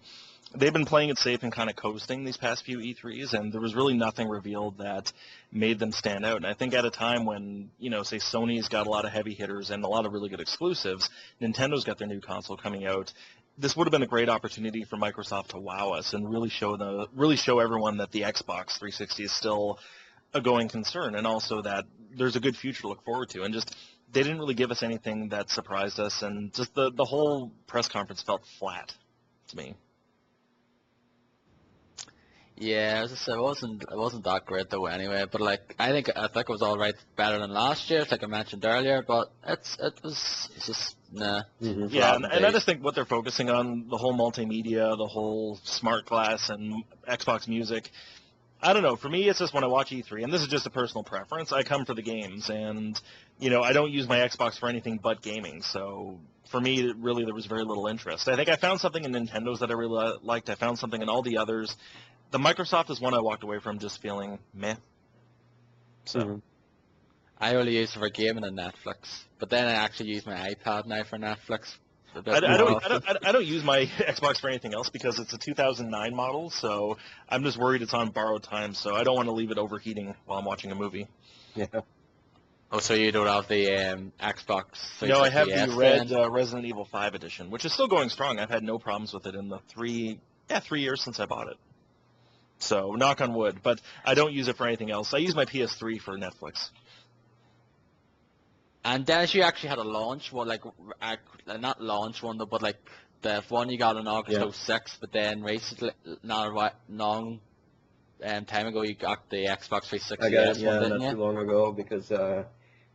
they've been playing it safe and kind of coasting these past few E3s, and there was really nothing revealed that made them stand out. And I think at a time when, say Sony's got a lot of heavy hitters and a lot of really good exclusives, Nintendo's got their new console coming out, this would have been a great opportunity for Microsoft to wow us and really show everyone that the Xbox 360 is still a going concern, and also that there's a good future to look forward to. And just they didn't really give us anything that surprised us, and just the whole press conference felt flat to me. Yeah, as I said, it wasn't that great though anyway. But like, I think it was all right, better than last year, like I mentioned earlier. But it's just nah. Mm-hmm. Yeah, and I just think what they're focusing on, the whole multimedia, the whole smart glass and Xbox Music. I don't know. For me, it's just when I watch E3, and this is just a personal preference, I come for the games, and I don't use my Xbox for anything but gaming. So for me, really, there was very little interest. I think I found something in Nintendo's that I really liked. I found something in all the others. The Microsoft is one I walked away from just feeling meh. So I only use it for gaming and Netflix, but then I actually use my iPad now for Netflix. I don't use my Xbox for anything else because it's a 2009 model, so I'm just worried it's on borrowed time, so I don't want to leave it overheating while I'm watching a movie. Yeah. Oh, so you don't have the Xbox 360? No, I have the red then? Resident Evil 5 edition, which is still going strong. I've had no problems with it in the 3 years since I bought it. So, knock on wood. But I don't use it for anything else. I use my PS3 for Netflix. And then you actually had a launch one, like not launch one though, but like the one you got on August 06, but then recently, not a long time ago, you got the Xbox 360. I got it, one, didn't not you? too long ago because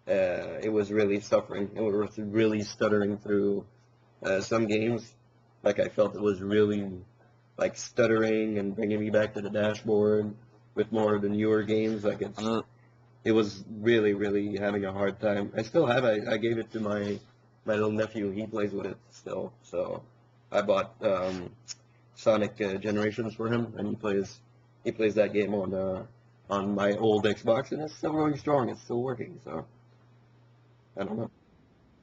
it was really suffering. It was really stuttering through some games. Like I felt it was really like stuttering and bringing me back to the dashboard with more of the newer games. Like it was really, really having a hard time. I still have it. I gave it to my little nephew. He plays with it still. So I bought Sonic Generations for him, and he plays that game on my old Xbox, and it's still going strong. It's still working. So I don't know.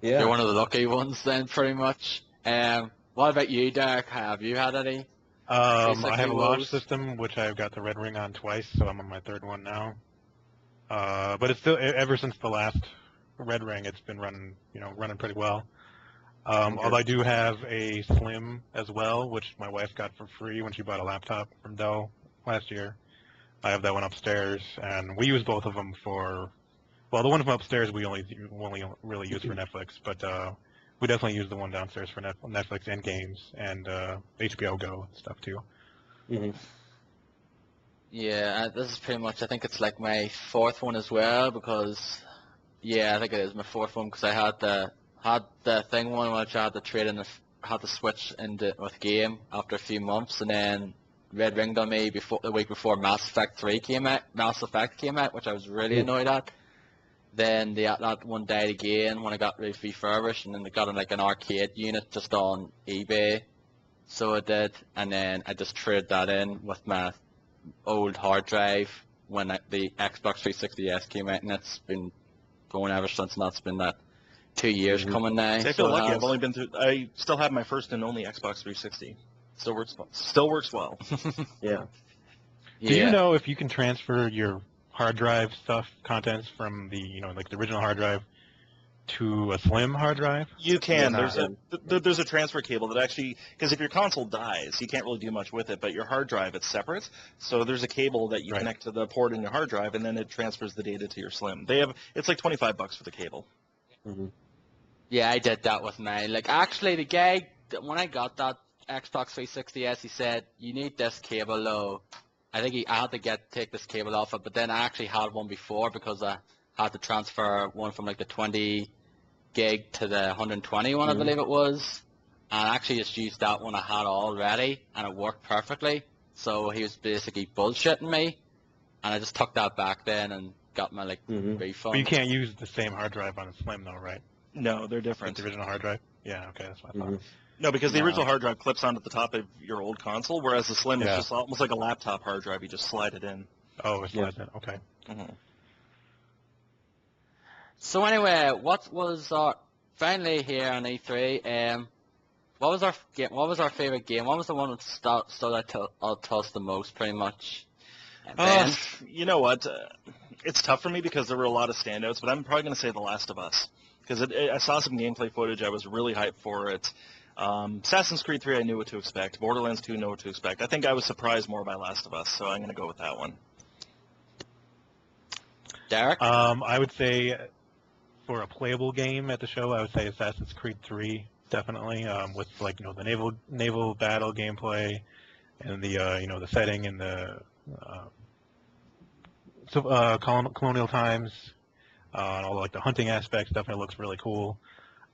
Yeah. You're one of the lucky ones then, pretty much. What about you, Derek? Have you had any? I have a 360 launch woes? system, which I've got the red ring on twice, so I'm on my third one now. But it's still, ever since the last red ring, it's been running pretty well. Although I do have a Slim as well, which my wife got for free when she bought a laptop from Dell last year. I have that one upstairs, and we use both of them for, well, the one from upstairs we only really use for Netflix, but we definitely use the one downstairs for Netflix and games and HBO Go and stuff too. Mm-hmm. Yeah, this is pretty much, I think it's like my fourth one as well, because, yeah, I think it is my fourth one, because I had the thing one which I had to trade in, had to switch with game after a few months, and then Red ringed on me the week before Mass Effect came out, which I was really annoyed at. Then that one died again when I got refurbished, and then I got in like an arcade unit just on eBay, so I did, and then I just traded that in with my old hard drive when the Xbox 360S came out, and it's been going ever since, and that's been that 2 years coming now. I feel lucky. I've only been through. I still have my first and only Xbox 360. Still works well. Yeah. Do you know if you can transfer your hard drive contents from the like the original hard drive to a slim hard drive? You can. Yeah. There's a transfer cable that actually, because if your console dies, you can't really do much with it, but your hard drive, it's separate. So there's a cable that you connect to the port in your hard drive, and then it transfers the data to your slim. It's like $25 for the cable. Mm-hmm. Yeah, I did that with mine. Like, actually, the guy, when I got that Xbox 360S, he said, you need this cable, though. I think I had to take this cable off it, but then I actually had one before because I had to transfer one from like the 20 gig to the 120 one, I believe it was. And I actually just used that one I had already, and it worked perfectly. So he was basically bullshitting me, and I just took that back then and got my refund. But you can't use the same hard drive on a slim though, right? No, they're different. Like the original hard drive? Yeah, okay, that's what I thought. No, because the original hard drive clips onto the top of your old console, whereas the Slim is just almost like a laptop hard drive. You just slide it in. Oh, it slides in. Okay. Mm-hmm. So anyway, what was our finally here on E3? What was our game? What was our favorite game? What was the one that stood out to us the most, pretty much? Ben? You know what? It's tough for me because there were a lot of standouts, but I'm probably going to say The Last of Us because I saw some gameplay footage. I was really hyped for it. Assassin's Creed 3, I knew what to expect. Borderlands 2, know what to expect. I think I was surprised more by Last of Us, so I'm going to go with that one. Derek? I would say for a playable game at the show, I would say Assassin's Creed 3, definitely, with like the naval battle gameplay and the the setting and the colonial times and all like the hunting aspects definitely looks really cool.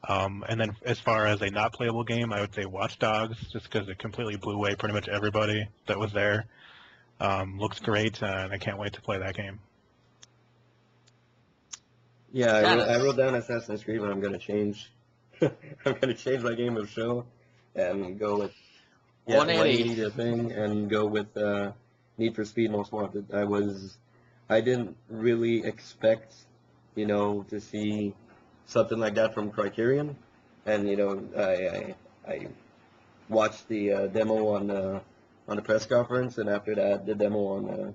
And then as far as a not playable game, I would say Watch Dogs, just because it completely blew away pretty much everybody that was there. Looks great, and I can't wait to play that game. Yeah, I wrote down Assassin's Creed, but I'm gonna change. I'm gonna change my game of show and go with 180 the thing, and go with Need for Speed Most Wanted. I didn't really expect, to see something like that from Criterion, and I watched the demo on the press conference, and after that, the demo on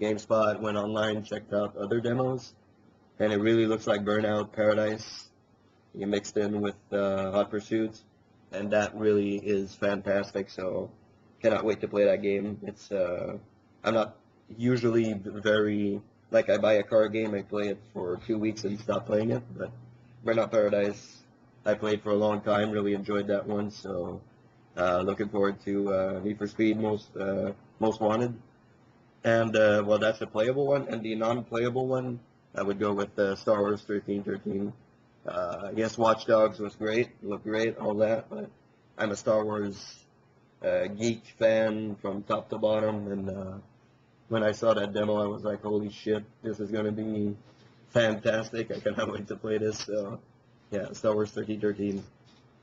GameSpot, went online, checked out other demos. And it really looks like Burnout Paradise, you mixed in with Hot Pursuit, and that really is fantastic. So, cannot wait to play that game. It's I'm not usually very I buy a car game, I play it for 2 weeks and stop playing it. But Burnout Paradise, I played for a long time, really enjoyed that one. So, looking forward to Need for Speed Most Wanted, and that's a playable one, and the non-playable one, I would go with Star Wars 1313. Yes, Watch Dogs was great, looked great, all that, but I'm a Star Wars geek fan from top to bottom, and when I saw that demo, I was like, holy shit, this is going to be fantastic. I cannot wait to play this. So, yeah, Star Wars 1313,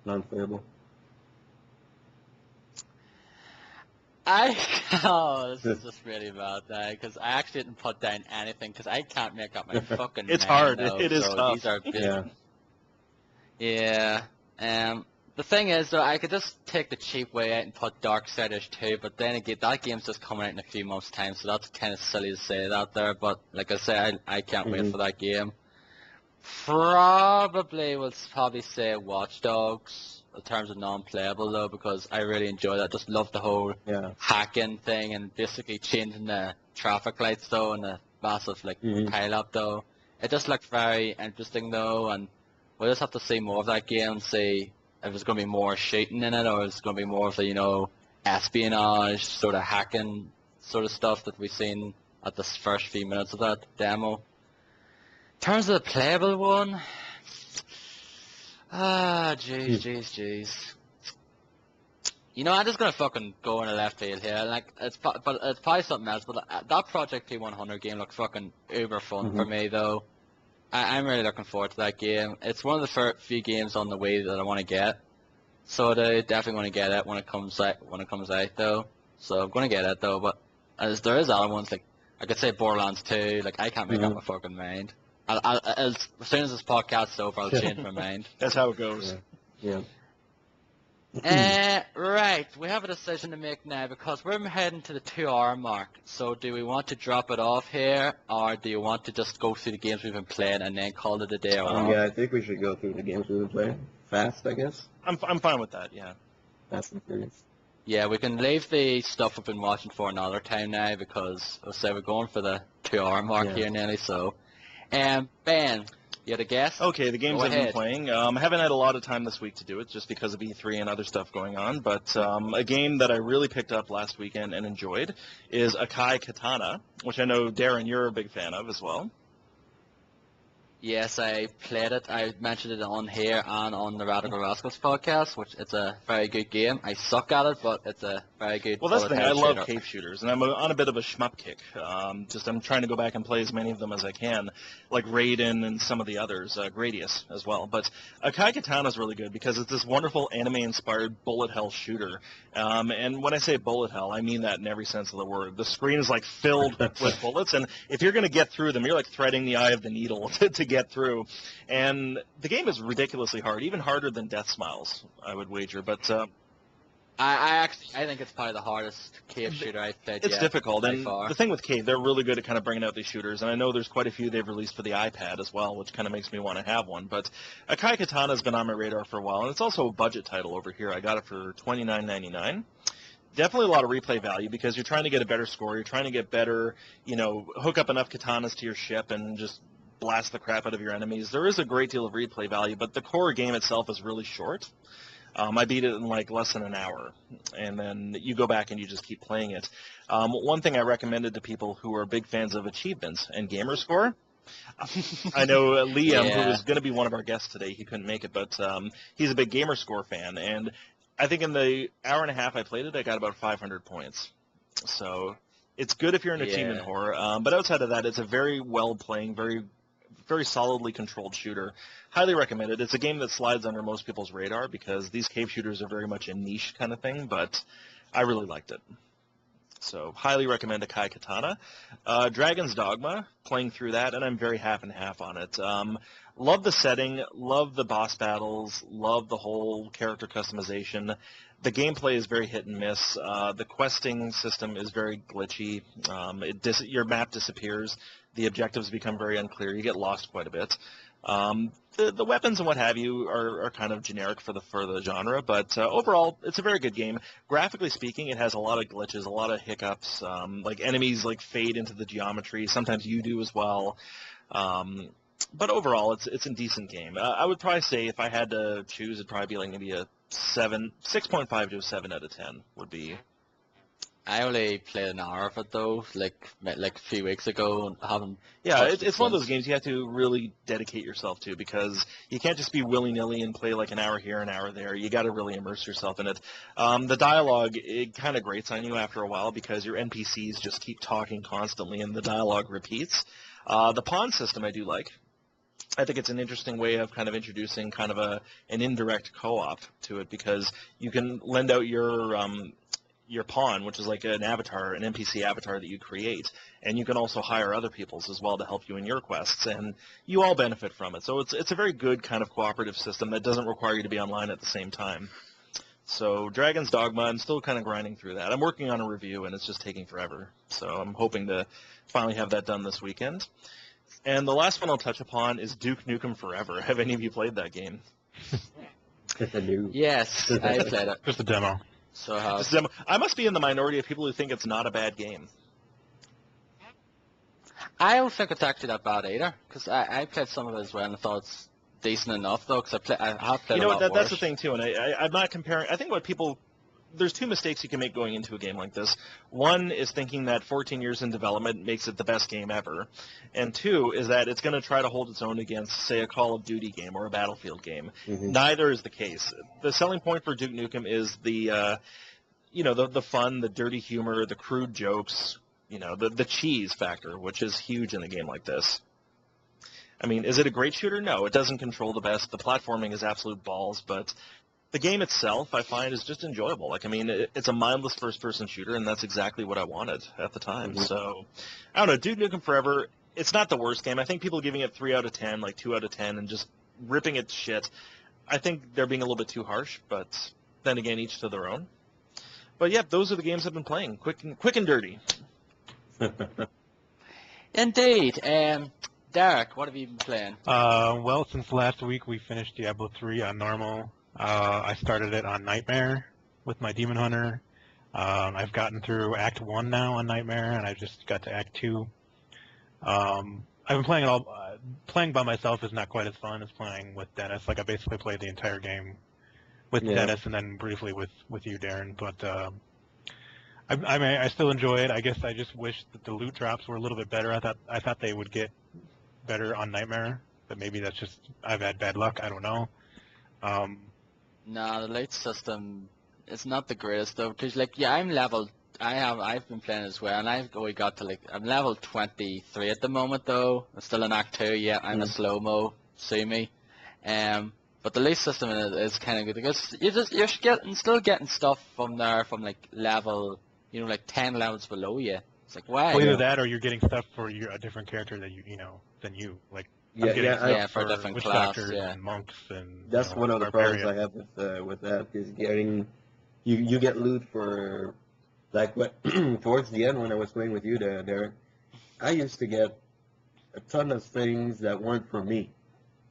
non-playable. This is just really bad, because I actually didn't put down anything, because I can't make up my fucking It's mind hard. now, It is so tough. These are big. Yeah. Yeah. The thing is, though, I could just take the cheap way out and put Darksiders 2, but then again, that game's just coming out in a few months' time, so that's kind of silly to say that there, but like I said, I can't wait for that game. Probably will say Watch Dogs in terms of non-playable though, because I really enjoy that. Just love the whole hacking thing and basically changing the traffic lights though, and the massive pile up though. It just looked very interesting though, and we'll just have to see more of that game and see if there's going to be more shooting in it, or it's going to be more of the espionage sort of hacking sort of stuff that we've seen at the first few minutes of that demo. In terms of the playable one, jeez. I'm just gonna fucking go in a left field here. It's probably something else, but that Project P100 game looked fucking uber fun for me though. I'm really looking forward to that game. It's one of the few games on the way that I want to get, so I definitely want to get it when it comes out though. So I'm gonna get it though, but there is other ones I could say Borderlands 2. I can't make up my fucking mind. As soon as this podcast's over, I'll change my mind. That's how it goes. Yeah. Right, we have a decision to make now because we're heading to the 2-hour mark. So do we want to drop it off here, or do you want to just go through the games we've been playing and then call it a day? Yeah, I think we should go through the games we've been playing. Fast, I guess. I'm fine with that, yeah. Fast and Furious. Yeah, we can leave the stuff we've been watching for another time now because I'll say we're going for the 2-hour mark here nearly, so... Ben, you had a guess? Okay, the games I've been playing. I haven't had a lot of time this week to do it just because of E3 and other stuff going on, but a game that I really picked up last weekend and enjoyed is Akai Katana, which I know, Darren, you're a big fan of as well. Yes, I played it. I mentioned it on here and on the Radical Rascals podcast, which it's a very good game. I suck at it, but it's a very good. Well, that's the thing. I love cave shooters, and I'm on a bit of a shmup kick. I'm trying to go back and play as many of them as I can, like Raiden and some of the others, Gradius as well. But Akai Katana is really good because it's this wonderful anime-inspired bullet hell shooter. And when I say bullet hell, I mean that in every sense of the word. The screen is filled with bullets, and if you're going to get through them, you're threading the eye of the needle to get get through. And the game is ridiculously hard, even harder than Death Smiles, I would wager. But I think it's probably the hardest cave shooter I've played it's yet, difficult. by And far. the thing with Cave, they're really good at kind of bringing out these shooters. And I know there's quite a few they've released for the iPad as well, which kind of makes me want to have one. But Akai Katana has been on my radar for a while, and it's also a budget title over here. I got it for $29.99. Definitely a lot of replay value because you're trying to get a better score. You're trying to get better, hook up enough katanas to your ship and just blast the crap out of your enemies. There is a great deal of replay value, but the core game itself is really short. I beat it in like less than an hour, and then you go back and you just keep playing it. One thing I recommended to people who are big fans of achievements and gamer score, I know Liam, who is going to be one of our guests today, he couldn't make it, but he's a big gamer score fan, and I think in the hour and a half I played it, I got about 500 points. So it's good if you're an achievement whore, but outside of that, it's a very well-playing, very solidly controlled shooter. Highly recommended. It's a game that slides under most people's radar because these cave shooters are very much a niche kind of thing, but I really liked it. So highly recommend Akai Katana. Dragon's Dogma, playing through that, and I'm very half and half on it. Love the setting, love the boss battles, love the whole character customization. The gameplay is very hit and miss. The questing system is very glitchy. Your map disappears. The objectives become very unclear. You get lost quite a bit. The weapons and what have you are kind of generic for the genre, but overall, it's a very good game. Graphically speaking, it has a lot of glitches, a lot of hiccups. Like enemies fade into the geometry. Sometimes you do as well. But overall, it's a decent game. I would probably say if I had to choose, it'd probably be like maybe a 6.5 to a 7 out of 10 would be. I only played an hour of it though, like a few weeks ago, and haven't. Yeah, touched it it's one of those since. games you have to really dedicate yourself to because you can't just be willy-nilly and play like an hour here, an hour there. You got to really immerse yourself in it. The dialogue, it kind of grates on you after a while because your NPCs just keep talking constantly and the dialogue repeats. The pawn system I do like. I think it's an interesting way of kind of introducing kind of an indirect co-op to it because you can lend out your pawn, which is like an avatar, an NPC avatar that you create, and you can also hire other people's as well to help you in your quests, and you all benefit from it. So it's a very good kind of cooperative system that doesn't require you to be online at the same time. So Dragon's Dogma, I'm still kind of grinding through that. I'm working on a review, and it's just taking forever. So I'm hoping to finally have that done this weekend. And the last one I'll touch upon is Duke Nukem Forever. Have any of you played that game? Yes, I played it. Just a demo. So I must be in the minority of people who think it's not a bad game. I don't think it's actually that bad either, because I played some of it as well and I thought it's decent enough though, because I have played a lot That's worse. the thing too, and I'm not comparing. I think there's two mistakes you can make going into a game like this. One is thinking that 14 years in development makes it the best game ever, and two is that it's going to try to hold its own against, say, a Call of Duty game or a Battlefield game. Mm-hmm. Neither is the case. The selling point for Duke Nukem is the fun, the dirty humor, the crude jokes, the cheese factor, which is huge in a game like this. I mean, is it a great shooter? No, it doesn't control the best. The platforming is absolute balls, but the game itself, I find, is just enjoyable. It's a mindless first-person shooter, and that's exactly what I wanted at the time. Mm-hmm. So, I don't know, Duke Nukem Forever, it's not the worst game. I think people giving it 3 out of 10, like 2 out of 10, and just ripping it to shit, I think they're being a little bit too harsh, but then again, each to their own. But yeah, those are the games I've been playing, quick and dirty. Indeed. Derek, what have you been playing? Well, since last week we finished Diablo 3 on normal. I started it on Nightmare with my Demon Hunter. I've gotten through Act 1 now on Nightmare, and I just got to Act 2. I've been playing it all. Playing by myself is not quite as fun as playing with Dennis. Like, I basically played the entire game with Dennis and then briefly with you, Darren. But I still enjoy it. I guess I just wish that the loot drops were a little bit better. I thought they would get better on Nightmare, but maybe that's just I've had bad luck. I don't know. No, the loot system is not the greatest though, because I've been playing as well, and I've only got to I'm level 23 at the moment though. I'm still in Act 2 yet. I'm a slow-mo, sue me. But the loot system in it is kind of good because you're still getting stuff from there from level, 10 levels below you. It's like, why? Well, either that or you're getting stuff for a different character that than you. Like Yeah, getting yeah. stuff for a different witch class, doctors yeah. and monks and That's one of the problems I barbarians. have with that is getting you get loot for like what towards the end when I was playing with you there, Derek. I used to get a ton of things that weren't for me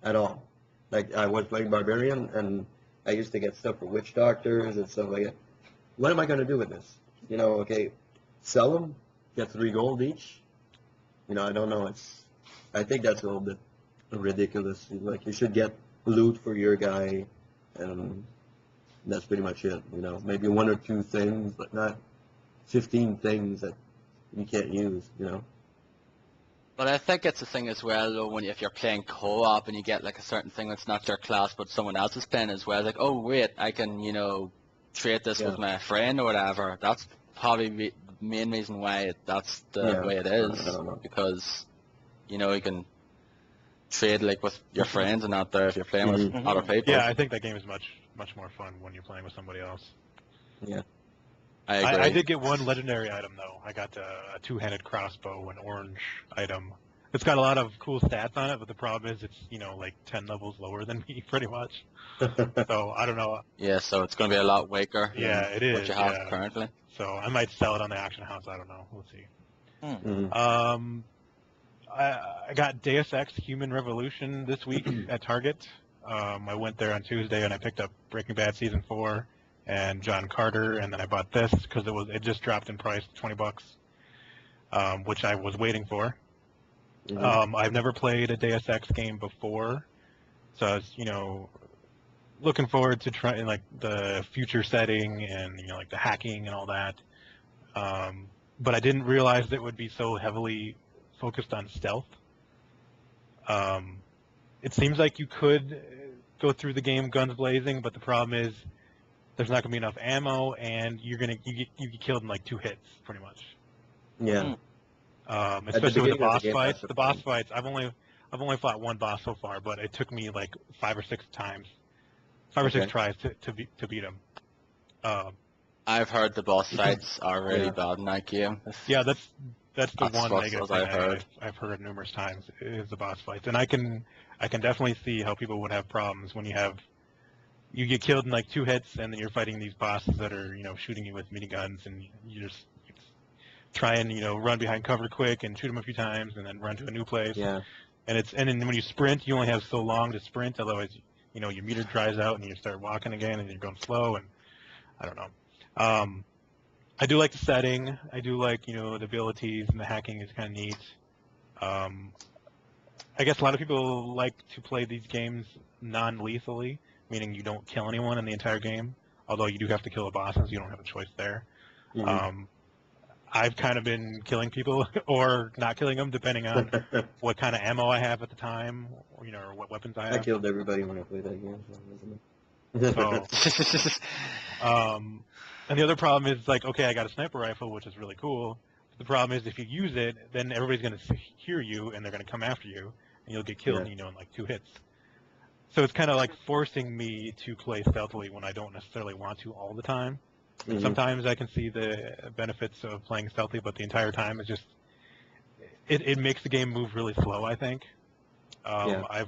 at all. Like I was playing barbarian and I used to get stuff for witch doctors and stuff like that. What am I going to do with this? You know, okay, sell them, get 3 gold each. You know, I don't know. I think that's a little bit ridiculous. Like you should get loot for your guy, and that's pretty much it. You know, maybe 1 or 2 things, but not 15 things that you can't use. You know. But I think it's a thing as well, though, when if you're playing co-op and you get like a certain thing that's not your class, but someone else is playing as well, like, oh wait, I can, trade this Yeah. with my friend or whatever. That's probably the main reason why that's the way it I is, don't know. because, you can trade like with your friends and not there if you're playing with Mhm. other people. Yeah, I think that game is much more fun when you're playing with somebody else. I agree. I did get one legendary item though. I got a 2-handed crossbow, an orange item. It's got a lot of cool stats on it, but the problem is it's like 10 levels lower than me pretty much. So I don't know. Yeah, so it's going to be a lot weaker Yeah, than it what is. you have Yeah. currently. So I might sell it on the auction house. I don't know. We'll see. Mhm. I got Deus Ex Human Revolution this week at Target. I went there on Tuesday and I picked up Breaking Bad season 4 and John Carter, and then I bought this because it just dropped in price, $20, which I was waiting for. Mhm. I've never played a Deus Ex game before, so I was looking forward to trying like the future setting and like the hacking and all that. But I didn't realize that it would be so heavily focused on stealth. It seems like you could go through the game guns blazing, but the problem is there's not gonna be enough ammo, and you get killed in like 2 hits, pretty much. Yeah. Especially with the beginning of the boss game, fights. that's the The boss problem. fights, I've only fought one boss so far, but it took me like 5 or 6 times, 5 or 6 Okay. tries to beat him. I've heard the boss fights are really Yeah. bad in that game. Yeah, that's the That's one what negative I've thing heard. I've heard numerous times is the boss fights, and I can definitely see how people would have problems when you get killed in like 2 hits, and then you're fighting these bosses that are shooting you with miniguns, and you just try and run behind cover quick and shoot them a few times, and then run to a new place. Yeah. And then when you sprint, you only have so long to sprint, otherwise your meter dries out and you start walking again, and you're going slow, and I don't know. I do like the setting. I do like the abilities, and the hacking is kind of neat. I guess a lot of people like to play these games non-lethally, meaning you don't kill anyone in the entire game, although you do have to kill the bosses. You don't have a choice there. Mhm. I've kind of been killing people or not killing them, depending on what kind of ammo I have at the time, or what weapons I I have. killed everybody when I played that game. So, So, and the other problem is like, okay, I got a sniper rifle, which is really cool. The problem is if you use it, then everybody's going to hear you, and they're going to come after you, and you'll get killed, Yeah. in like 2 hits. So it's kind of like forcing me to play stealthily when I don't necessarily want to all the time. Mhm. Sometimes I can see the benefits of playing stealthy, but the entire time is just it makes the game move really slow, I think. Yeah.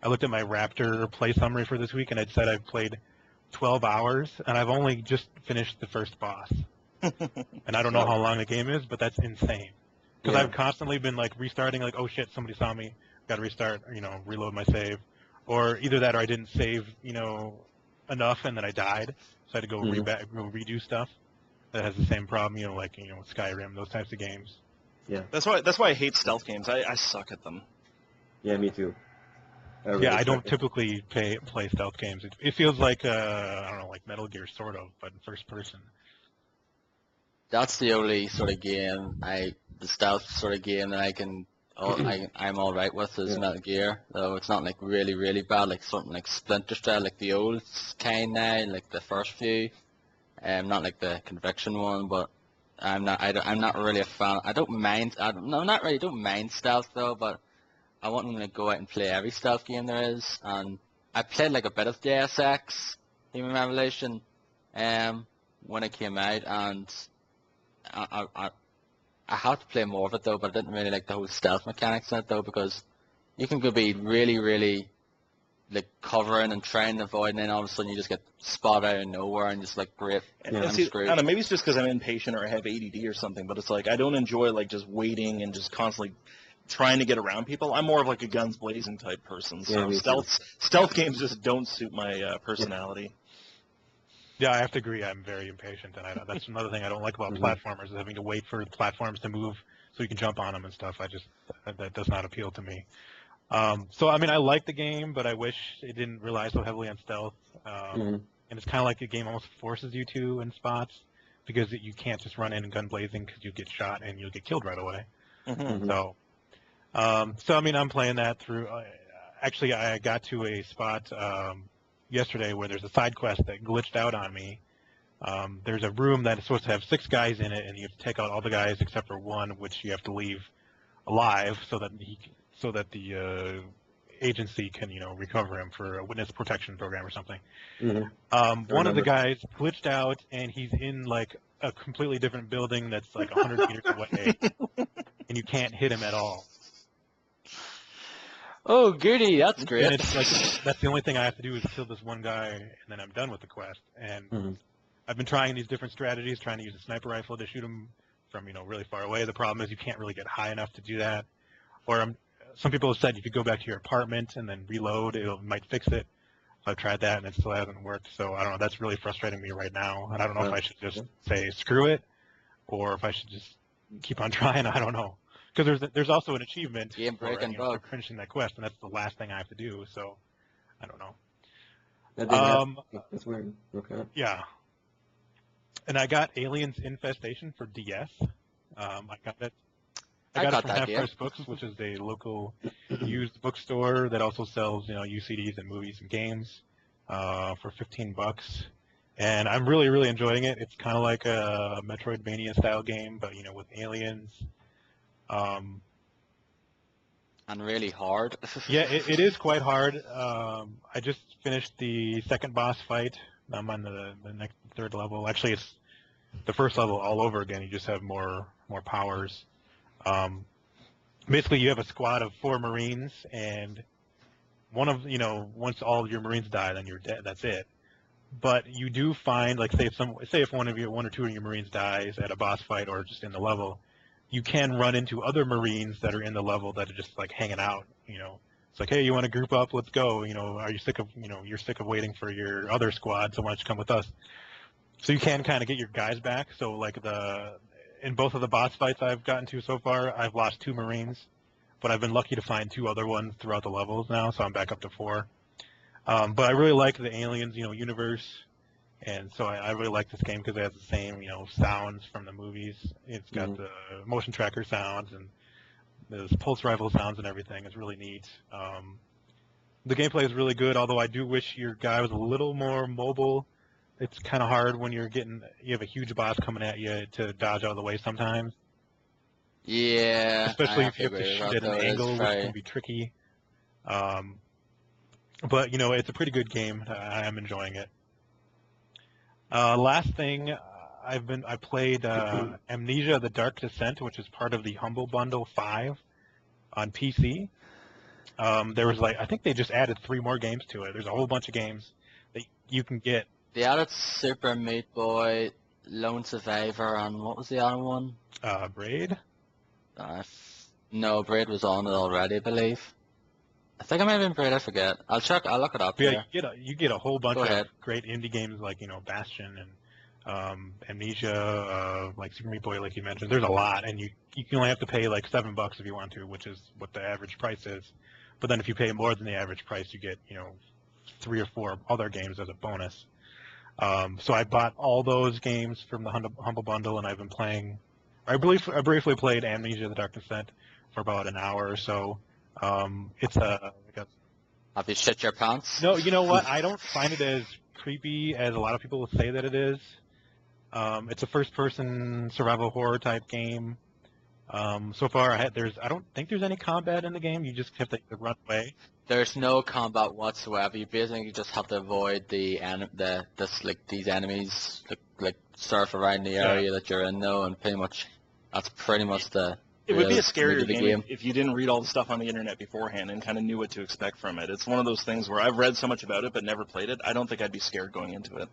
I looked at my Raptor play summary for this week, and it said I've played 12 hours, and I've only just finished the first boss. And I don't know how long the game is, but that's insane. Because Yeah. I've constantly been like restarting, like, oh shit, somebody saw me, got to restart, reload my save, or either that or I didn't save, enough, and then I died, so I had to go Mhm. go redo stuff. That has the same problem, like Skyrim, those types of games. That's why I hate stealth games. I suck at them. Yeah, me too. Yeah, really I don't suck at- typically play stealth games. It feels like I don't know, like Metal Gear sort of, but in first person. That's the only sort of game the stealth sort of game that I'm all right with is Yeah. Metal Gear. Though it's not like really really bad, like something like Splinter Cell, like the old kind now, like the first few. Not like the Conviction one, but I'm not really a fan. I don't mind. Not really. Don't mind stealth though, but I want to go out and play every stealth game there is. And I played like a bit of Deus Ex Human Revolution, when it came out, and I had to play more of it though, but I didn't really like the whole stealth mechanics in it though, because You can go be really, really like covering and trying to avoid, and then all of a sudden you just get spotted out of nowhere and just like great. And I'm see, I screwed. don't know, maybe it's just because I'm impatient or I have ADD or something, but it's like I don't enjoy like just waiting and just constantly trying to get around people. I'm more of like a guns blazing type person. Yeah, So me too. stealth games just don't suit my personality. Yeah, I have to agree. I'm very impatient, and that's another thing I don't like about platformers, is having to wait for the platforms to move so you can jump on them and stuff. That does not appeal to me. So I mean, I like the game, but I wish it didn't rely so heavily on stealth. And it's kind of like the game almost forces you to in spots, because you can't just run in and gun blazing, because you get shot and you'll get killed right away. So I mean, I'm playing that through. Actually, I got to a spot yesterday where there's a side quest that glitched out on me. There's a room that is supposed to have 6 guys in it, and you have to take out all the guys except for one, which you have to leave alive so that the agency can, recover him for a witness protection program or something. One of the guys glitched out, and he's in like a completely different building that's like 100 meters away, and you can't hit him at all. Oh, goody, that's great. And it's like that's the only thing I have to do is kill this one guy, and then I'm done with the quest. And I've been trying these different strategies, trying to use a sniper rifle to shoot him from really far away. The problem is you can't really get high enough to do that. Or some people have said you could go back to your apartment and then reload; it might fix it. I've tried that and it still hasn't worked. So I don't know. That's really frustrating me right now, and I don't know if I should just say screw it, or if I should just keep on trying. I don't know. Because there's also an achievement for finishing that quest, and that's the last thing I have to do. So, I don't know. That's weird. Okay. Yeah. And I got Aliens Infestation for DS. I got it. I got it from Half Price Books, which is a local used bookstore that also sells UCDs and movies and games for $15. And I'm really, really enjoying it. It's kind of like a Metroidvania style game, but with aliens. And really hard. Yeah, it is quite hard. I just finished the second boss fight. I'm on the next 3rd level. Actually, it's the first level all over again. You just have more powers. Basically, you have a squad of 4 Marines, and once all of your Marines die, then you're dead. That's it. But you do find, like, say if one or two of your Marines dies at a boss fight or just in the level, you can run into other Marines that are in the level that are just like hanging out. It's like, hey, you want to group up? Let's go. Are you sick of you're sick of waiting for your other squad? So why don't you come with us? So you can kind of get your guys back. So like in both of the boss fights I've gotten to so far, I've lost 2 Marines, but I've been lucky to find 2 other ones throughout the levels now. So I'm back up to 4. But I really like the Aliens universe. And so I really like this game because it has the same, sounds from the movies. It's got the motion tracker sounds and the pulse rifle sounds and everything. It's really neat. The gameplay is really good, although I do wish your guy was a little more mobile. It's kind of hard when you have a huge boss coming at you to dodge out of the way sometimes. Yeah. Especially if you have to shoot at an angle, which can be tricky. But, it's a pretty good game. I am enjoying it. Last thing, I played Amnesia: The Dark Descent, which is part of the Humble Bundle 5 on PC. There was I think they just added 3 more games to it. There's a whole bunch of games that you can get. They added Super Meat Boy, Lone Survivor, and what was the other one? Braid? No, Braid was on it already, I believe. I think I might have been Braid, I forget. I'll look it up. Yeah, you get a whole bunch of great indie games like, Bastion and Amnesia, like Super Meat Boy, like you mentioned. There's a lot, and you can only have to pay like $7 if you want to, which is what the average price is. But then if you pay more than the average price, you get, 3 or 4 other games as a bonus. So I bought all those games from the Humble Bundle, and I've been playing. I briefly played Amnesia: The Dark Descent for about an hour or so. It's Have you shit your pants? No, you know what? I don't find it as creepy as a lot of people say that it is. It's a first-person survival horror type game. So far, I don't think there's any combat in the game. You just have to run away. There's no combat whatsoever. You basically just have to avoid these enemies like surf around the area that you're in, though, and that's pretty much the It would be a new to scarier the game if you didn't read all the stuff on the internet beforehand and kind of knew what to expect from it. It's one of those things where I've read so much about it but never played it. I don't think I'd be scared going into it.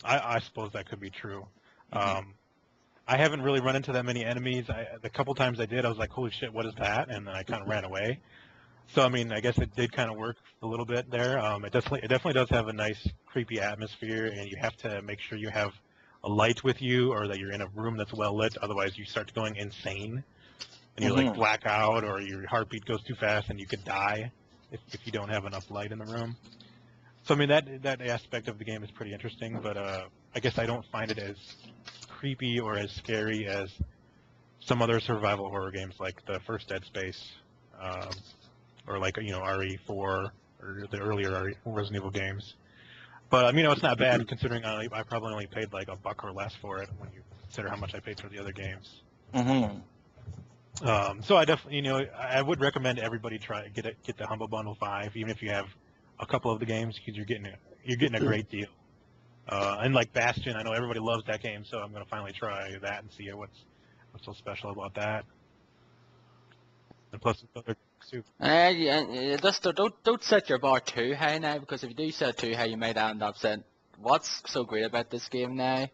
I suppose that could be true. I haven't really run into that many enemies. The couple times I did, I was like, holy shit, what is that? And then I kind of ran away. So, I mean, I guess it did kind of work a little bit there. It definitely does have a nice, creepy atmosphere, and you have to make sure you have a light with you or that you're in a room that's well lit. Otherwise, you start going insane, and you like black out, or your heartbeat goes too fast, and you could die if you don't have enough light in the room. So, I mean, that aspect of the game is pretty interesting, but I guess I don't find it as creepy or as scary as some other survival horror games like the first Dead Space, or like, RE4 or the earlier Resident Evil games. But it's not bad considering I probably only paid like $1 or less for it when you consider how much I paid for the other games. So I definitely, I would recommend everybody get the Humble Bundle 5, even if you have a couple of the games, because you're getting a great deal. And like Bastion, I know everybody loves that game, so I'm gonna finally try that and see what's so special about that. And plus, it's other too. Just don't set your bar too high now, because if you do set it too high, you might end up saying, "What's so great about this game now?"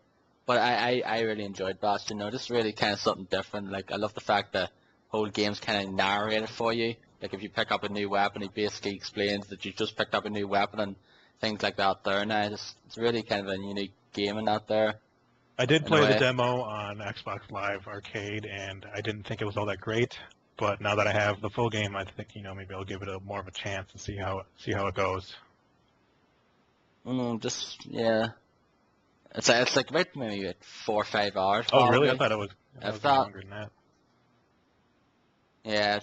But I really enjoyed Bastion. Just really kind of something different. Like I love the fact that the whole game's kind of narrated for you. Like if you pick up a new weapon, it basically explains that you just picked up a new weapon and things like that. There now, it's really kind of a unique game in that there. I did play the demo on Xbox Live Arcade, and I didn't think it was all that great. But now that I have the full game, I think maybe I'll give it more of a chance and see how it goes. Yeah. It's like about maybe 4 or 5 hours. Oh, probably. really? I thought it was longer than that. Yeah,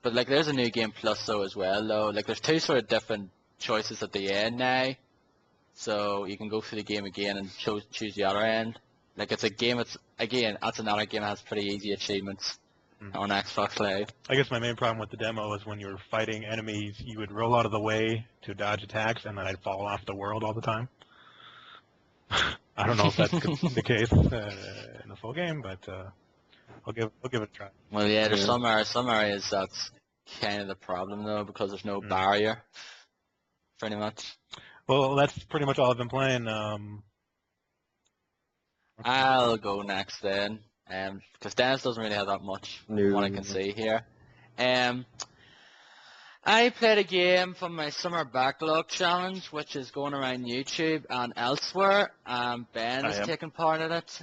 but there's a new game plus though as well though. Like there's 2 sort of different choices at the end now, so you can go through the game again and choose the other end. Like it's a game. That's another game that has pretty easy achievements on Xbox Live. I guess my main problem with the demo is when you were fighting enemies, you would roll out of the way to dodge attacks, and then I'd fall off the world all the time. I don't know if that's the case in the full game, but I'll give it a try. Well, yeah, there's some areas that's kind of the problem though, because there's no barrier, pretty much. Well, that's pretty much all I've been playing. I'll go next then, because Dennis doesn't really have that much from what I can see here. I played a game from my summer backlog challenge, which is going around YouTube and elsewhere. Ben is taking part in it.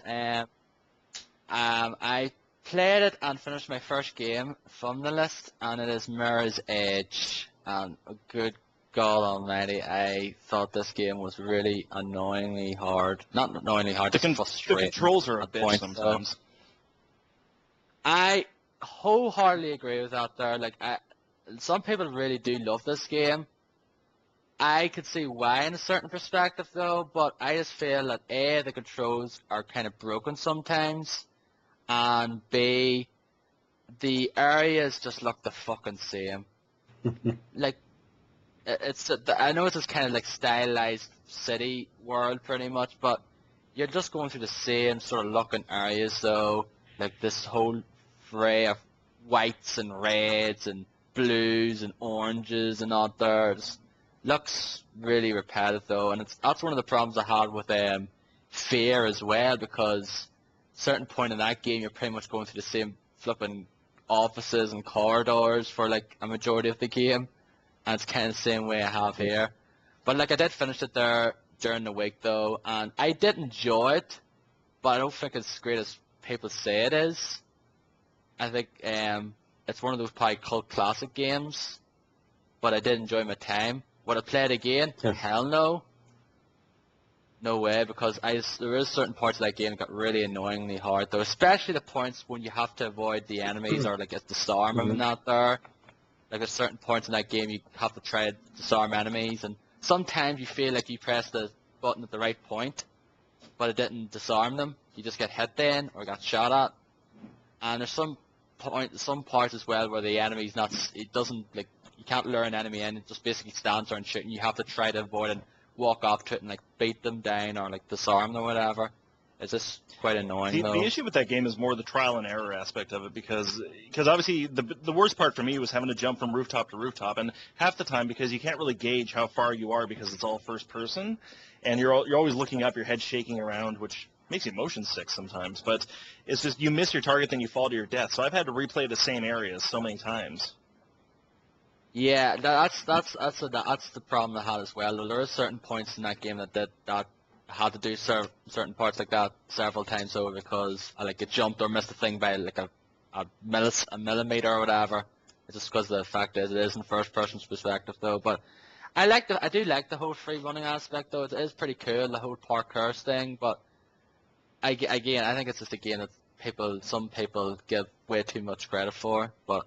I played it and finished my first game from the list, and it is Mirror's Edge. And good God Almighty, I thought this game was really annoyingly hard. Not annoyingly hard, just frustrating. The controls are a bitch sometimes. I wholeheartedly agree with that there. Like, some people really do love this game. I could see why in a certain perspective though, but I just feel that A, the controls are kind of broken sometimes, and B, the areas just look the fucking same. Like, I know it's this kind of like stylized city world pretty much, but you're just going through the same sort of looking areas though, like this whole array of whites and reds and blues and oranges and all there. It looks really repetitive though, and that's one of the problems I had with Fear as well, because certain point in that game you're pretty much going through the same flipping offices and corridors for like a majority of the game, and it's kind of the same way I have here. But like I did finish it there during the week though, and I did enjoy it, but I don't think it's as great as people say it is. I think it's one of those probably cult classic games, but I did enjoy my time. Would I play it again? Hell no. No way, because there is certain parts of that game that got really annoyingly hard though, especially the points when you have to avoid the enemies or like disarm them out there. Like there's certain points in that game you have to try to disarm enemies, and sometimes you feel like you press the button at the right point, but it didn't disarm them. You just get hit then, or got shot at. And there's some parts as well where the enemy's it doesn't, like, you can't lure an enemy in, it just basically stands there and shit, and you have to try to avoid and walk up to it and like beat them down or like disarm them or whatever. It's just quite annoying, The though. issue with that game is more the trial and error aspect of it because obviously the worst part for me was having to jump from rooftop to rooftop, and half the time because you can't really gauge how far you are because it's all first person, and you're always looking up, your head shaking around, which makes you motion sick sometimes. But it's just you miss your target, then you fall to your death. So I've had to replay the same areas so many times. Yeah, that's the problem I had as well. There are certain points in that game that had to do certain parts like that several times over because I like get jumped or missed a thing by like a millimeter or whatever. It's just because the fact is it is in first person's perspective though. But I do like the whole free running aspect though. It is pretty cool, the whole parkour thing. But again, I think it's just a game that some people give way too much credit for. But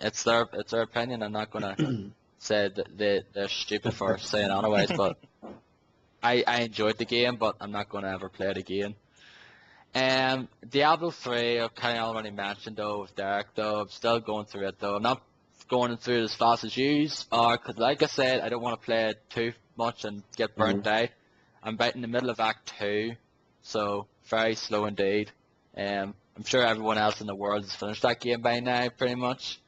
it's their opinion. I'm not gonna say that they're stupid for saying otherwise. But I enjoyed the game, but I'm not going to ever play it again. Diablo 3, I've kind of already mentioned though with Derek though. I'm still going through it though. I'm not going through it as fast as you are, because like I said, I don't want to play it too much and get burnt out. I'm about in the middle of Act 2, so very slow indeed. I'm sure everyone else in the world has finished that game by now, pretty much.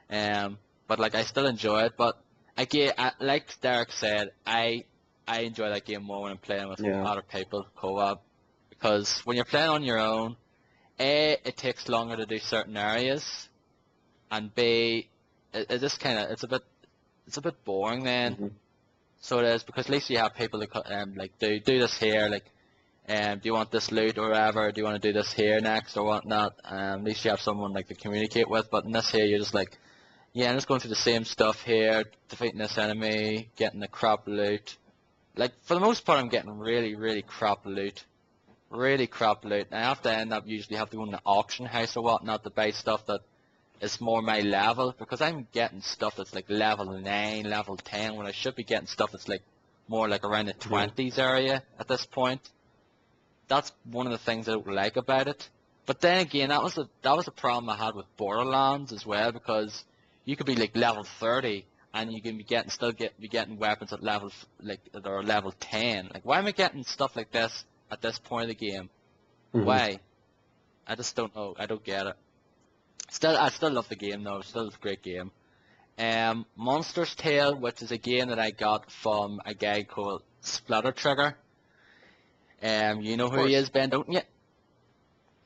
But like I still enjoy it. But again, like Derek said, I enjoy that game more when I'm playing with other people, co-op, because when you're playing on your own, A, it takes longer to do certain areas, and B, it just kind of it's a bit boring then. So it is, because at least you have people to like do this here, like do you want this loot or whatever? Do you want to do this here next or whatnot? At least you have someone like to communicate with. But in this here, you're just like, yeah, I'm just going through the same stuff here, defeating this enemy, getting the crap loot. Like, for the most part, I'm getting really, really crap loot. Really crap loot. And I have to end up usually have to go in the auction house or whatnot to buy stuff that is more my level, because I'm getting stuff that's like level 9, level 10, when I should be getting stuff that's like more like around the 20s area at this point. That's one of the things I don't like about it. But then again, that was a problem I had with Borderlands as well, because you could be like level 30 and you can be getting weapons at level that are level 10. Like, why am I getting stuff like this at this point of the game? Why? I just don't know. I don't get it. I still love the game though. Still a great game. Monster's Tale, which is a game that I got from a guy called Splatter Trigger. You know who he is, Ben, don't you?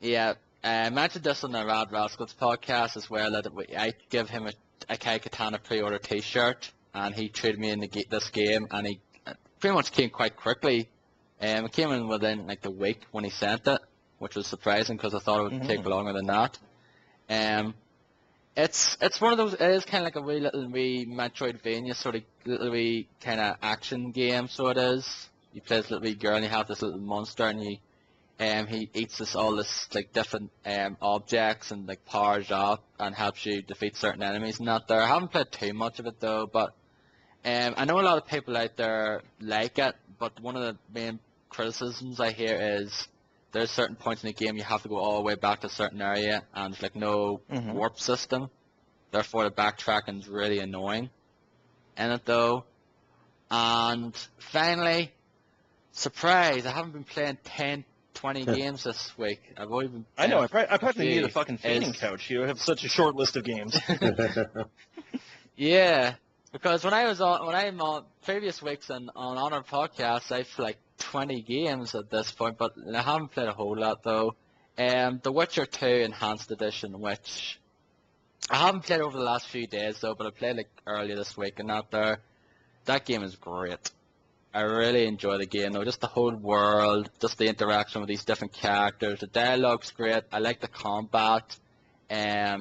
Yeah. I mentioned this on the Radical Rascals podcast as well, that I give him a Kai Katana pre-order t-shirt, and he traded me in this game, and he pretty much came quite quickly. It came in within like the week when he sent it, which was surprising because I thought it would take longer than that. It's one of those. It is kind of like a wee Metroidvania sort of little wee kind of action game. So it is. You play this little wee girl, and you have this little monster, and he eats all this like different objects and like powers up and helps you defeat certain enemies and that there. I haven't played too much of it though, but I know a lot of people out there like it, but one of the main criticisms I hear is there's certain points in the game you have to go all the way back to a certain area, and there's like no warp system. Therefore, the backtracking is really annoying in it though. And finally, surprise! I haven't been playing 20 games this week. I've only been. I know. I practically need a fucking fading couch. You have such a short list of games. Yeah, because when I'm on previous weeks on other podcasts, I've like 20 games at this point, but I haven't played a whole lot though. The Witcher 2 Enhanced Edition, which I haven't played over the last few days though, but I played like earlier this week, and that game is great. I really enjoy the game though, just the whole world, just the interaction with these different characters. The dialogue's great. I like the combat,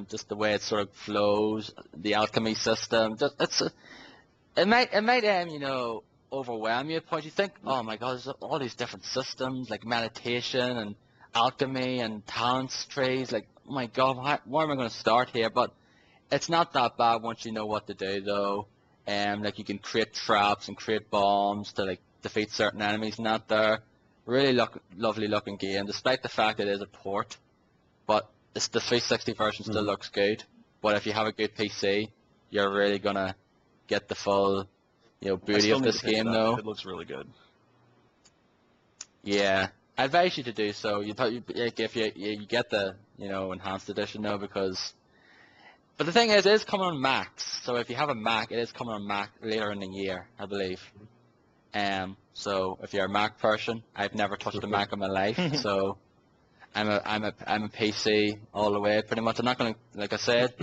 just the way it sort of flows, the alchemy system. It might overwhelm you at points. You think, oh my god, there's all these different systems like meditation and alchemy and talents trees. Like, oh my god, where am I going to start here? But it's not that bad once you know what to do though. Like you can create traps and create bombs to like defeat certain enemies and that there. Really lovely looking game, despite the fact it is a port. But the 360 version still looks good. But if you have a good PC, you're really gonna get the full, beauty of this game though. It looks really good. Yeah. I advise you to do so. Like, if you get the enhanced edition though, because. But the thing is, it is coming on Macs. So if you have a Mac, it is coming on Mac later in the year, I believe. So if you're a Mac person, I've never touched a Mac in my life, so I'm a PC all the way, pretty much. I'm not gonna, like I said,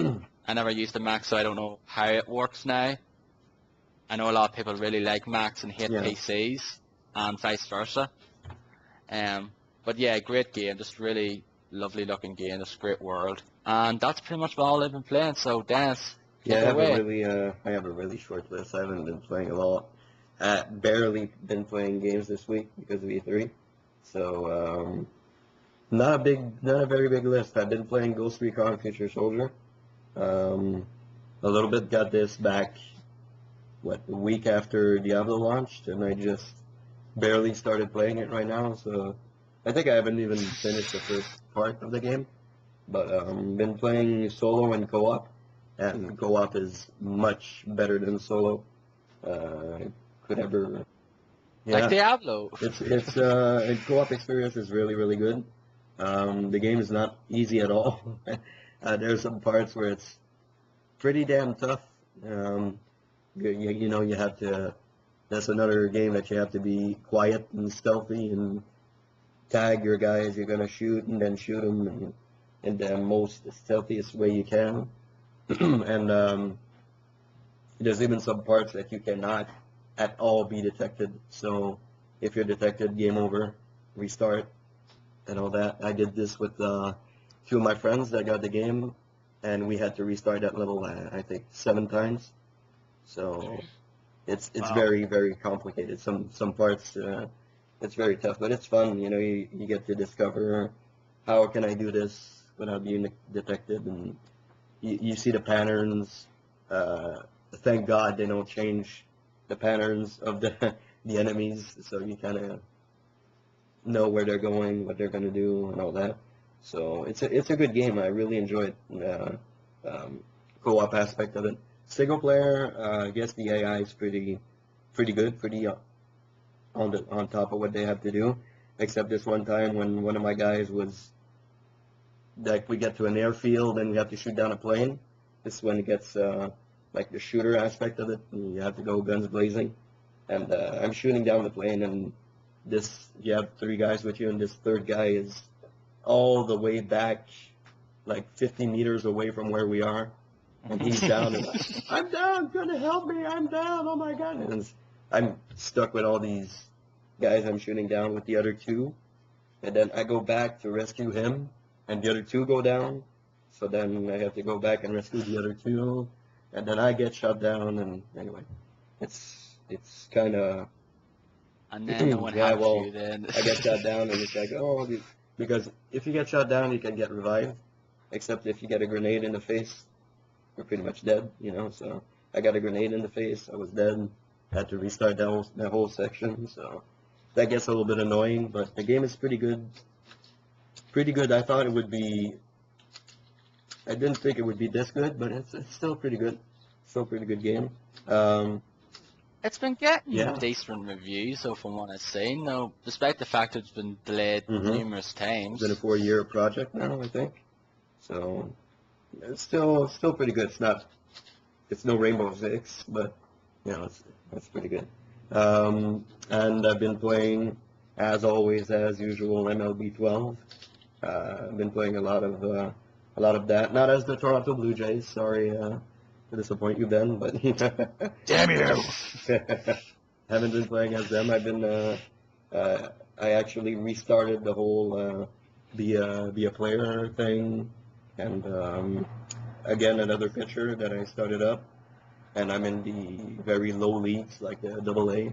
I never used a Mac, so I don't know how it works now. I know a lot of people really like Macs and hate PCs, and vice versa. But yeah, great game, just really lovely looking game, just great world, and that's pretty much all I've been playing. So Dennis, take it away. I have a really short list. I haven't been playing a lot. Barely been playing games this week because of E3. So not a very big list. I've been playing Ghost Recon Future Soldier. A little bit, got this back a week after Diablo launched, and I just barely started playing it right now. So I think I haven't even finished the first part of the game. But been playing solo and co-op, and co-op is much better than solo. Could ever. Yeah. Like Diablo. It's co-op experience is really, really good. The game is not easy at all. There's some parts where it's pretty damn tough. You have to. That's another game that you have to be quiet and stealthy and tag your guys you're gonna shoot and then shoot them in the most stealthiest way you can. And there's even some parts that you cannot at all be detected. So if you're detected, game over, restart, and all that. I did this with two of my friends that got the game, and we had to restart that level, I think, 7 times. So it's Wow. very, very complicated. Some parts, it's very tough, but it's fun. You get to discover how can I do this without being detected, and you see the patterns. Thank God they don't change the patterns of the enemies, so you kind of know where they're going, what they're gonna do, and all that. So it's a good game. I really enjoy it. Co-op aspect of it. Single player, I guess the AI is pretty good, pretty on top of what they have to do. Except this one time when one of my guys was like, we get to an airfield and we have to shoot down a plane. This is when it gets like the shooter aspect of it, and you have to go guns blazing. And I'm shooting down the plane, and you have 3 guys with you, and this third guy is all the way back, like 50 meters away from where we are, and he's down, and I'm down, gonna help me, I'm down, oh my God. And I'm stuck with all these guys I'm shooting down with the other 2, and then I go back to rescue him, and the other 2 go down, so then I have to go back and rescue the other 2, and then I get shot down, and anyway, it's kind of. And then no one Yeah, helps well, you then. I get shot down, and it's like, because if you get shot down, you can get revived, except if you get a grenade in the face, you're pretty much dead, so I got a grenade in the face, I was dead, had to restart that whole section, so that gets a little bit annoying, but the game is pretty good. Pretty good. I thought it would be. I didn't think it would be this good, but it's still pretty good. Still a pretty good game. It's been getting Yeah. decent reviews, so from what I've seen, though, despite the fact it's been delayed numerous times. It's been a 4-year project now, I think. So it's still pretty good. It's no Rainbow Six, but it's pretty good. And I've been playing, as always, as usual, MLB 12. I've been playing a lot of that. Not as the Toronto Blue Jays. Sorry to disappoint you, Ben, but Damn you! haven't been playing as them. I've been. I actually restarted the whole be a player thing, and again another pitcher that I started up, and I'm in the very low leagues like the AA,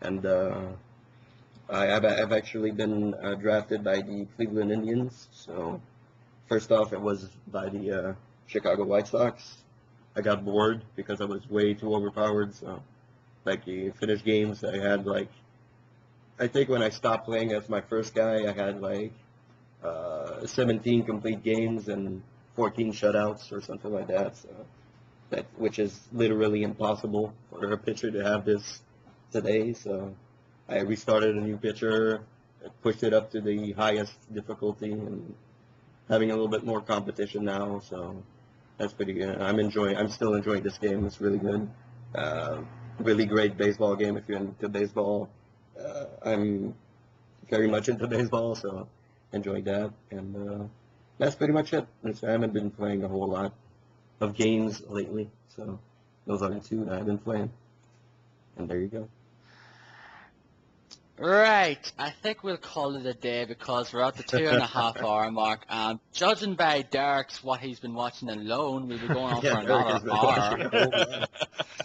and I've actually been drafted by the Cleveland Indians. So first off, it was by the Chicago White Sox. I got bored because I was way too overpowered. So, like, the finished games, I had I think when I stopped playing as my first guy, I had 17 complete games and 14 shutouts or something like that. So which is literally impossible for a pitcher to have this today. So I restarted a new pitcher, pushed it up to the highest difficulty and having a little bit more competition now. So that's pretty good. I'm still enjoying this game. It's really good. Really great baseball game if you're into baseball. I'm very much into baseball, so enjoying that. And that's pretty much it. I haven't been playing a whole lot of games lately, so those are the two that I've been playing. And there you go. Right, I think we'll call it a day because we're at the 2.5 hour mark, and judging by Derek's what he's been watching alone, we'll be going on for Yeah, Derek has another been hour. watching a whole lot.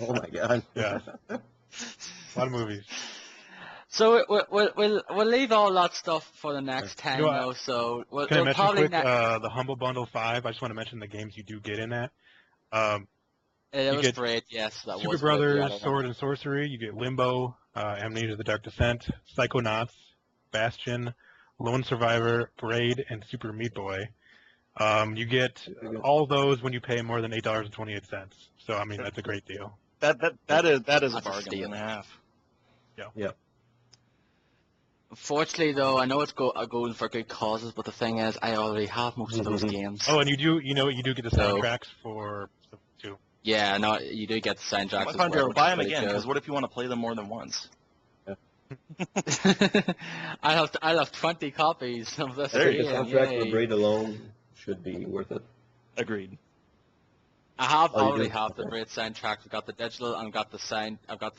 Oh my god. Yeah. A lot of movies. So we'll leave all that stuff for the next time, You know what? though. So we'll Can I mention probably quick the Humble Bundle 5? I just want to mention the games you do get in that. it you was get great. Yes, that Super was Brothers, great. Sword and Sorcery. You get Limbo, Amnesia: The Dark Descent, Psychonauts, Bastion, Lone Survivor, Braid, and Super Meat Boy. You get all those when you pay more than $8.28. So I mean that's a great deal. That is a That's a bargain steal. and a half. Unfortunately, though, I know it's going for good causes, but the thing is, I already have most of those games. Oh, and you do get the So- soundtracks for stuff too. Yeah, no, you do get the soundtracks. My as well, Condor, which buy is them really again, because cool. what if you want to play them more than once? I have 20 copies of this I think the game. soundtrack for Yay. Braid alone should be worth it. Agreed. I have Oh, you already do? have the Okay. Braid soundtrack. I've got the digital and I've got the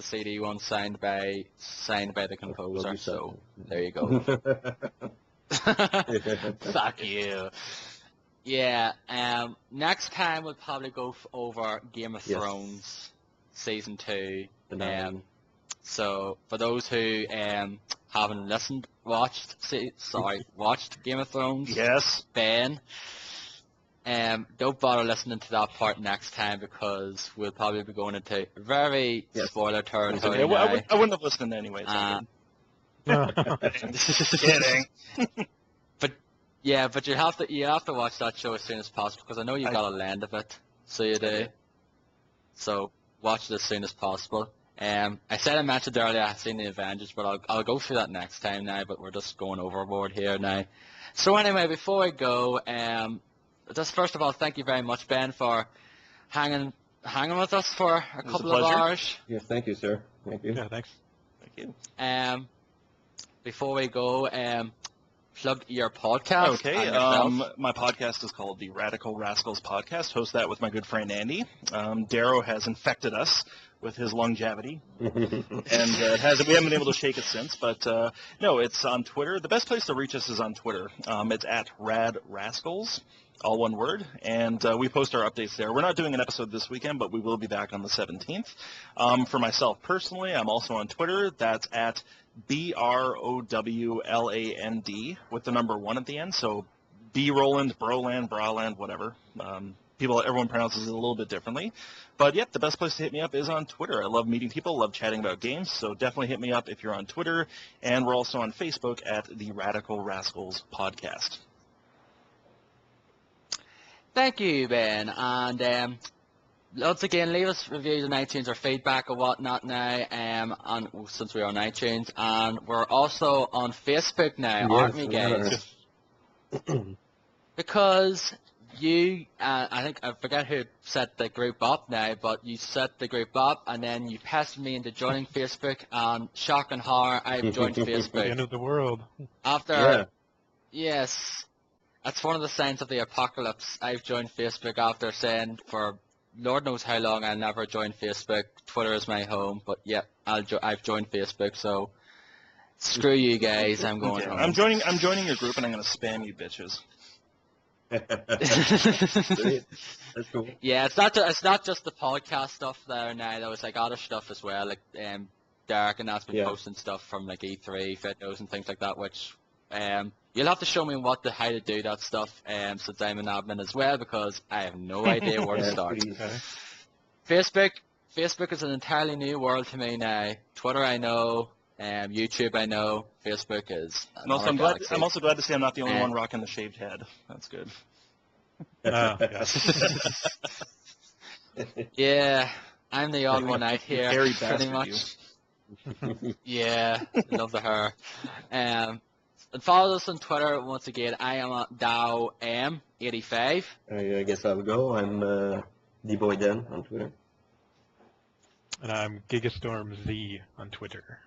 CD one signed by the composer. Well, So there you go. Fuck you. Yeah. Next time we'll probably go over Game of Yes. Thrones season 2. Finale. So for those who haven't watched Game of Thrones, Yes. Ben, don't bother listening to that part next time because we'll probably be going into very Yes. spoiler Okay, territory well, now. I wouldn't have listened anyway. It's all good. Kidding. But you have to watch that show as soon as possible because I know you got a land of it, so you do. Okay. So watch it as soon as possible. I said I mentioned earlier I've seen the Avengers, but I'll go through that next time now. But we're just going overboard here now. So anyway, before we go, just first of all, thank you very much, Ben, for hanging with us for a was a couple of pleasure. hours. Yes, thank you, sir. Thank you. Yeah, thanks. Thank you. Before we go, plug your podcast. Okay, and yourself. my podcast is called the Radical Rascals Podcast. Host that with my good friend Andy. Darrow has infected us with his longevity, and we haven't been able to shake it since. But no, it's on Twitter. The best place to reach us is on Twitter. It's at Rad Rascals, all one word, and we post our updates there. We're not doing an episode this weekend, but we will be back on the 17th. For myself personally, I'm also on Twitter. That's at BROWLAND with the number 1 at the end. So B Roland, Broland, Braland, whatever. Everyone pronounces it a little bit differently. But yep, the best place to hit me up is on Twitter. I love meeting people, love chatting about games, so definitely hit me up if you're on Twitter. And we're also on Facebook at the Radical Rascals Podcast. Thank you, Ben. And once again, leave us reviews on iTunes or feedback or whatnot now, since we're on iTunes. And we're also on Facebook now, aren't we, guys? Because you, I forget who set the group up now, but you set the group up and then you pestered me into joining Facebook, and shock and horror, I've joined The Facebook. end of the world. After, yes, that's one of the signs of the apocalypse. I've joined Facebook after saying for Lord knows how long I'll never join Facebook. Twitter is my home, but yeah, I've joined Facebook, so screw you guys, I'm going Okay, home. I'm joining your group, and I'm going to spam you bitches. Great. That's cool. Yeah, it's not just the podcast stuff there now. There was like other stuff as well, like Derek and that's been posting stuff from like E3 videos and things like that. Which you'll have to show me how to do that stuff since I'm an admin as well, because I have no idea where to Yeah, start. pretty easy. Facebook is an entirely new world to me now. Twitter I know, YouTube I know. Facebook is And also, another I'm also glad to say I'm not the only Yeah. one rocking the shaved head. That's good. Yeah. Yeah, I'm the odd one out here, Hairy pretty bastard, much. Yeah, love the hair. And follow us on Twitter once again. I am at DowM85. I guess I'll go. I'm DBoyDen on Twitter. And I'm GigastormZ on Twitter.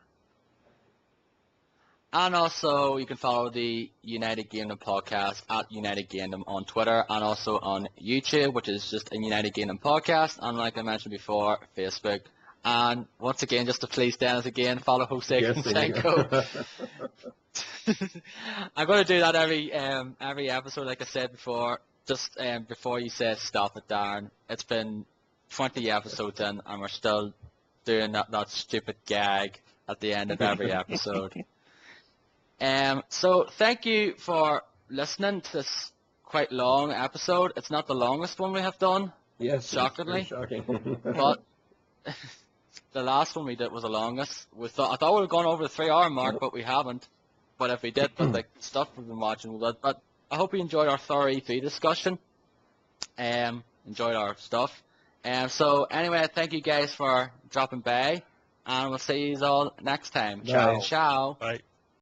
And also, you can follow the United Gamedom podcast at United Gamedom on Twitter and also on YouTube, which is just a United Gamedom podcast. And like I mentioned before, Facebook. And once again, just to please Dennis again, follow Jose Yes, Canseco. I'm going to do that every episode, like I said before. Just before you say stop it, Darren. It's been 20 episodes in, and we're still doing that stupid gag at the end of every episode. So thank you for listening to this quite long episode. It's not the longest one we have done, Yes. shockingly, It's very shocking. but the last one we did was the longest. I thought we were going over the 3-hour mark, but we haven't. But if we did, with the stuff we've been watching, we would. But I hope you enjoyed our thorough E3 discussion. Enjoyed our stuff. So anyway, thank you guys for dropping by, and we'll see you all next time. Bye. Ciao. Bye.